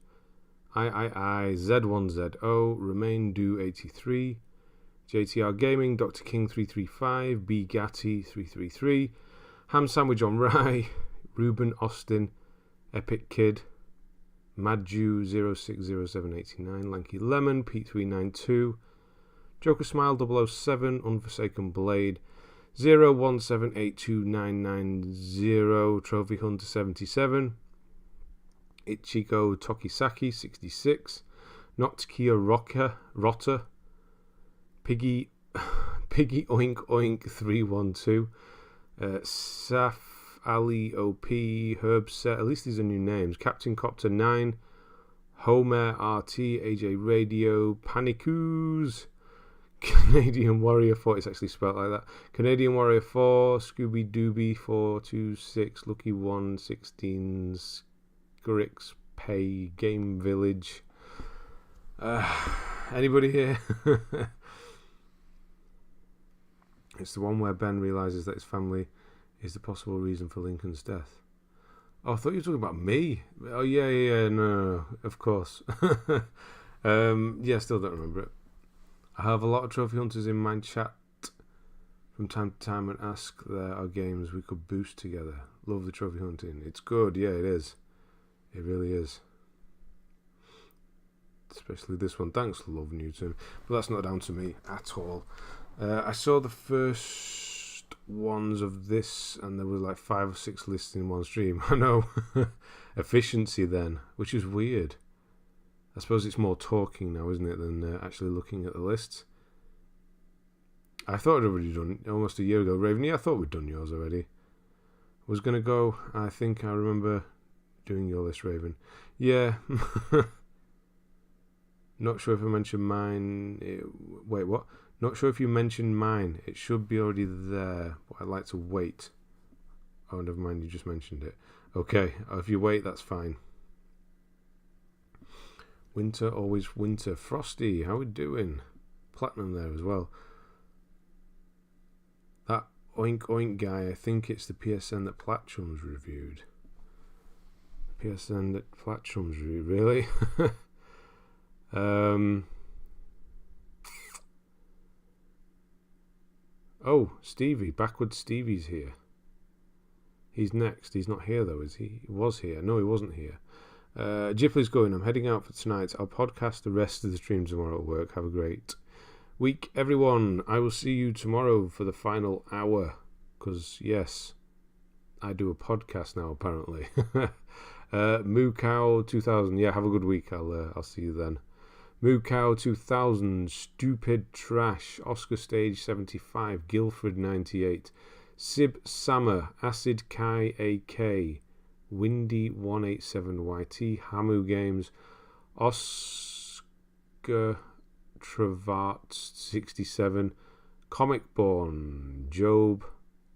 Z1ZO. Remain Do 83. JTR Gaming. Dr. King 335. B Gatti 333. Ham Sandwich on Rye. Ruben Austin. Epic Kid. Madju 060789. Lanky Lemon. Pete 392. Joker Smile 007. Unforsaken Blade. 017829990. Trophy Hunter 77. Ichiko Tokisaki 66. Noctkia Rotter. Piggy Oink Oink 312. Saf Ali OP. Herb Set. At least these are new names. Captain Copter 9. Homer RT. AJ Radio. Panicoos. Canadian Warrior 4. It's actually spelled like that. Canadian Warrior 4. Scooby Dooby 426. Lucky 116. Grix Pay. Game Village. Anybody here? It's the one where Ben realises that his family is the possible reason for Lincoln's death. Oh, I thought you were talking about me. Oh, yeah, no, of course. Yeah, still don't remember it. I have a lot of trophy hunters in my chat from time to time and ask there are games we could boost together. Love the trophy hunting. It's good, yeah, it is. It really is. Especially this one. Thanks, Love Newton. But that's not down to me at all. I saw the first ones of this, and there were like 5 or 6 lists in one stream. I know. Efficiency then, which is weird. I suppose it's more talking now, isn't it, than actually looking at the lists. I thought I'd already done almost a year ago. Raven, yeah, I thought we'd done yours already. Was going to go, I think I remember doing your list, Raven. Yeah. Not sure if I mentioned mine. Wait, what? Not sure if you mentioned mine. It should be already there, but I'd like to wait. Oh, never mind, you just mentioned it. Okay, if you wait, that's fine. Winter, always winter. Frosty, how we doing? Platinum there as well. That Oink Oink guy, I think it's the PSN that Platchum's reviewed. PSN that Platchum's reviewed, really? Oh, Stevie. Backwards Stevie's here. He's next. He's not here, though, is he? He was here. No, he wasn't here. Jipley's going. I'm heading out for tonight. I'll podcast the rest of the stream tomorrow at work. Have a great week, everyone. I will see you tomorrow for the final hour. Because, yes, I do a podcast now, apparently. Moo Cow 2000. Yeah, have a good week. I'll see you then. Moo Cow 2000, Stupid Trash, Oscar Stage 75, Guildford 98, Sib Sammer, Acid Kai AK, Windy 187YT, Hamu Games, Oscar Travart 67, Comic Born, Job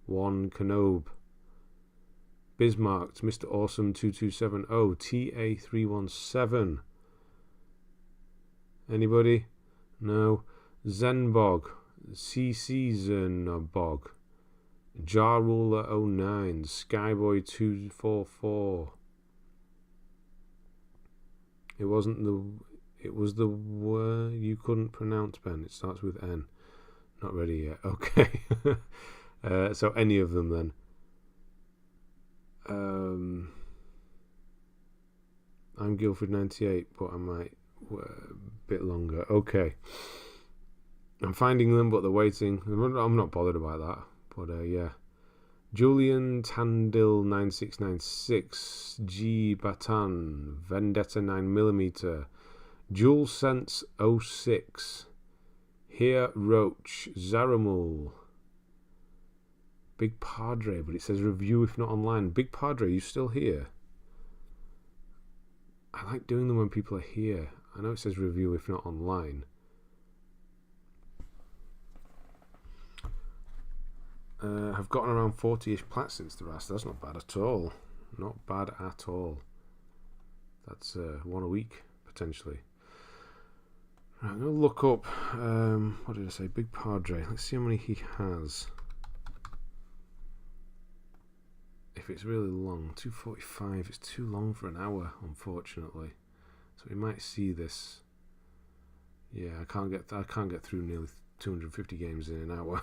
1 Canobe, Bismarck, Mr. Awesome 2270, TA 317. Anybody? No. Zenbog. CC Zenbog. Jarruler 09. Skyboy 244. It was the word you couldn't pronounce, Ben. It starts with N. Not ready yet. Okay. So any of them then. I'm Guildford 98, but I might a bit longer. Okay, I'm finding them, but they're waiting. I'm not bothered about that. But yeah, Julian Tandil 9696, G Batan, Vendetta 9mm, Jewel Sense 06, Here Roach, Zaramul, Big Padre, but it says review if not online. Big Padre, you still here? I like doing them when people are here. I know it says review if not online. I've gotten around 40-ish plats since the last. That's not bad at all. Not bad at all. That's one a week, potentially. Right, I'm going to look up, what did I say? Big Padre. Let's see how many he has. If it's really long, 245, it's too long for an hour, unfortunately. So we might see this. Yeah, I can't get through nearly 250 games in an hour.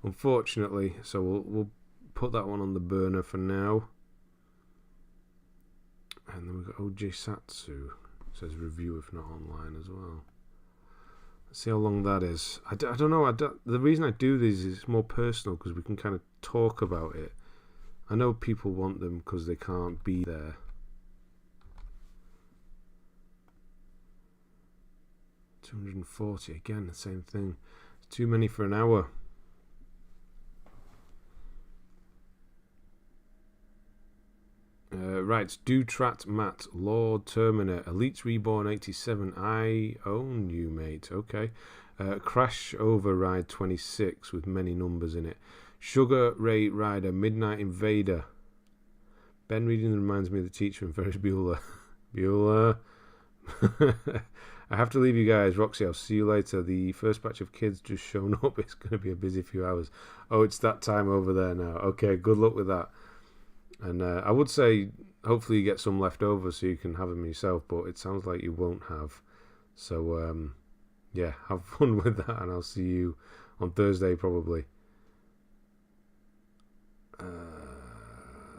Unfortunately, so we'll put that one on the burner for now. And then we've got OJ Satsu. It says review if not online as well. Let's see how long that is. I don't know. The reason I do these is it's more personal because we can kind of talk about it. I know people want them because they can't be there. $240 again, the same thing. It's too many for an hour. Right, Dutrat Matt, Lord Terminator, Elites Reborn 87. I own you, mate. Okay. Crash Override 26 with many numbers in it. Sugar Ray Rider, Midnight Invader. Ben reading reminds me of the teacher in Ferris Bueller. Bueller. I have to leave you guys. Roxy, I'll see you later. The first batch of kids just shown up. It's going to be a busy few hours. Oh, it's that time over there now. Okay, good luck with that. And I would say hopefully you get some left over so you can have them yourself, but it sounds like you won't have. So, yeah, have fun with that, and I'll see you on Thursday probably.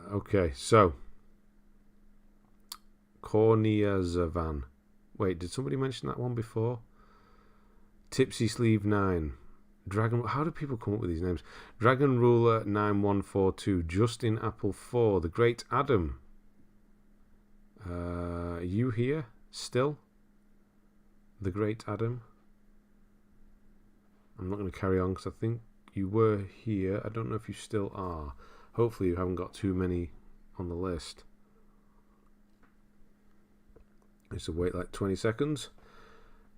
Okay, so Cornea Zavan. Wait, did somebody mention that one before? Tipsy Sleeve 9. Dragon. How do people come up with these names? Dragon Ruler 9142. Justin Apple 4. The Great Adam. Are you here still? The Great Adam. I'm not going to carry on because I think you were here. I don't know if you still are. Hopefully you haven't got too many on the list. Just to wait like 20 seconds.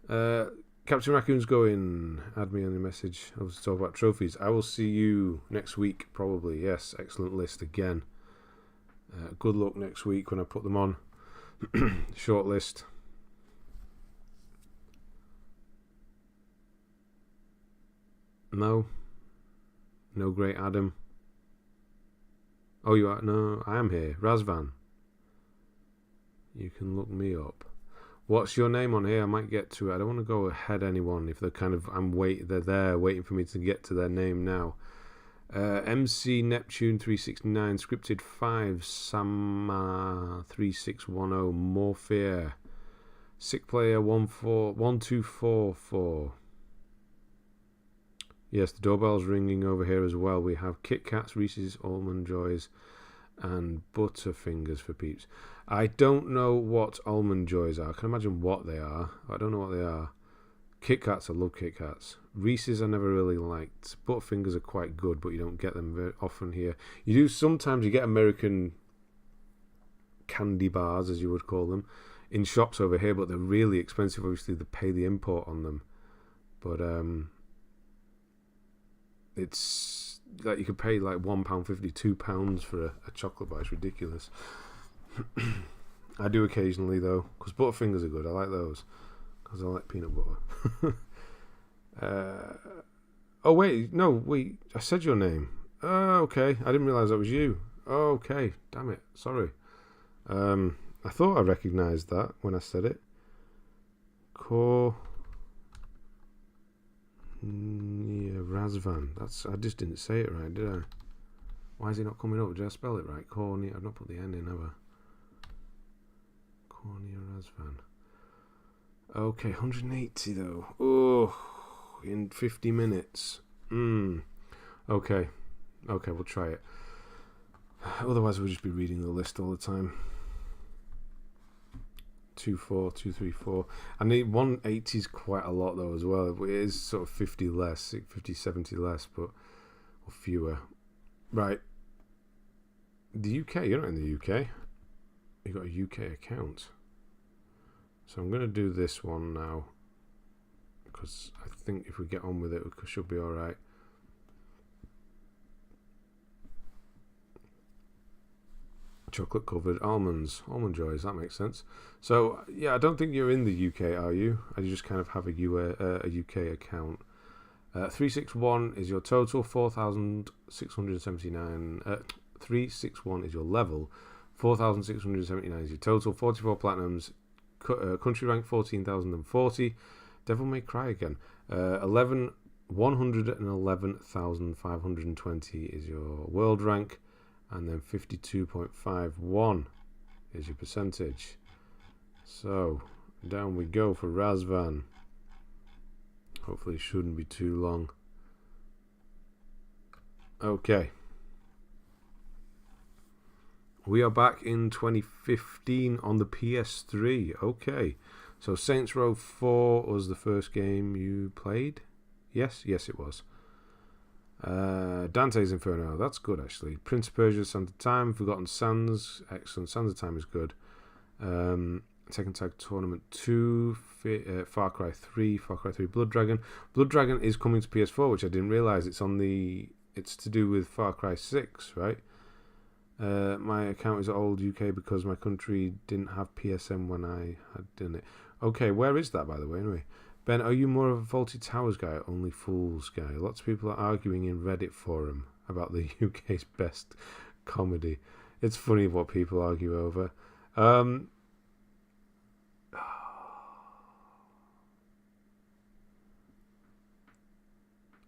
Captain Raccoon's going. Add me on your message. I was to talk about trophies. I will see you next week, probably. Yes, excellent list again. Good luck next week when I put them on. Short list. No. No Great Adam. Oh, you are? No, I am here. Razvan. You can look me up. What's your name on here? I might get to it. I don't want to go ahead anyone if they're kind of they're there waiting for me to get to their name now. MC Neptune 369, Scripted 5, Sama 3610, Morphere, Sick Player 1244. Yes, the doorbell's ringing over here as well. We have Kit Kats, Reese's, Almond Joys, and Butterfingers for peeps. I don't know what Almond Joys are. I can imagine what they are. I don't know what they are. Kit Kats, I love Kit Kats. Reese's I never really liked. Butterfingers are quite good, but you don't get them very often here. You do sometimes. You get American candy bars, as you would call them, in shops over here, but they're really expensive. Obviously, they pay the import on them. But it's like you could pay like £1.50, £2 for a chocolate bar. It's ridiculous. I do occasionally though, because Butterfingers are good. I like those because I like peanut butter. Oh wait, no, wait. I said your name. Oh, okay. I didn't realise that was you. Oh, okay. Damn it. Sorry. I thought I recognised that when I said it. Yeah, Razvan. I just didn't say it right, did I? Why is it not coming up? Did I spell it right? Cornea. I've not put the N in, have I? Cornea Razvan. Okay, 180 though. Oh, in 50 minutes. Okay, we'll try it. Otherwise, we'll just be reading the list all the time. 2-4, 2-3-4. And the 180 is quite a lot though as well. It is sort of 50 less, 50, 70 less, but or fewer. Right. The UK. You're not in the UK. You got a UK account. So I'm going to do this one now, because I think if we get on with it, we should be alright. Chocolate covered almonds, almond joys, that makes sense. So yeah, I don't think you're in the UK, are you? You just kind of have a UK account. 361 is your total, 4,679. 361 is your level, 4,679 is your total, 44 platinums, country rank 14,040. Devil May Cry again. 111,520 is your world rank, and then 52.51 is your percentage. So down we go for Razvan. Hopefully it shouldn't be too long. Okay. We are back in 2015 on the PS3. Okay. So Saints Row 4 was the first game you played? Yes? Yes, it was. Dante's Inferno. That's good, actually. Prince of Persia, Sands of Time. Forgotten Sands. Excellent. Sands of Time is good. Tekken Tag Tournament 2. Far Cry 3. Far Cry 3 Blood Dragon. Blood Dragon is coming to PS4, which I didn't realise. It's to do with Far Cry 6, right? My account is old UK because my country didn't have PSN when I had done it. Okay, where is that, by the way, anyway? Ben, are you more of a Faulty Towers guy or Only Fools guy? Lots of people are arguing in Reddit forum about the UK's best comedy. It's funny what people argue over. I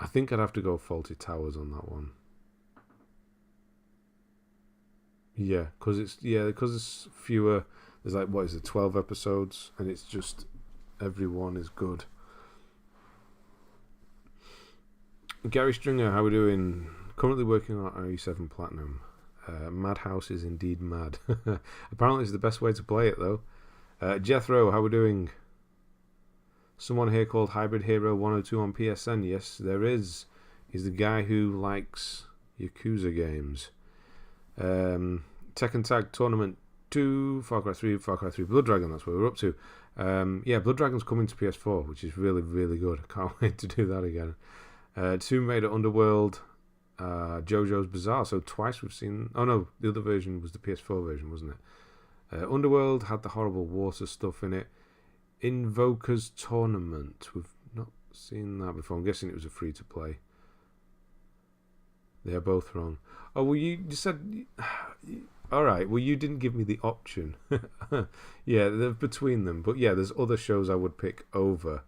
think I'd have to go Faulty Towers on that one. Yeah, because it's fewer. There's like, what is it, 12 episodes, and it's just everyone is good. Gary Stringer, how we doing? Currently working on RE7 Platinum. Madhouse is indeed mad. Apparently it's the best way to play it, though. Jethro, how we doing? Someone here called Hybrid Hero 102 on PSN. Yes, there is. He's the guy who likes Yakuza games. Tekken Tag Tournament 2, Far Cry 3 Blood Dragon, that's what we're up to. Yeah, Blood Dragon's coming to PS4, which is really, really good. I can't wait to do that again. Tomb Raider Underworld, JoJo's Bizarre. So twice we've seen... Oh no, the other version was the PS4 version, wasn't it? Underworld had the horrible water stuff in it. Invoker's Tournament. We've not seen that before. I'm guessing it was a free-to-play. They are both wrong. Oh, well, you said... All right, well, you didn't give me the option. Yeah, they're between them. But yeah, there's other shows I would pick over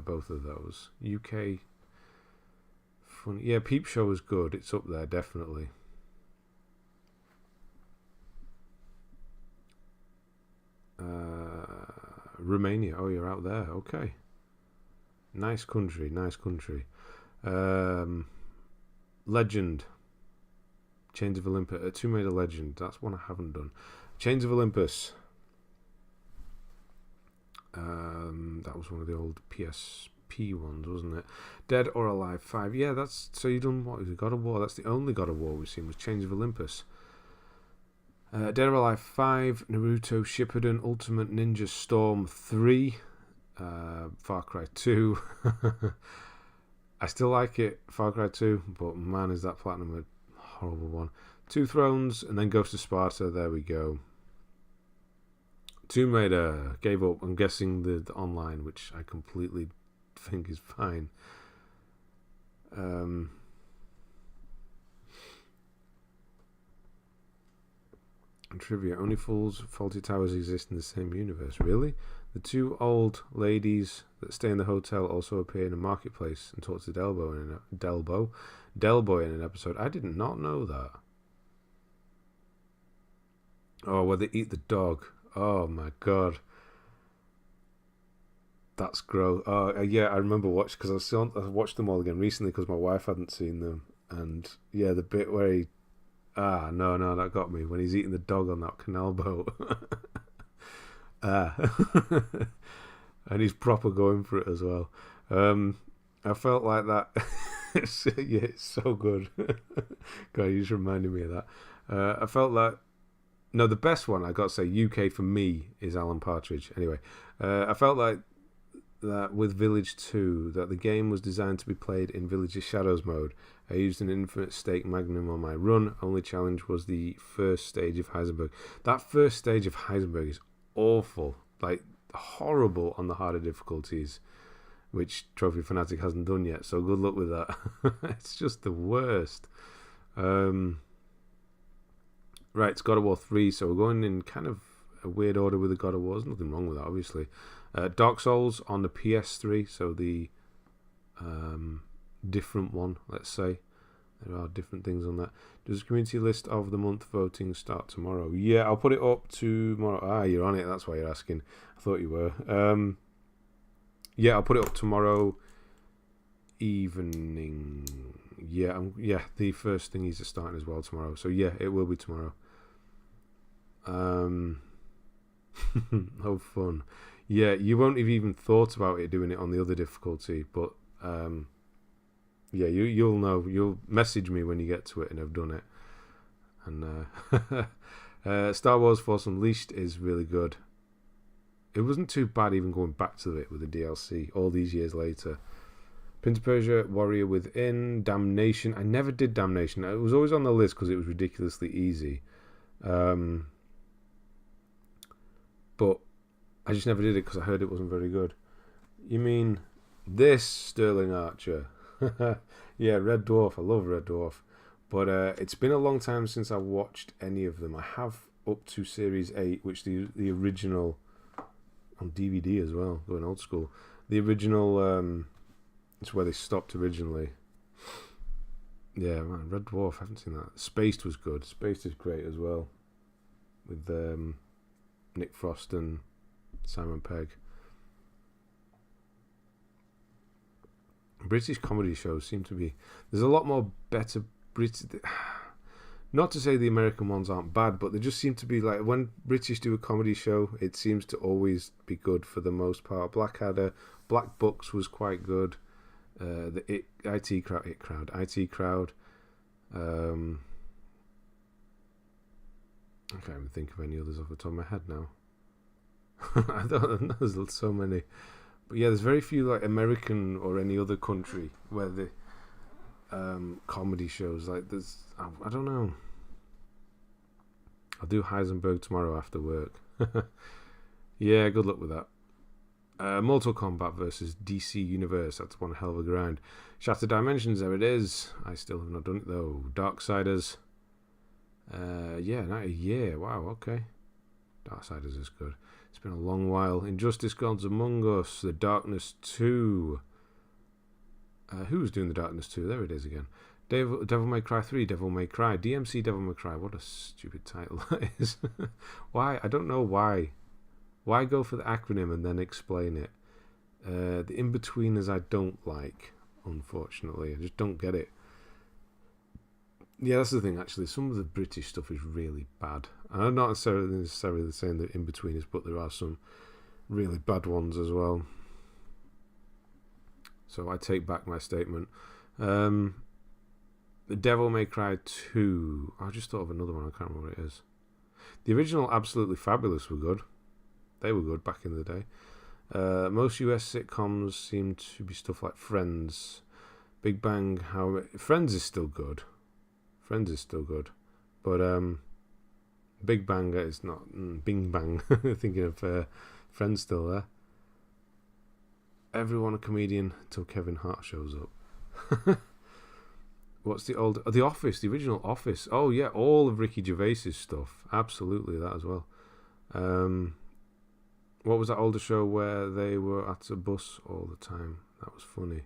both of those. UK... Funny. Yeah, Peep Show is good. It's up there, definitely. Romania. Oh, you're out there. Okay. Nice country. Nice country. Legend. Chains of Olympus. Tomb Raider Legend. That's one I haven't done. Chains of Olympus. That was one of the old PSP ones, wasn't it? Dead or Alive 5. Yeah, that's... So you done what? God of War. That's the only God of War we've seen was Chains of Olympus. Dead or Alive 5, Naruto Shippuden, Ultimate Ninja Storm 3, Far Cry 2. I still like it, Far Cry 2, but man, is that Platinum a horrible one. Two Thrones, and then Ghost of Sparta, there we go. Tomb Raider, gave up, I'm guessing the online, which I completely think is fine. Trivia. Only Fools, Faulty Towers exist in the same universe. Really? The two old ladies that stay in the hotel also appear in a marketplace and talk to Delboy in an episode. I did not know that. Oh, where they eat the dog. Oh my god. That's gross. Oh, yeah, I remember watching, because I watched them all again recently because my wife hadn't seen them. And yeah, the bit where he... no, that got me. When he's eating the dog on that canal boat. And he's proper going for it as well. I felt like that. Yeah, it's so good. God, you just reminded me of that. I felt like No, the best one, I got to say, UK for me, is Alan Partridge. Anyway, I felt like that with Village 2, that the game was designed to be played in Village of Shadows mode. I used an infinite stake magnum on my run. Only challenge was the first stage of Heisenberg. That first stage of Heisenberg is awful. Like, horrible on the harder difficulties, which Trophy Fanatic hasn't done yet. So good luck with that. It's just the worst. Right, it's God of War 3, so we're going in kind of a weird order with the God of Wars. Nothing wrong with that, obviously. Dark Souls on the PS3, so the different one, let's say. There are different things on that. Does the community list of the month voting start tomorrow? Yeah, I'll put it up tomorrow. Ah, you're on it, that's why you're asking. I thought you were. Yeah, I'll put it up tomorrow evening. Yeah, the first thing is starting as well tomorrow. So yeah, it will be tomorrow. Oh, fun. Yeah, you won't have even thought about it doing it on the other difficulty, but yeah, you'll know. You'll message me when you get to it and I've done it. And Star Wars Force Unleashed is really good. It wasn't too bad even going back to it with the DLC all these years later. Prince of Persia, Warrior Within, Damnation. I never did Damnation. It was always on the list because it was ridiculously easy. But I just never did it because I heard it wasn't very good. You mean this, Sterling Archer? Yeah, Red Dwarf. I love Red Dwarf. But it's been a long time since I watched any of them. I have up to Series 8, which the original... on DVD as well, going old school. The original... it's where they stopped originally. Yeah, man, Red Dwarf, I haven't seen that. Spaced was good. Spaced is great as well. With Nick Frost and Simon Pegg. British comedy shows seem to be... There's a lot more better British... Not to say the American ones aren't bad, but they just seem to be like... When British do a comedy show, it seems to always be good for the most part. Blackadder, Black Books was quite good. The IT crowd. I can't even think of any others off the top of my head now. I don't know, there's so many. But yeah, there's very few like American or any other country where the comedy shows like there's. I don't know. I'll do Heisenberg tomorrow after work. Yeah, good luck with that. Mortal Kombat versus DC Universe. That's one hell of a grind. Shattered Dimensions, there it is. I still have not done it though. Darksiders. Yeah, not a year. Wow, okay. Darksiders is good. It's been a long while. Injustice Gods Among Us. The Darkness 2. Who's doing The Darkness 2? There it is again. Devil May Cry 3. Devil May Cry. DMC Devil May Cry. What a stupid title that is. Why? I don't know why. Why go for the acronym and then explain it? The in-betweeners I don't like, unfortunately. I just don't get it. Yeah, that's the thing, actually. Some of the British stuff is really bad. And I'm not necessarily saying the in-betweeners, but there are some really bad ones as well. So I take back my statement. The Devil May Cry 2. I just thought of another one. I can't remember what it is. The original Absolutely Fabulous were good. They were good back in the day. Most US sitcoms seem to be stuff like Friends. Big Bang. Friends is still good. But Big Bang is not. Bing Bang. Thinking of Friends still there. Everyone a comedian until Kevin Hart shows up. What's the old... The Office, the original Office. Oh, yeah, all of Ricky Gervais's stuff. Absolutely, that as well. What was that older show where they were at a bus all the time? That was funny.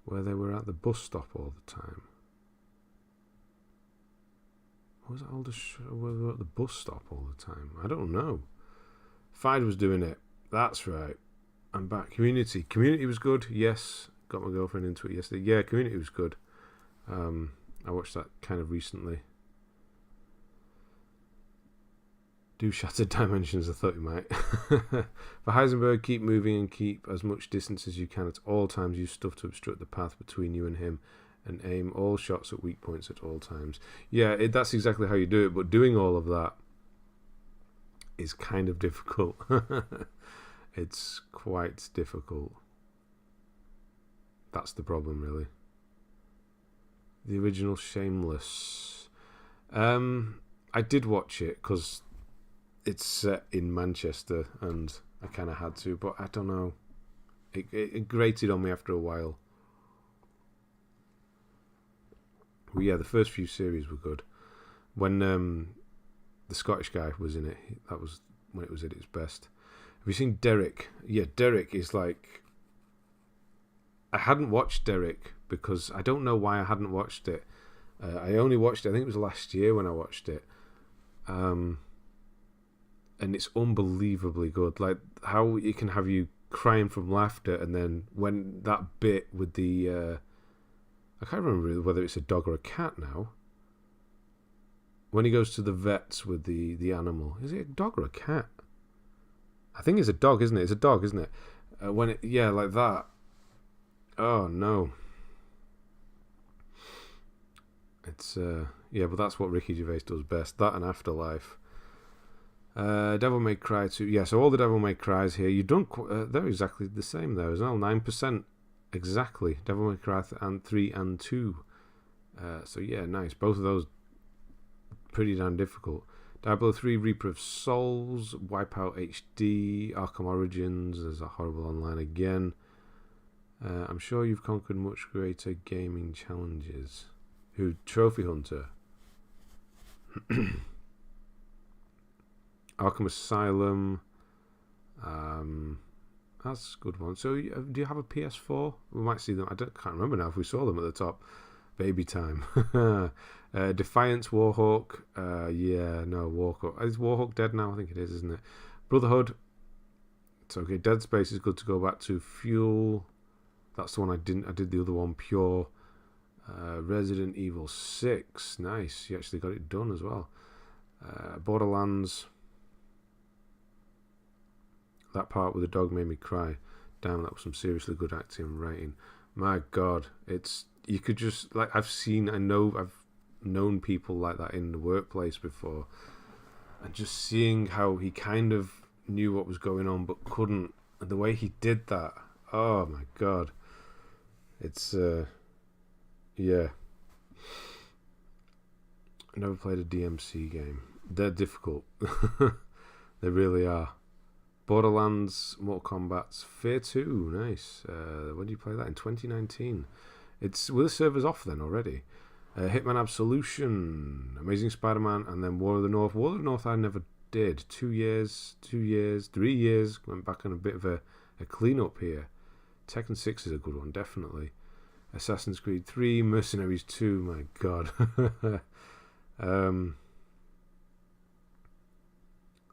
Where they were at the bus stop all the time. What was that older show where they were at the bus stop all the time? I don't know. Fide was doing it. That's right. I'm back. Community. Community was good, yes. Got my girlfriend into it yesterday. Yeah, Community was good. I watched that kind of recently. Do Shattered Dimensions, I thought you might. For Heisenberg, keep moving and keep as much distance as you can at all times. Use stuff to obstruct the path between you and him. and aim all shots at weak points at all times. Yeah, that's exactly how you do it, but doing all of that is kind of difficult. It's quite difficult. That's the problem, really. The original Shameless. I did watch it because it's set in Manchester and I kind of had to, but I don't know. It grated on me after a while. Well, yeah, the first few series were good. When the Scottish guy was in it, that was when it was at its best. Have you seen Derek? Yeah, Derek is like... I hadn't watched Derek because I don't know why I hadn't watched it. I only watched it, I think it was last year when I watched it. And it's unbelievably good. Like, how it can have you crying from laughter, and then when that bit with the... I can't remember whether it's a dog or a cat now. When he goes to the vets with the animal. Is it a dog or a cat? I think it's a dog, isn't it? It's a dog, isn't it? Yeah, like that. Oh, no. It's, yeah, but that's what Ricky Gervais does best. That and Afterlife. Devil May Cry 2. Yeah, so all the Devil May Cries here. You've done... they're exactly the same there as well. 9%. Exactly. Devil May Cry 3 and 2. So, yeah, nice. Both of those pretty damn difficult. Diablo 3, Reaper of Souls, Wipeout HD, Arkham Origins. There's a horrible online again. I'm sure you've conquered much greater gaming challenges. Who? Trophy Hunter. Arkham Asylum. That's a good one. So, do you have a PS4? We might see them. Can't remember now if we saw them at the top. Baby Time. Defiance, Warhawk. Yeah, no, Warhawk. Is Warhawk dead now? I think it is, isn't it? Brotherhood. It's okay. Dead Space is good to go back to. Fuel. That's the one I didn't. I did the other one, Pure. Resident Evil 6. Nice. You actually got it done as well. Borderlands. That part with the dog made me cry. Damn, that was some seriously good acting and writing. My God, you could just, like, I've known people like that in the workplace before, and just seeing how he kind of knew what was going on but couldn't, and the way he did that, oh my God, it's yeah. I never played a DMC game. They're difficult. They really are. Borderlands, Mortal Kombat, Fear 2, nice. When did you play that? In 2019. Were the servers off then already? Hitman Absolution, Amazing Spider-Man, and then War of the North. War of the North I never did. 2 years, 3 years. Went back on a bit of a clean-up here. Tekken 6 is a good one, definitely. Assassin's Creed 3, Mercenaries 2, my God.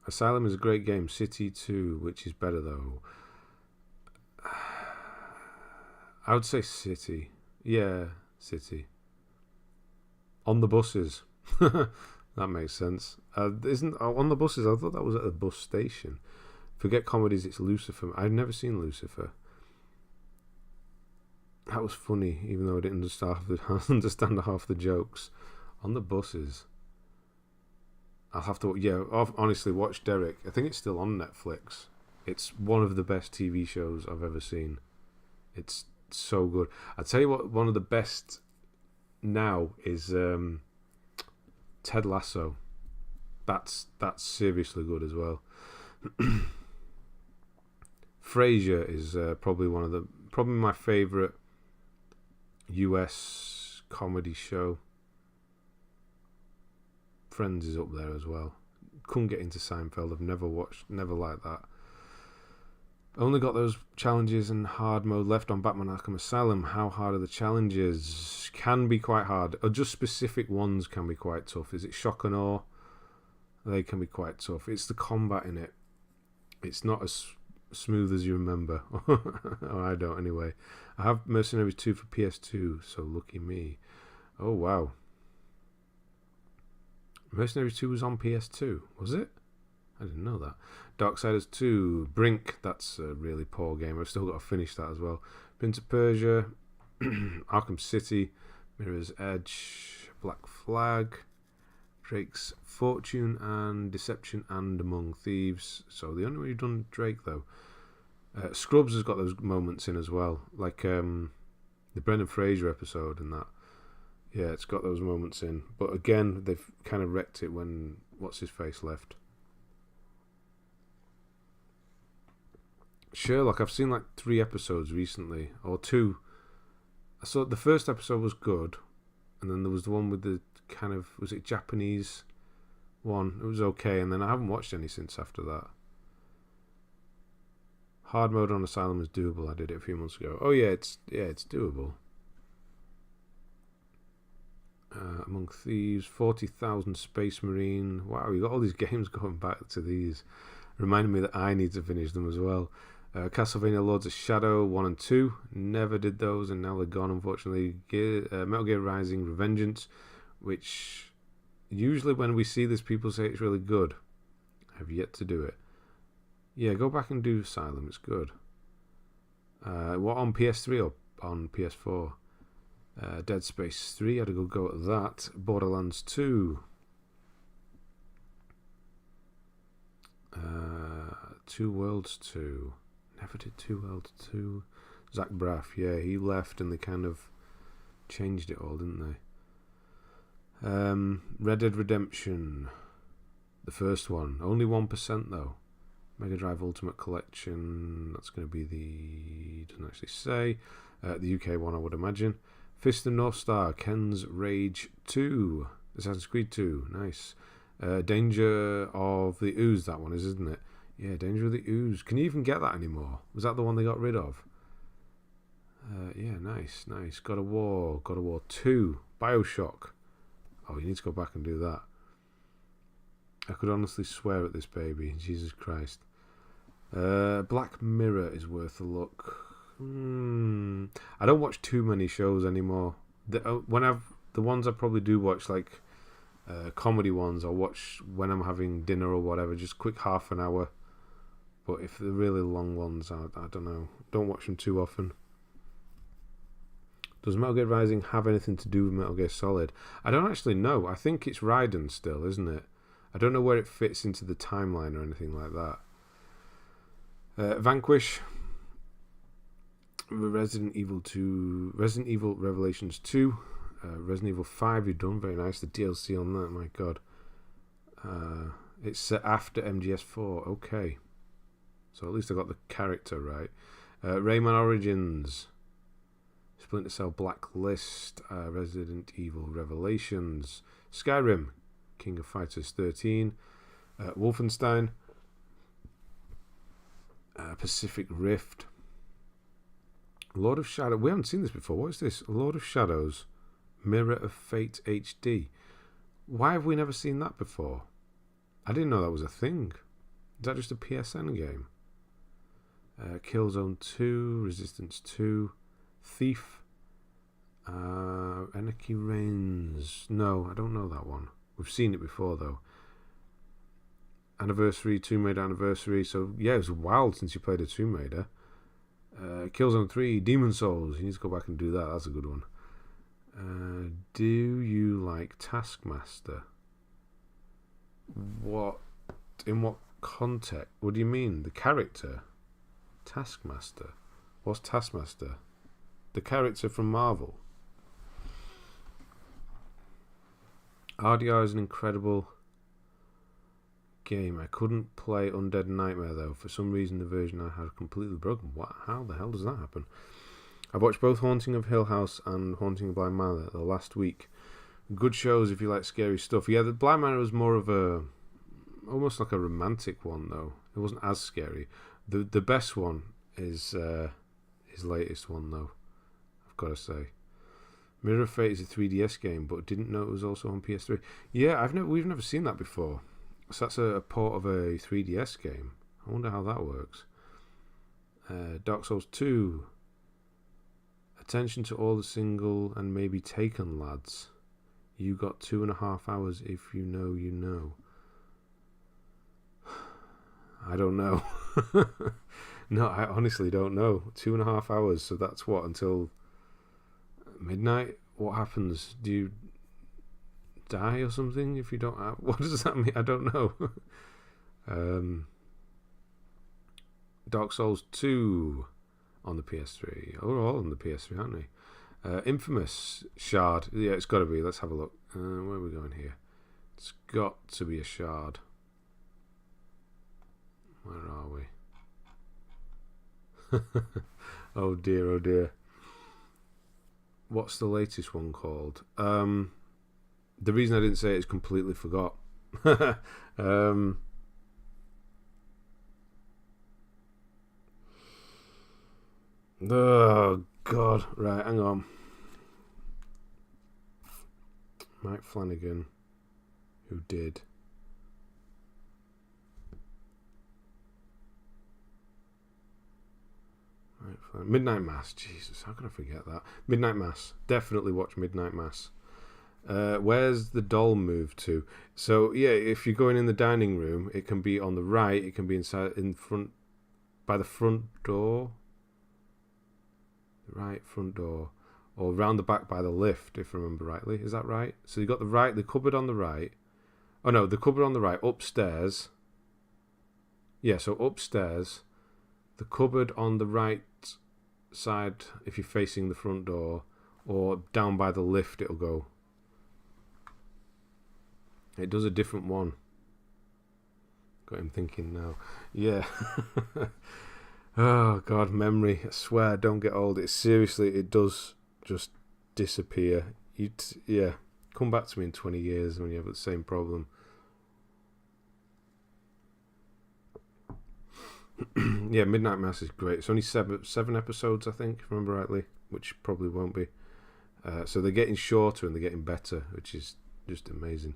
Asylum is a great game. City 2, which is better though? I would say City. Yeah, City. On the buses. That makes sense. Isn't on the buses? I thought that was at a bus station. Forget comedies, it's Lucifer. I've never seen Lucifer. That was funny, even though I didn't understand half the jokes. On the buses. I'll have to, yeah, honestly, watch Derek. I think it's still on Netflix. It's one of the best TV shows I've ever seen. It's so good. I'll tell you what, one of the best now is Ted Lasso. That's seriously good as well. Frasier is probably my favourite US comedy show. Friends is up there as well. Couldn't get into Seinfeld. I've never liked that. Only got those challenges and hard mode left on Batman Arkham Asylum. How hard are the challenges? Can be quite hard. Or just specific ones can be quite tough. Is it Shock and Awe? They can be quite tough. It's the combat in it. It's not as smooth as you remember. Or I don't anyway. I have Mercenaries 2 for PS2, so lucky me. Oh wow. Mercenaries 2 was on PS2, was it? I didn't know that. Darksiders 2, Brink, that's a really poor game. I've still got to finish that as well. Prince of Persia, Arkham City, Mirror's Edge, Black Flag, Drake's Fortune, and Deception and Among Thieves. So the only way you've done Drake though. Scrubs has got those moments in as well, like the Brendan Fraser episode and that. Yeah, it's got those moments in. But again, they've kind of wrecked it when What's-His-Face left. Sherlock, I've seen like 3 episodes recently, or 2. I saw the first episode was good, and then there was the one with the kind of, was it Japanese one? It was okay, and then I haven't watched any since after that. Hard mode on Asylum is doable. I did it a few months ago. Oh yeah, it's doable. Among Thieves, 40,000 Space Marine. Wow, you got all these games going back to these. Reminding me that I need to finish them as well. Castlevania Lords of Shadow 1 and 2. Never did those, and now they're gone, unfortunately. Metal Gear Rising Revengeance, which usually when we see this, people say it's really good. I have yet to do it. Yeah, go back and do Asylum. It's good. What, on PS3 or on PS4? Dead Space 3, had a good go at that. Borderlands 2. Two Worlds 2. Never did Two Worlds 2. Zach Braff, yeah, he left and they kind of changed it all, didn't they? Red Dead Redemption. The first one. Only 1% though. Mega Drive Ultimate Collection. That's going to be the... doesn't actually say. The UK one, I would imagine. Fist of North Star, Ken's Rage 2, Assassin's Creed 2, nice. Danger of the Ooze, that one is, isn't it? Yeah, Danger of the Ooze. Can you even get that anymore? Was that the one they got rid of? Yeah, nice. God of War 2, Bioshock. Oh, you need to go back and do that. I could honestly swear at this baby, Jesus Christ. Black Mirror is worth a look. I don't watch too many shows anymore. The ones I probably do watch, like comedy ones, I'll watch when I'm having dinner or whatever, just quick half an hour. But if they're really long ones, I don't know. Don't watch them too often. Does Metal Gear Rising have anything to do with Metal Gear Solid? I don't actually know. I think it's Raiden still, isn't it? I don't know where it fits into the timeline or anything like that. Vanquish. Resident Evil Revelations 2, Resident Evil 5 you've done, very nice. The DLC on that, my god. It's set after MGS4, okay. So at least I got the character right. Rayman Origins, Splinter Cell Blacklist, Resident Evil Revelations, Skyrim, King of Fighters 13, Wolfenstein, Pacific Rift, Lord of Shadows. We haven't seen this before. What is this? Lord of Shadows, Mirror of Fate HD. Why have we never seen that before? I didn't know that was a thing. Is that just a PSN game? Killzone 2, Resistance 2, Thief, Anarchy Reigns. No, I don't know that one. We've seen it before though. Anniversary, Tomb Raider Anniversary. So yeah, it was wild since you played a Tomb Raider. Killzone 3, Demon Souls. You need to go back and do that. That's a good one. Do you like Taskmaster? What? In what context? What do you mean? The character? Taskmaster? What's Taskmaster? The character from Marvel. RDR is an incredible game. I couldn't play Undead Nightmare though. For some reason the version I had completely broken. What? How the hell does that happen? I've watched both Haunting of Hill House and Haunting of Blind Manor the last week. Good shows if you like scary stuff. Yeah, the Blind Manor was more of a, almost like a romantic one though. It wasn't as scary. The best one is his latest one though, I've got to say. Mirror of Fate is a 3DS game, but didn't know it was also on PS3. Yeah, we've never seen that before. So that's a port of a 3DS game. I wonder how that works. Dark Souls 2. Attention to all the single and maybe taken lads. You got 2.5 hours. If you know, you know. I don't know. No, I honestly don't know. 2.5 hours. So that's what, until midnight? what happens? Do you die or something if you don't have? What does that mean? I don't know. Dark Souls 2 on the PS3. Oh, all on the PS3, aren't they? Infamous Shard. Yeah, it's got to be. Let's have a look. Where are we going here? It's got to be a Shard. Where are we? Oh dear, oh dear. What's the latest one called? The reason I didn't say it is completely forgot. Oh God! Right, hang on. Mike Flanagan, who did Midnight Mass. Jesus, how can I forget that? Midnight Mass. Definitely watch Midnight Mass. Where's the doll move to? So yeah, if you're going in the dining room, it can be on the right. It can be in front, by the front door. The right front door, or round the back by the lift, if I remember rightly. Is that right? So you got the cupboard on the right. Oh no, the cupboard on the right, upstairs. Yeah, so upstairs, the cupboard on the right side if you're facing the front door, or down by the lift it'll go. It does a different one. Got him thinking now. Yeah. Oh God, memory. I swear, don't get old. It seriously, it does just disappear. Yeah. Come back to me in 20 years when you have the same problem. Yeah, Midnight Mass is great. It's only seven episodes, I think, if I remember rightly, which probably won't be. So they're getting shorter and they're getting better, which is just amazing.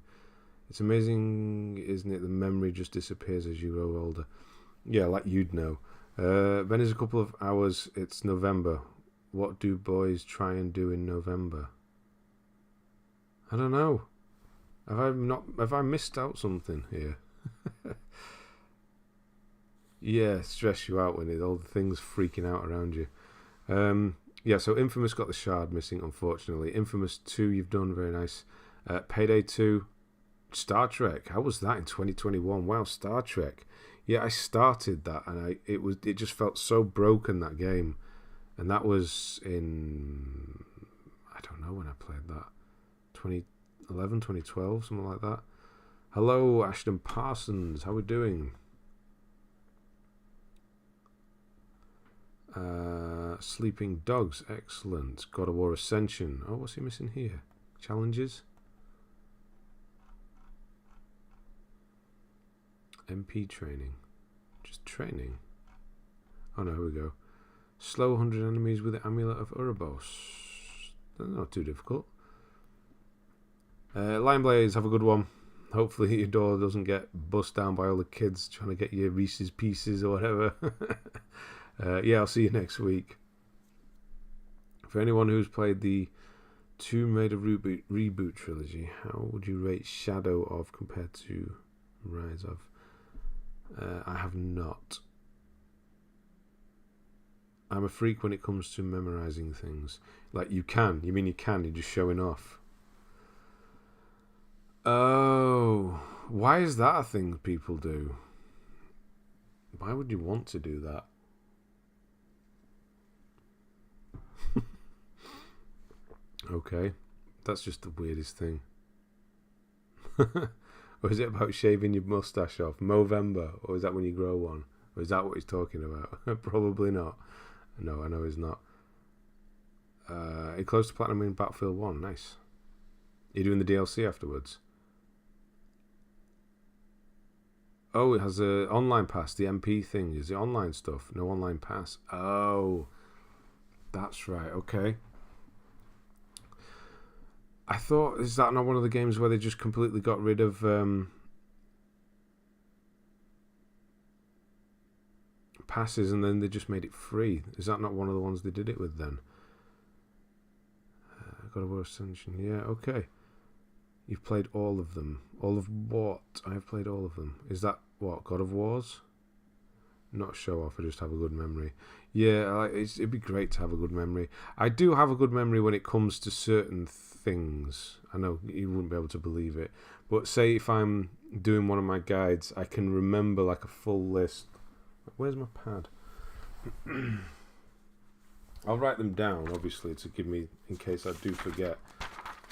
It's amazing, isn't it? The memory just disappears as you grow older. Yeah, like you'd know. Then there's a couple of hours. It's November. What do boys try and do in November? I don't know. Have I missed out something here? Yeah, stress you out when all the things freaking out around you. Yeah, so Infamous got the Shard missing, unfortunately. Infamous 2, you've done very nice. Payday 2, Star Trek. How was that in 2021? Wow, Star Trek. Yeah, I started that and it just felt so broken, that game. And that was in, I don't know when I played that. 2011, 2012, something like that. Hello, Ashton Parsons. How are we doing? Sleeping Dogs, excellent. God of War Ascension. Oh, what's he missing here? Challenges. MP training. Just training. Oh no, here we go. Slow 100 enemies with the Amulet of Uroboros. That's not too difficult. Lion Blaze, have a good one. Hopefully your door doesn't get bust down by all the kids trying to get your Reese's Pieces or whatever. Yeah, I'll see you next week. For anyone who's played the Tomb Raider reboot trilogy, how would you rate Shadow of compared to Rise of? I have not. I'm a freak when it comes to memorizing things. Like, you can. You mean you can? You're just showing off. Oh, why is that a thing people do? Why would you want to do that? Okay, that's just the weirdest thing. Or is it about shaving your mustache off? Movember? Or is that when you grow one? Or is that what he's talking about? Probably not. No, I know he's not. He close to Platinum in Battlefield 1. Nice. You're doing the DLC afterwards? Oh, it has an online pass. The MP thing. Is it online stuff? No online pass. Oh, that's right. Okay. I thought, is that not one of the games where they just completely got rid of passes and then they just made it free? Is that not one of the ones they did it with then? God of War Ascension. Yeah, okay. You've played all of them. All of what? I have played all of them. Is that what? God of Wars? Not show off, I just have a good memory. Yeah, it'd be great to have a good memory. I do have a good memory when it comes to certain things. I know you wouldn't be able to believe it, but say if I'm doing one of my guides, I can remember like a full list. Where's my pad? I'll write them down, obviously, to give me, in case I do forget.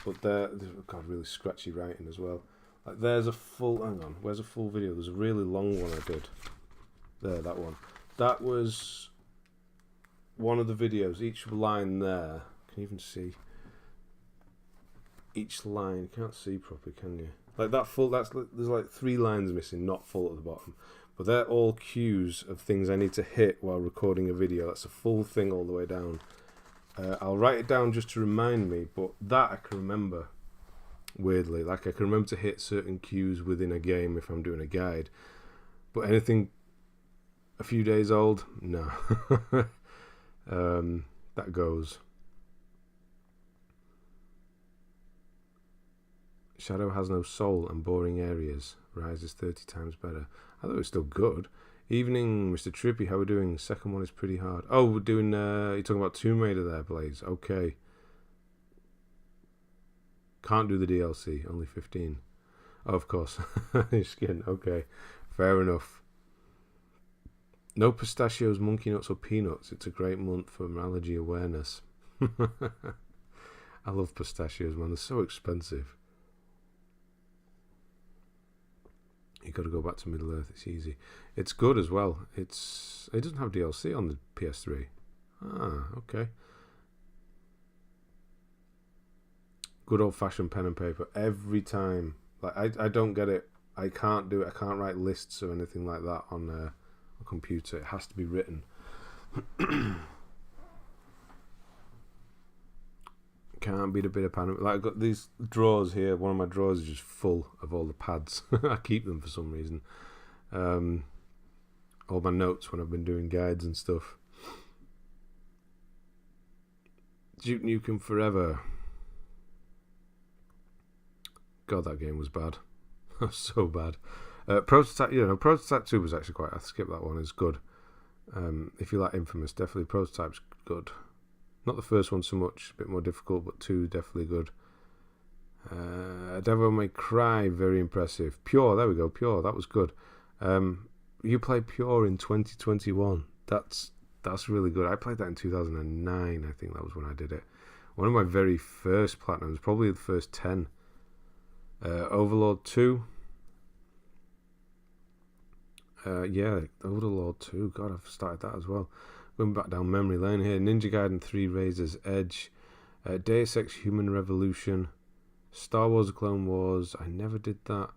But God, really scratchy writing as well. Like there's a full, hang on, where's a full video? There's a really long one I did. There, that one. That was one of the videos. Each line there, can you even see? Each line, you can't see properly, can you? Like that full, there's like 3 lines missing, not full at the bottom. But they're all cues of things I need to hit while recording a video. That's a full thing all the way down. I'll write it down just to remind me, but that I can remember, weirdly. Like I can remember to hit certain cues within a game if I'm doing a guide. But anything a few days old, no. That goes. Shadow has no soul and boring areas. Rises 30 times better. I thought it was still good. Evening, Mr. Trippy, how are we doing? Second one is pretty hard. Oh, we're doing, you're talking about Tomb Raider there, Blaze. Okay. Can't do the DLC, only 15. Oh, of course. Your skin, okay. Fair enough. No pistachios, monkey nuts, or peanuts. It's a great month for allergy awareness. I love pistachios, man. They're so expensive. You got to go back to Middle Earth. It's easy. It's good as well. It doesn't have DLC on the PS3. Ah, okay. Good old fashioned pen and paper every time. Like I don't get it. I can't do it. I can't write lists or anything like that on a computer. It has to be written. Can't beat a bit of pen. Like I've got these drawers here. One of my drawers is just full of all the pads. I keep them for some reason. All my notes when I've been doing guides and stuff. Duke Nukem Forever. God, that game was bad. So bad. Prototype 2 was actually quite. I skipped that one. It's good. If you like Infamous, definitely Prototype's good. Not the first one so much, a bit more difficult, but 2 definitely good. Devil May Cry, very impressive. Pure, there we go, Pure, that was good. You played Pure in 2021. That's really good. I played that in 2009, I think that was when I did it. One of my very first platinums, probably the first 10. Overlord 2. Yeah, Overlord 2. God, I've started that as well. Going back down memory lane here. Ninja Gaiden 3, Razor's Edge. Deus Ex Human Revolution. Star Wars Clone Wars. I never did that.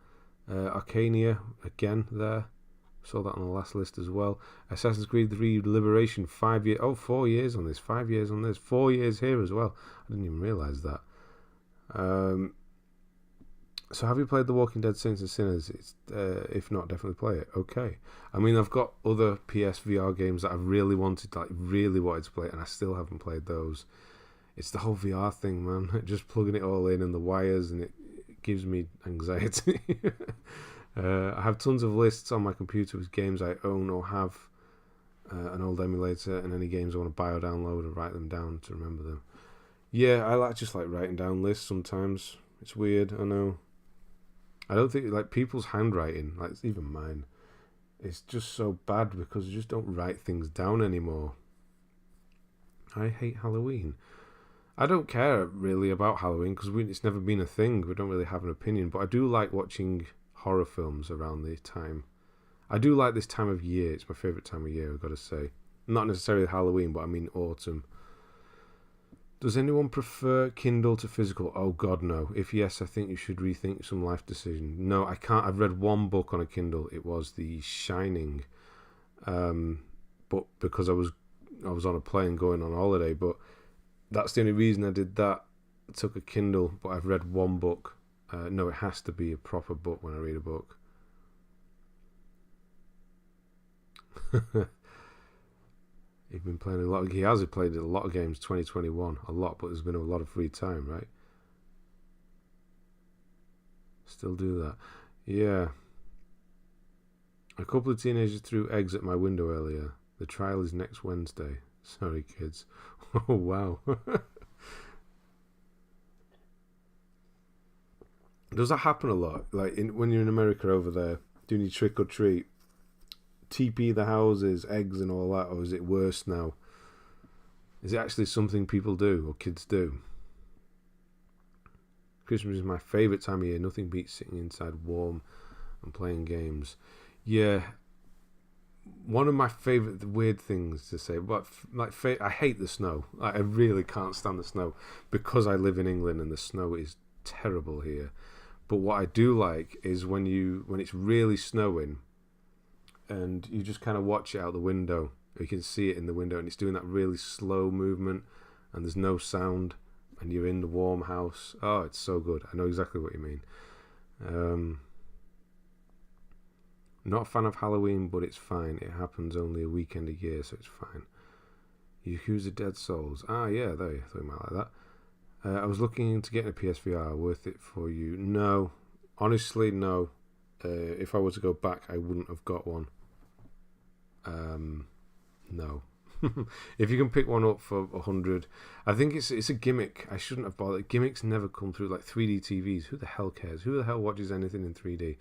Arcania, again there. Saw that on the last list as well. Assassin's Creed 3 Liberation, 5 years. Oh, 4 years on this. 5 years on this. 4 years here as well. I didn't even realise that. So have you played The Walking Dead Saints and Sinners? If not, definitely play it. Okay. I mean, I've got other PS VR games that I've really wanted to play, and I still haven't played those. It's the whole VR thing, man. Just plugging it all in and the wires, and it gives me anxiety. I have tons of lists on my computer with games I own or have an old emulator, and any games I want to buy or download and write them down to remember them. Yeah, I just like writing down lists sometimes. It's weird, I know. I don't think, like, people's handwriting, like, it's even mine, it's just so bad because you just don't write things down anymore. I hate Halloween. I don't care, really, about Halloween because it's never been a thing. We don't really have an opinion, but I do like watching horror films around the time. I do like this time of year. It's my favourite time of year, I've got to say. Not necessarily Halloween, but I mean autumn. Does anyone prefer Kindle to physical? Oh God, no. If yes, I think you should rethink some life decision. No, I can't. I've read one book on a Kindle. It was The Shining, but because I was on a plane going on holiday. But that's the only reason I did that. I took a Kindle, but I've read one book. No, it has to be a proper book when I read a book. He's been playing a lot. He has played a lot of games 2021, a lot, but there's been a lot of free time, right? Still do that. Yeah. A couple of teenagers threw eggs at my window earlier. The trial is next Wednesday. Sorry, kids. Oh, wow. Does that happen a lot? Like when you're in America over there, doing your trick or treat, TP the houses, eggs and all that, or is it worse now? Is it actually something people do or kids do? Christmas is my favourite time of year. Nothing beats sitting inside warm and playing games. Yeah, one of my favourite weird things to say, but I hate the snow. I really can't stand the snow because I live in England and the snow is terrible here. But what I do like is when it's really snowing and you just kind of watch it out the window. You can see it in the window and it's doing that really slow movement and there's no sound and you're in the warm house. Oh, it's so good. I know exactly what you mean. Not a fan of Halloween, but it's fine. It happens only a weekend a year, so it's fine. Yakuza Dead Souls. Ah, yeah, there you thought you might like that. I was looking into getting a PSVR. Worth it for you? No. Honestly, no. If I were to go back, I wouldn't have got one. No. If you can pick one up for 100, I think it's a gimmick. I shouldn't have bothered. Gimmicks never come through like 3D TVs. Who the hell cares? Who the hell watches anything in 3D?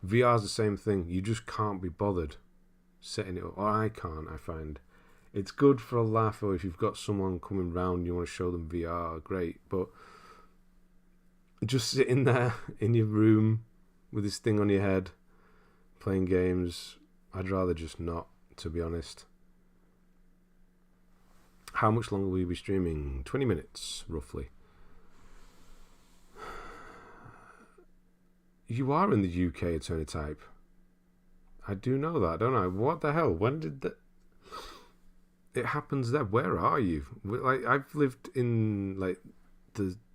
VR's the same thing. You just can't be bothered setting it up. Or I can't, I find. It's good for a laugh, or if you've got someone coming round and you want to show them VR, great. But just sitting there in your room with this thing on your head, playing games, I'd rather just not, to be honest. How much longer will you be streaming? 20 minutes, roughly. You are in the UK, Attorney Type. I do know that, don't I? What the hell? When did that... It happens there. Where are you? Like, I've lived in, like,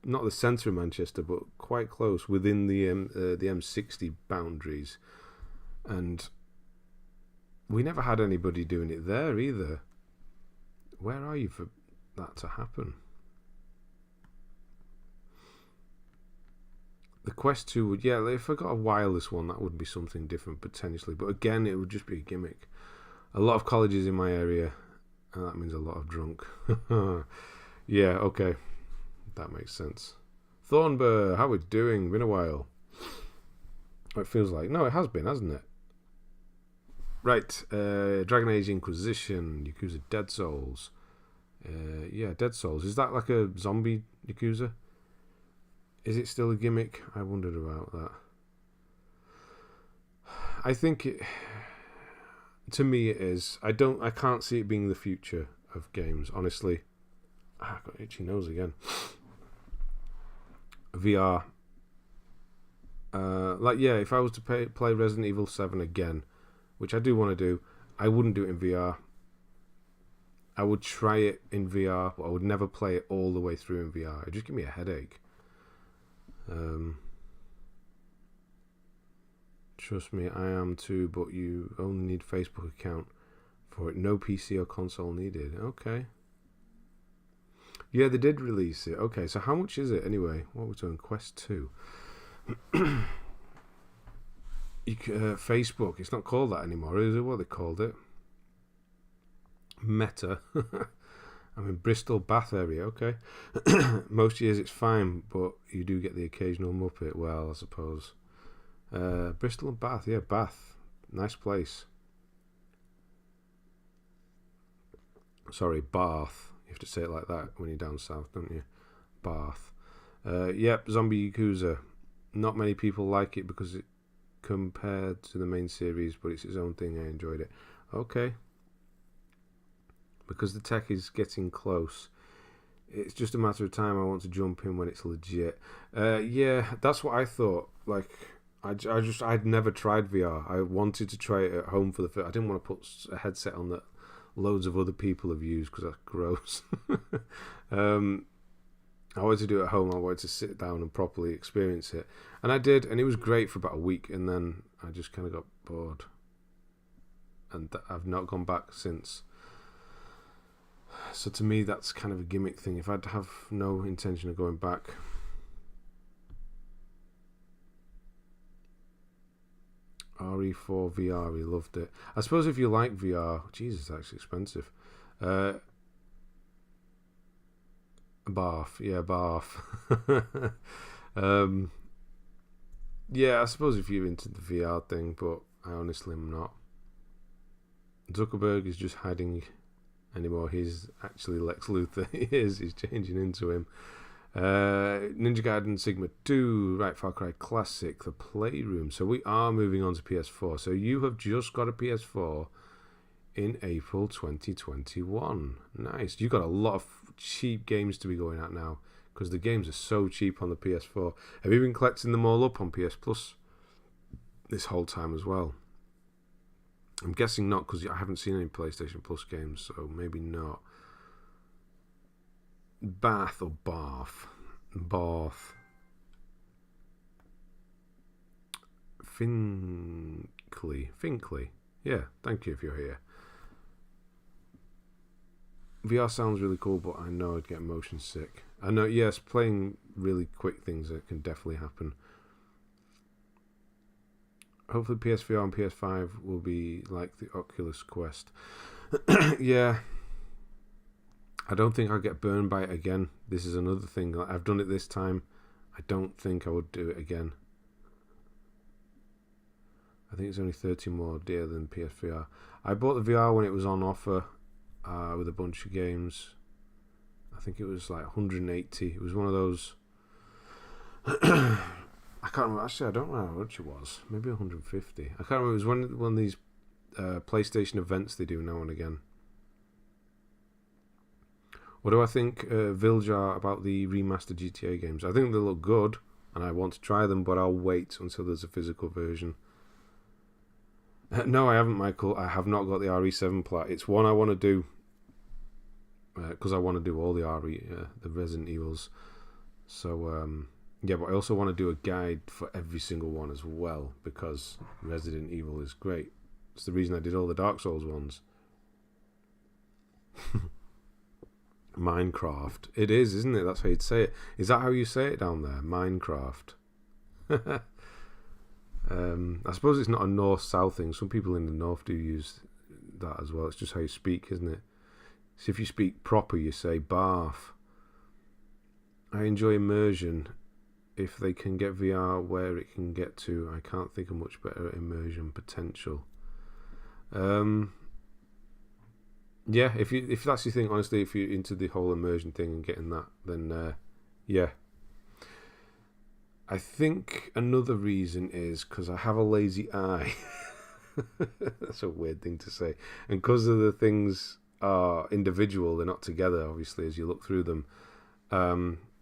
not the centre of Manchester, but quite close, within the M60 boundaries. And we never had anybody doing it there either. Where are you for that to happen? The Quest 2 would, yeah, if I got a wireless one, that would be something different potentially. But again, it would just be a gimmick. A lot of colleges in my area, and that means a lot of drunk. Yeah, okay. That makes sense. Thornbur, how we doing? Been a while. It feels like. No, it has been, hasn't it? Right. Dragon Age Inquisition, Yakuza Dead Souls. Yeah, Dead Souls. Is that like a zombie Yakuza? Is it still a gimmick? I wondered about that. I think it... To me it is. I can't see it being the future of games, honestly. I've got itchy nose again. VR. If I was to play Resident Evil 7 again, which I do want to do, I wouldn't do it in VR. I would try it in VR, but I would never play it all the way through in VR. It'd just give me a headache. Trust me, I am too, but you only need Facebook account for it. No PC or console needed. Okay. Yeah, they did release it. Okay, so how much is it anyway? What are we doing? Quest 2. Facebook. It's not called that anymore, is it? What they called it? Meta. I'm in Bristol, Bath area. Okay. Most years it's fine, but you do get the occasional Muppet. Well, I suppose. Bristol and Bath. Yeah, Bath. Nice place. Sorry, Bath. You have to say it like that when you're down south, don't you? Bath. Yep, Zombie Yakuza. Not many people like it because it compared to the main series, but it's its own thing. I enjoyed it. Okay. Because the tech is getting close. It's just a matter of time. I want to jump in when it's legit. Yeah, that's what I thought. Like, I'd never tried VR. I wanted to try it at home for the first. I didn't want to put a headset on that loads of other people have used because that's gross. I wanted to do it at home. I wanted to sit down and properly experience it, and I did, and it was great for about a week, and then I just kind of got bored, and I've not gone back since. So to me, that's kind of a gimmick thing. If I'd have no intention of going back. RE4 VR, he loved it. I suppose if you like VR, Jesus, that's expensive. Bath, yeah, Bath. Yeah, I suppose if you're into the VR thing, but I honestly am not. Zuckerberg is just hiding anymore. He's actually Lex Luthor. He's changing into him. Ninja Gaiden Sigma 2, right, Far Cry Classic, The Playroom. So we are moving on to PS4. So you have just got a PS4 in April 2021. Nice. You've got a lot of cheap games to be going at now, because the games are so cheap on the PS4. Have you been collecting them all up on PS Plus this whole time as well? I'm guessing not, because I haven't seen any PlayStation Plus games, so maybe not. Bath or Bath? Bath. Finkley. Yeah, thank you if you're here. VR sounds really cool, but I know I'd get motion sick. I know, yes, playing really quick things, that can definitely happen. Hopefully PSVR and PS5 will be like the Oculus Quest. Yeah. I don't think I'll get burned by it again. This is another thing. I've done it this time. I don't think I would do it again. I think it's only 30 more dear than PSVR. I bought the VR when it was on offer with a bunch of games. I think it was like 180. It was one of those... I can't remember. Actually, I don't know how much it was. Maybe 150. I can't remember. It was one of these PlayStation events they do now and again. What do I think, Viljar, about the remastered GTA games? I think they look good, and I want to try them, but I'll wait until there's a physical version. No, I haven't, Michael. I have not got the RE7 plat. It's one I want to do, because I want to do all the the Resident Evils. So, yeah, but I also want to do a guide for every single one as well, because Resident Evil is great. It's the reason I did all the Dark Souls ones. Minecraft. It is, isn't it? That's how you'd say it. Is that how you say it down there? Minecraft. I suppose it's not a north-south thing. Some people in the north do use that as well. It's just how you speak, isn't it? So if you speak proper, you say Bath. I enjoy immersion. If they can get VR where it can get to, I can't think of much better immersion potential. Yeah, if that's your thing, honestly, if you're into the whole immersion thing and getting that, then yeah. I think another reason is because I have a lazy eye. That's a weird thing to say. And because of the things are individual, they're not together, obviously, as you look through them,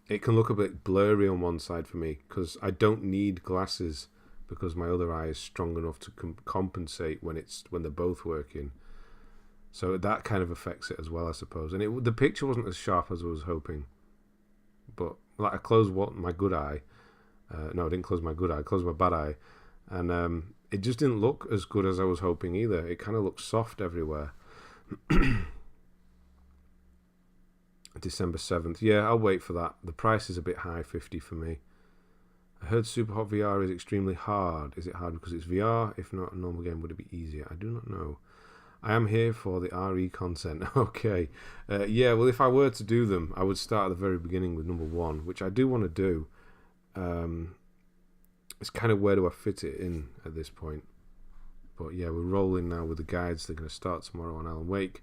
it can look a bit blurry on one side for me, because I don't need glasses, because my other eye is strong enough to compensate when they're both working. So that kind of affects it as well, I suppose. And the picture wasn't as sharp as I was hoping. But like I closed my good eye. No, I didn't close my good eye. I closed my bad eye. And it just didn't look as good as I was hoping either. It kind of looked soft everywhere. December 7th. Yeah, I'll wait for that. The price is a bit high, 50 for me. I heard Superhot VR is extremely hard. Is it hard because it's VR? If not a normal game, would it be easier? I do not know. I am here for the RE content. Okay. Yeah, well, if I were to do them, I would start at the very beginning with number 1, which I do want to do. It's kind of where do I fit it in at this point. But yeah, we're rolling now with the guides. They're going to start tomorrow on Alan Wake,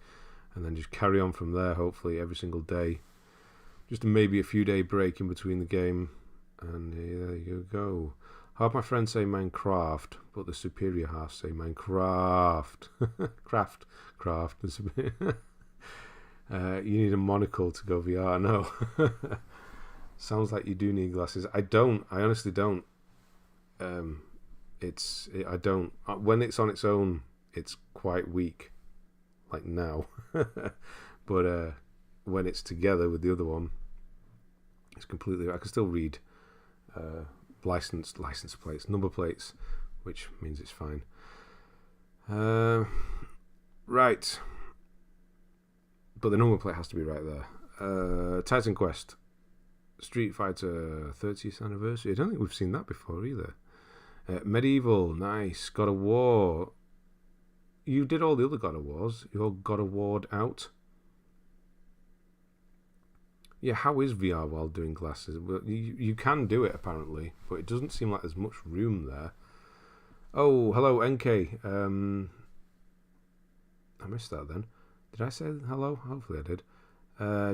and then just carry on from there, hopefully, every single day. Just maybe a few day break in between the game. And there you go. Half my friends say Minecraft, but the superior half say Minecraft. Craft. You need a monocle to go VR. No. Sounds like you do need glasses. I don't. I honestly don't. I don't. When it's on its own, it's quite weak. Like now. But when it's together with the other one, it's completely... I can still read... license plates, number plates, which means it's fine. Right, but the number plate has to be right there. Titan Quest, Street Fighter 30th anniversary. I don't think we've seen that before either. Medieval, nice. God of War. You did all the other God of Wars. You all God of War'd out. Yeah, how is VR while doing glasses? Well, you can do it apparently, but it doesn't seem like there's much room there. Oh, hello, NK. I missed that then. Did I say hello? Hopefully I did.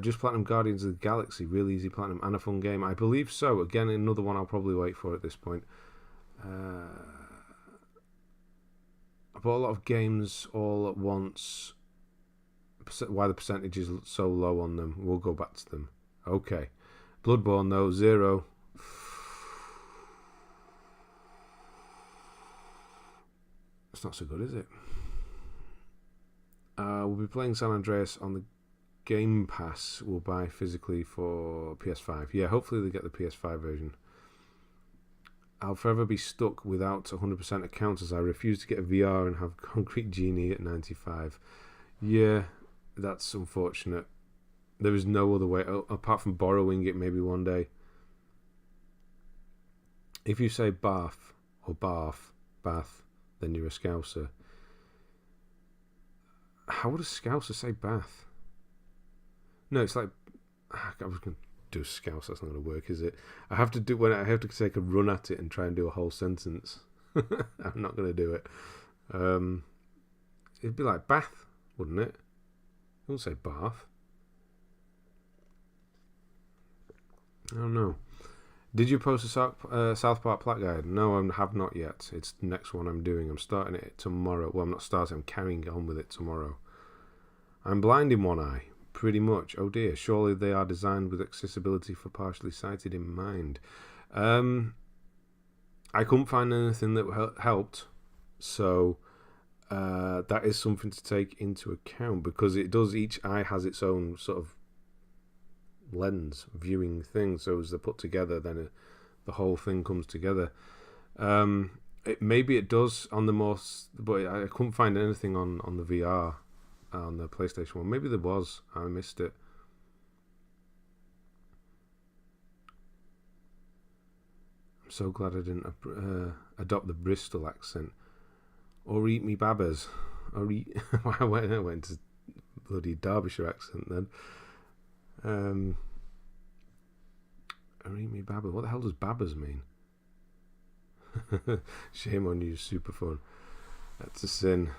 Just Platinum Guardians of the Galaxy. Really easy Platinum and a fun game. I believe so. Again, another one I'll probably wait for at this point. I bought a lot of games all at once. Why the percentage is so low on them. We'll go back to them. Okay. Bloodborne, though, 0. It's not so good, is it? We'll be playing San Andreas on the Game Pass. We'll buy physically for PS5. Yeah, hopefully they get the PS5 version. I'll forever be stuck without 100% account as I refuse to get a VR and have Concrete Genie at 95. Yeah, that's unfortunate. There is no other way, apart from borrowing it maybe one day. If you say Bath or Bath, then you're a Scouser. How would a Scouser say Bath? No, it's like, I was going to do Scouse, that's not going to work, is it? I have to take a run at it and try and do a whole sentence. I'm not going to do it. It'd be like Bath, wouldn't it? I wouldn't say Bath. I don't know. Did you post a South Park Plat Guide? No, I have not yet. It's the next one I'm doing. I'm starting it tomorrow. Well, I'm not starting. I'm carrying on with it tomorrow. I'm blind in one eye. Pretty much. Oh dear. Surely they are designed with accessibility for partially sighted in mind. I couldn't find anything that helped. So that is something to take into account, because it does, each eye has its own sort of lens viewing thing, so as they're put together, then the whole thing comes together. Maybe it does on the most, but I couldn't find anything on the VR on the PlayStation 1. Maybe there was, I missed it. I'm so glad I didn't adopt the Bristol accent or eat me babbers or eat I went to bloody Derbyshire accent then. Arimi Babber. What the hell does Babbers mean? Shame on you, super fun. That's a sin.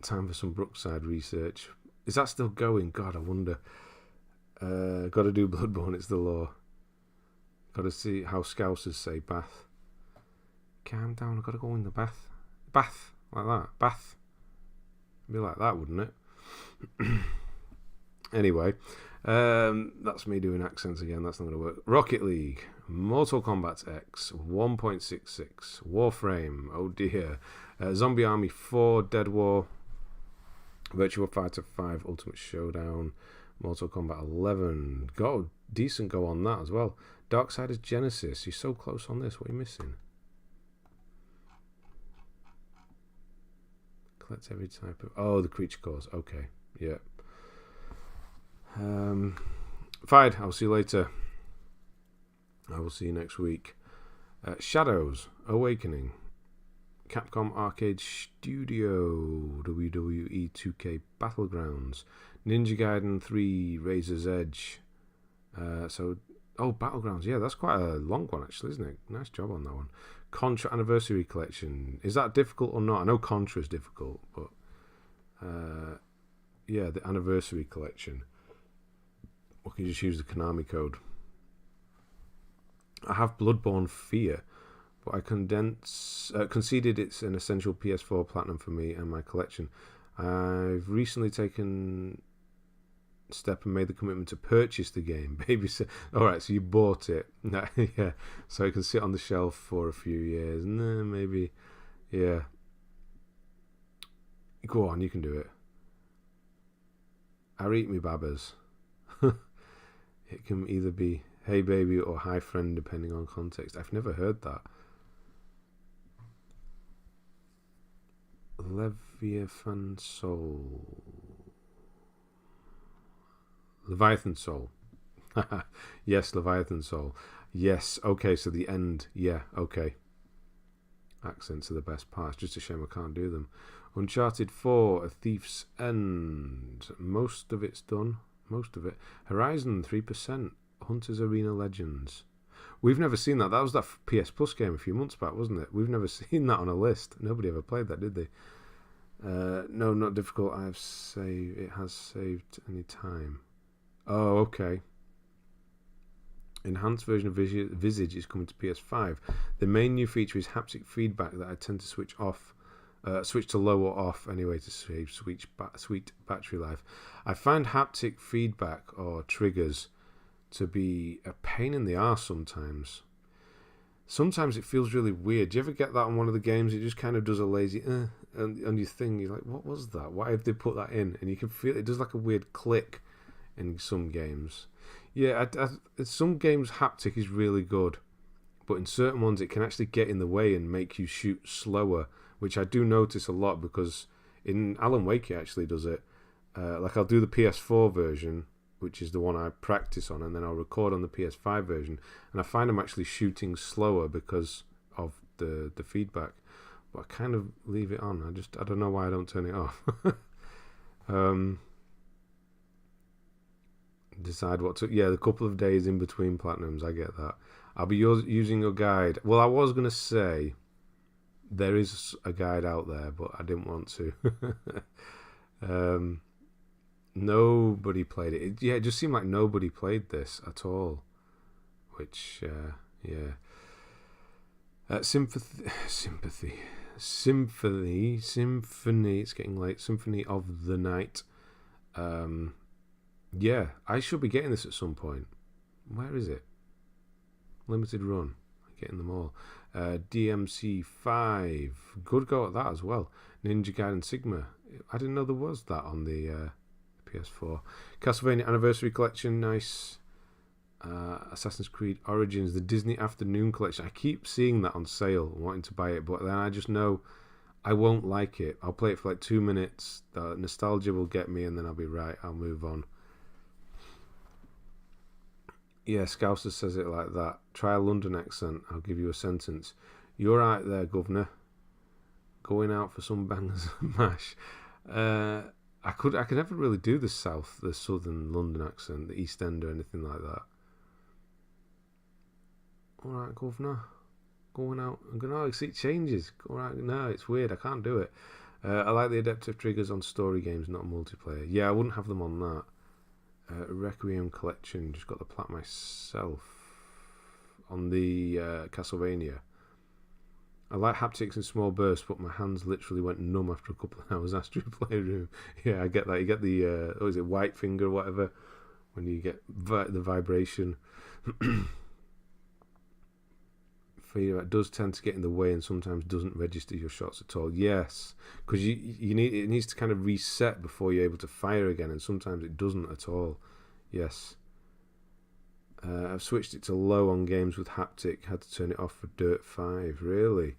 Time for some Brookside research. Is that still going? God, I wonder. Gotta do Bloodborne, it's the law. Gotta see how Scousers say Bath. Calm down, I've gotta go in the bath. Bath, like that. Bath. It'd be like that, wouldn't it? Anyway, that's me doing accents again. That's not going to work. Rocket League, Mortal Kombat X, 1.66, Warframe, oh dear, Zombie Army 4, Dead War, Virtua Fighter 5, Ultimate Showdown, Mortal Kombat 11. Decent go on that as well. Darksiders Genesis, you're so close on this. What are you missing? Collect every type of... Oh, the creature cores. Okay, yeah. Fine, I'll see you later. I will see you next week. Shadows Awakening, Capcom Arcade Studio, WWE 2K Battlegrounds, Ninja Gaiden 3, Razor's Edge. Battlegrounds, yeah, that's quite a long one actually, isn't it? Nice job on that one. Contra Anniversary Collection, is that difficult or not? I know Contra is difficult, but yeah, the Anniversary Collection. Or can you just use the Konami code? I have Bloodborne Fear, but I conceded it's an essential PS4 Platinum for me and my collection. I've recently taken a step and made the commitment to purchase the game. Alright, so you bought it. Yeah, so it can sit on the shelf for a few years. No, maybe. Yeah. Go on, you can do it. I eat me babbers. It can either be hey baby or hi friend depending on context. I've never heard that. Leviathan Soul. Leviathan Soul. Yes, Leviathan Soul. Yes, okay, so the end. Yeah, okay. accents are the best part. It's just a shame I can't do them. Uncharted 4, A Thief's End. Most of it's done. Most of it. Horizon, 3%. Hunter's Arena Legends. We've never seen that. That was that PS Plus game a few months back, wasn't it? We've never seen that on a list. Nobody ever played that, did they? No, not difficult. I have saved. It has saved any time. Oh, okay. Enhanced version of Visage is coming to PS5. The main new feature is haptic feedback that I tend to switch to low or off anyway to save sweet battery life. I find haptic feedback or triggers to be a pain in the arse sometimes. Sometimes it feels really weird. Do you ever get that on one of the games? It just kind of does a lazy on your thing. You're like, what was that? Why have they put that in? And you can feel it does like a weird click in some games. Yeah, some games haptic is really good, but in certain ones it can actually get in the way and make you shoot slower, which I do notice a lot because in Alan Wake it actually does it. Like I'll do the PS4 version, which is the one I practice on, and then I'll record on the PS5 version, and I find I'm actually shooting slower because of the feedback. But I kind of leave it on. I don't know why I don't turn it off. Decide what to. Yeah, the couple of days in between platinums, I get that. I'll be using your guide. Well, I was going to say there is a guide out there, but I didn't want to. Nobody played it. It just seemed like nobody played this at all. Which, yeah. Symphony. It's getting late. Symphony of the Night. Yeah, I should be getting this at some point. Where is it? Limited run. I'm getting them all. DMC 5. Good go at that as well. Ninja Gaiden Sigma. I didn't know there was that on the PS4. Castlevania Anniversary Collection. Nice. Assassin's Creed Origins. The Disney Afternoon Collection. I keep seeing that on sale, wanting to buy it, but then I just know I won't like it. I'll play it for like 2 minutes. The nostalgia will get me, and then I'll be right. I'll move on. Yeah, Scouser says it like that. Try a London accent. I'll give you a sentence. You're right there, governor. Going out for some bangers and mash. I could never really do the southern London accent, the East End or anything like that. All right, governor. Going out. I'm going, oh, see, it changes. All right, no, it's weird. I can't do it. I like the adaptive triggers on story games, not multiplayer. Yeah, I wouldn't have them on that. Requiem Collection, just got the plat myself on the Castlevania. I like haptics in small bursts, but my hands literally went numb after a couple of hours after a playroom. Yeah, I get that. You get the is it white finger or whatever when you get the vibration. Feedback does tend to get in the way and sometimes doesn't register your shots at all. Yes, because it needs to kind of reset before you're able to fire again, and sometimes it doesn't at all. Yes. I've switched it to low on games with haptic. Had to turn it off for Dirt 5. Really?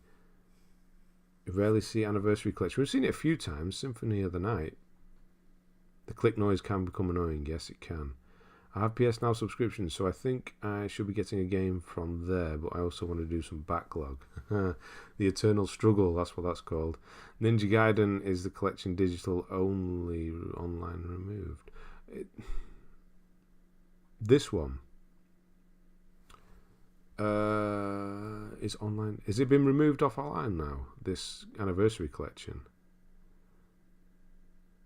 You rarely see Anniversary Collection. We've seen it a few times. Symphony of the Night. The click noise can become annoying. Yes, it can. I have PS Now subscriptions, so I think I should be getting a game from there, but I also want to do some backlog. The Eternal Struggle, that's what that's called. Ninja Gaiden is the collection digital only, online removed. This one is online. Has it been removed off online now, this Anniversary Collection?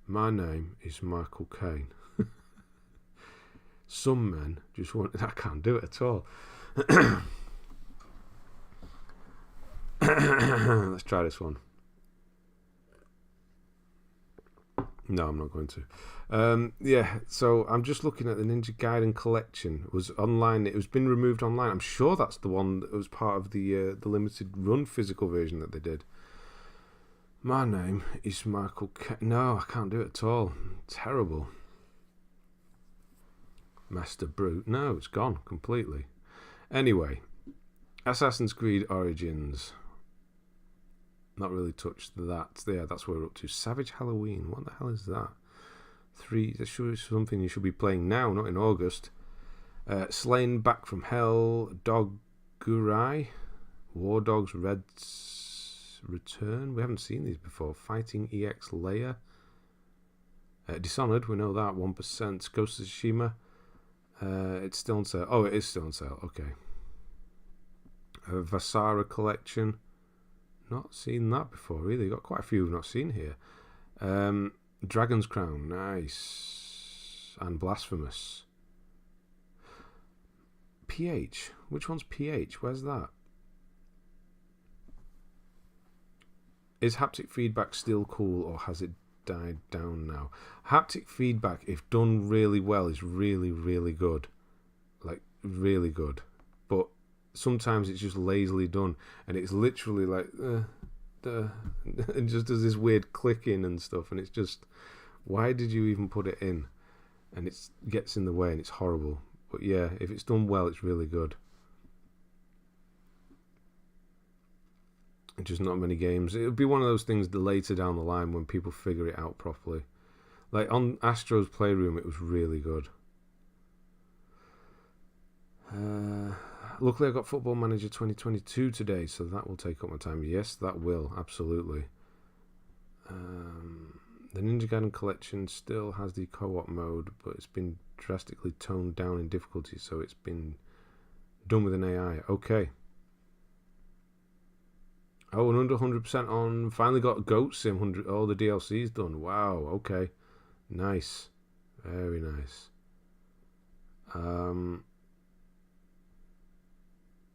My name is Michael Caine. Some men just want... I can't do it at all. Let's try this one. No, I'm not going to. Yeah, so I'm just looking at the Ninja Gaiden collection. It was online. It was been removed online. I'm sure that's the one that was part of the limited run physical version that they did. My name is Michael No, I can't do it at all. Terrible. Master Brute. No, it's gone completely. Anyway, Assassin's Creed Origins. Not really touched that. Yeah, that's what we're up to. Savage Halloween. What the hell is that? 3. That's something you should be playing now, not in August. Slain Back from Hell. Dog Gurai. War Dogs Red Return. We haven't seen these before. Fighting EX Layer. Dishonored, we know that. 1%. Ghost of Tsushima. It's still on sale. Oh, it is still on sale. Okay. Vasara Collection. Not seen that before either. Got quite a few we've not seen here. Dragon's Crown. Nice. And Blasphemous. PH. Which one's PH? Where's that? Is haptic feedback still cool, or has it died down now? Haptic feedback, if done really well, is really, really good. Like, really good. But sometimes it's just lazily done, and it's literally like, it just does this weird clicking and stuff, and it's just, why did you even put it in? And it gets in the way, and it's horrible. But yeah, if it's done well, it's really good. Just not many games. It'll be one of those things that later down the line when people figure it out properly. Like on Astro's Playroom, it was really good. Luckily, I got Football Manager 2022 today, so that will take up my time. Yes, that will, absolutely. The Ninja Gaiden Collection still has the co-op mode, but it's been drastically toned down in difficulty, so it's been done with an AI. Okay. Oh, and under 100% on. Finally got Goat Sim 100. All the DLC's done. Wow. Okay. Nice. Very nice.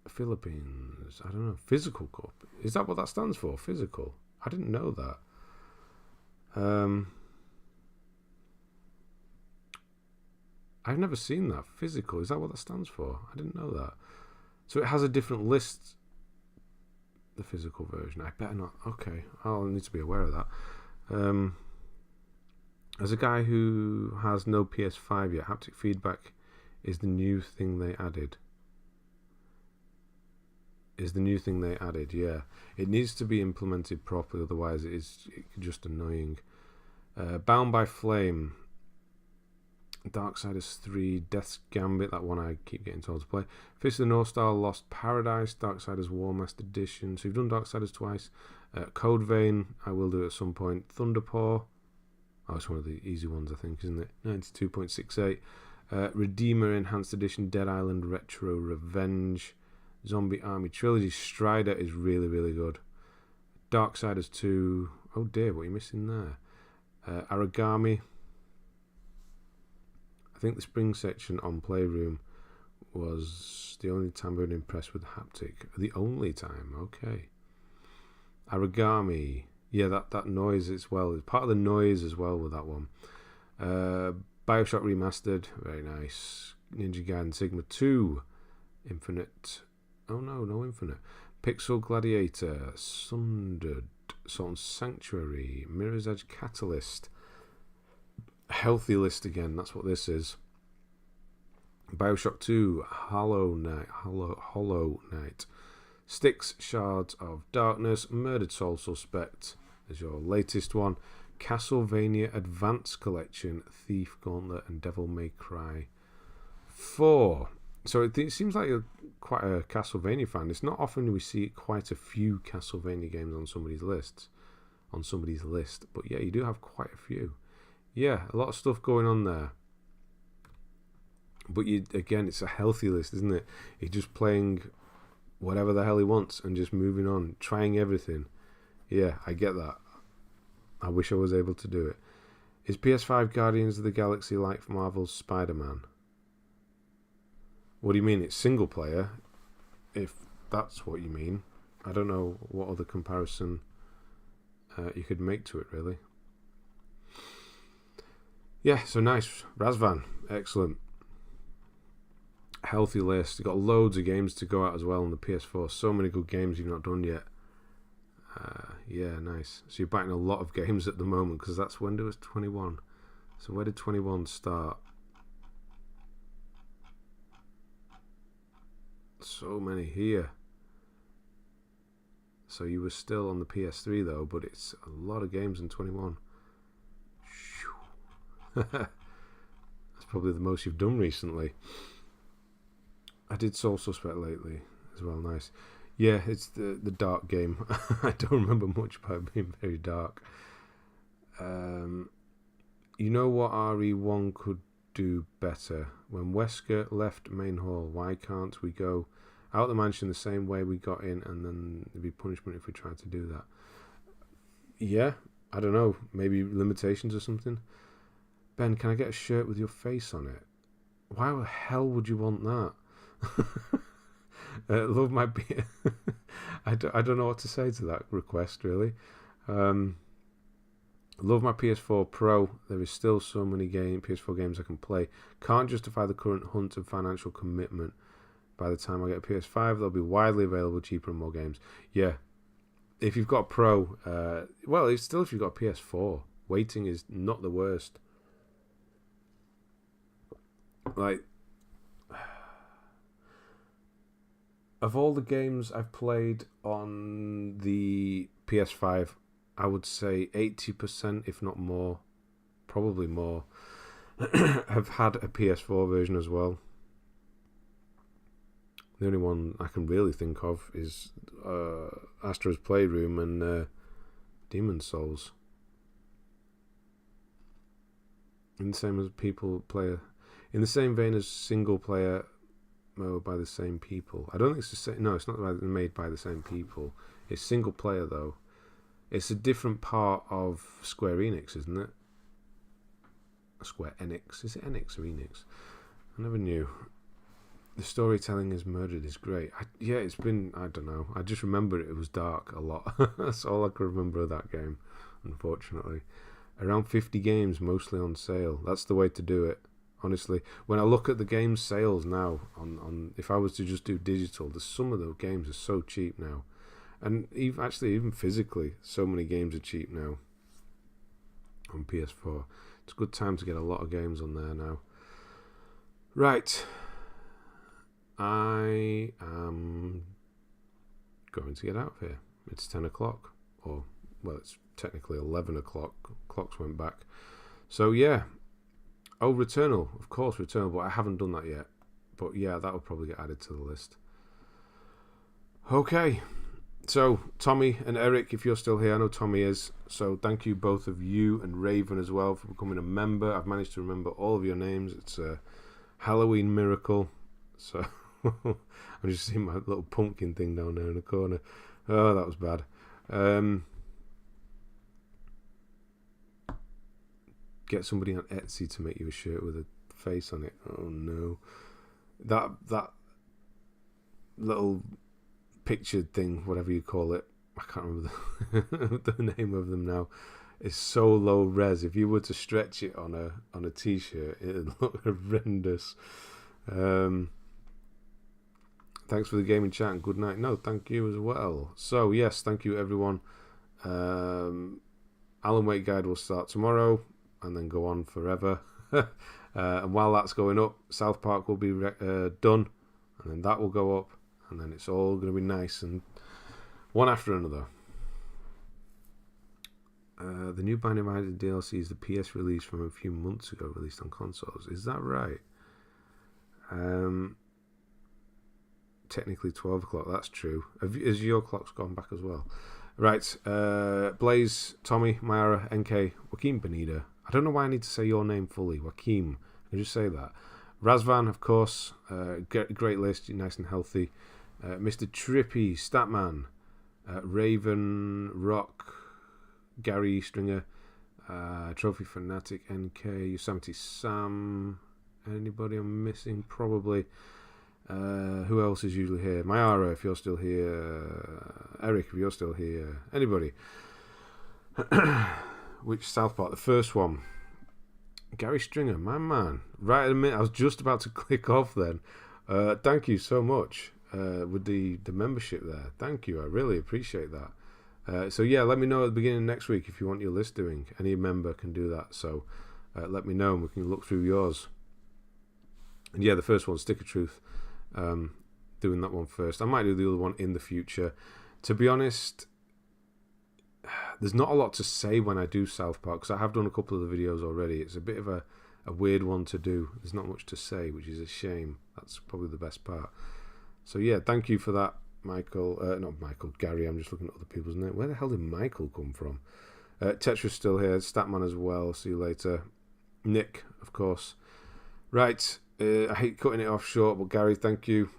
Philippines. I don't know. Physical Corp. Is that what that stands for? Physical. I didn't know that. I've never seen that. Physical. Is that what that stands for? I didn't know that. So it has a different list. The physical version. I better not. Okay, I'll need to be aware of that. As a guy who has no PS5 yet, haptic feedback is the new thing they added. Yeah. It needs to be implemented properly, otherwise it's just annoying. Bound by Flame. Darksiders 3, Death's Gambit, that one I keep getting told to play. Fist of the North Star, Lost Paradise, Darksiders War Master Edition. So you've done Darksiders twice. Code Vein, I will do at some point. Thunderpaw. Oh, it's one of the easy ones, I think, isn't it? 92.68. Redeemer Enhanced Edition, Dead Island Retro Revenge. Zombie Army Trilogy. Strider is really, really good. Darksiders 2. Oh dear, what are you missing there? Aragami. I think the spring section on Playroom was the only time I've been impressed with haptic. The only time, okay. Aragami. Yeah, that noise as well. It's part of the noise as well with that one. Bioshock Remastered. Very nice. Ninja Gaiden Sigma 2. Infinite. Oh no, no Infinite. Pixel Gladiator. Sundered. Salt and Sanctuary. Mirror's Edge Catalyst. Healthy list again, that's what this is. Bioshock 2, Hollow Knight, Styx, Shards of Darkness, Murdered Soul Suspect is your latest one. Castlevania Advance Collection, Thief Gauntlet, and Devil May Cry 4. So it seems like you're quite a Castlevania fan. It's not often we see quite a few Castlevania games on somebody's list. But yeah, you do have quite a few. Yeah, a lot of stuff going on there. But again, it's a healthy list, isn't it? He's just playing whatever the hell he wants and just moving on, trying everything. Yeah, I get that. I wish I was able to do it. Is PS5 Guardians of the Galaxy like Marvel's Spider-Man? What do you mean? It's single player? If that's what you mean. I don't know what other comparison you could make to it, really. Yeah, so nice. Razvan, excellent. Healthy list. You've got loads of games to go out as well on the PS4. So many good games you've not done yet. Yeah, nice. So you're biting a lot of games at the moment, because that's when there was 21. So where did 21 start? So many here. So you were still on the PS3 though, but it's a lot of games in 21. That's probably the most you've done recently. I did Soul Suspect lately as well. Nice. Yeah, it's the dark game. I don't remember much about it being very dark. You know what RE1 could do better? When Wesker left main hall, why can't we go out the mansion the same way we got in, and then there'd be punishment if we tried to do that? Yeah, I don't know. Maybe limitations or something. Ben, can I get a shirt with your face on it? Why the hell would you want that? Love my beer. I don't know what to say to that request, really. Love my PS4 Pro. There is still so many PS4 games I can play. Can't justify the current hunt and financial commitment. By the time I get a PS5, they'll be widely available, cheaper and more games. Yeah. If you've got a Pro, well, it's still if you've got a PS4. Waiting is not the worst. Like, of all the games I've played on the PS5, I would say 80%, if not more, probably more, have had a PS4 version as well. The only one I can really think of is Astro's Playroom and Demon's Souls. In the same as in the same vein as single player mode by the same people. I don't think it's the same. No, it's not made by the same people. It's single player though. It's a different part of Square Enix, isn't it? Square Enix. Is it Enix or Enix? I never knew. The storytelling is murdered is great. It's been, I don't know. I just remember it was dark a lot. That's all I can remember of that game, unfortunately. Around 50 games, mostly on sale. That's the way to do it, honestly. When I look at the game sales now, on if I was to just do digital, some of the games are so cheap now. And even physically, so many games are cheap now on PS4. It's a good time to get a lot of games on there now. Right. I am going to get out of here. It's 10 o'clock. Or, well, it's technically 11 o'clock. Clocks went back. So, yeah. Oh, Returnal. Of course, Returnal. But I haven't done that yet. But, yeah, that will probably get added to the list. Okay. So, Tommy and Eric, if you're still here, I know Tommy is. So, thank you, both of you, and Raven as well, for becoming a member. I've managed to remember all of your names. It's a Halloween miracle. So, I'm just seeing my little pumpkin thing down there in the corner. Oh, that was bad. Get somebody on Etsy to make you a shirt with a face on it. Oh, no. That little pictured thing, whatever you call it, I can't remember the name of them now. It's so low res. If you were to stretch it on a t-shirt, it'd look horrendous. Thanks for the gaming chat and good night. No, thank you as well. So yes, thank you everyone. Alan Wake Guide will start tomorrow and then go on forever. And while that's going up, South Park will be done, and then that will go up. And then it's all going to be nice and one after another. The new Binding of Isaac DLC is the PS release from a few months ago, released on consoles. Is that right? Technically 12 o'clock, that's true. Has your clock's gone back as well? Right. Blaze, Tommy, Myra, NK, Joaquin Benita. I don't know why I need to say your name fully. Joaquin. I can just say that. Razvan, of course. Great list. Nice and healthy. Mr. Trippy, Statman, Raven, Rock, Gary Stringer, Trophy Fanatic, NK, Yosemite Sam. Anybody I'm missing? Probably. Who else is usually here? Mayara, if you're still here. Eric, if you're still here. Anybody? Which South Park? The first one. Gary Stringer, my man. Right in a minute. I was just about to click off then. Thank you so much. With the membership there. Thank you. I really appreciate that. So yeah, let me know at the beginning of next week if you want your list doing. Any member can do that. So let me know and we can look through yours. And yeah, the first one, Stick of Truth. Doing that one first. I might do the other one in the future. To be honest, there's not a lot to say when I do South Park because I have done a couple of the videos already. It's a bit of a weird one to do. There's not much to say, which is a shame. That's probably the best part. So yeah, thank you for that Michael, not Michael, Gary. I'm just looking at other people's names. Where the hell did Michael come from? Tetra's still here. Statman as well. See you later. Nick, of course. Right. I hate cutting it off short, but Gary, thank you.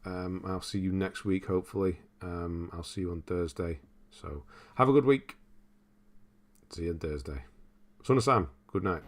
I'll see you next week, hopefully. I'll see you on Thursday. So have a good week. See you on Thursday. Son of Sam, good night.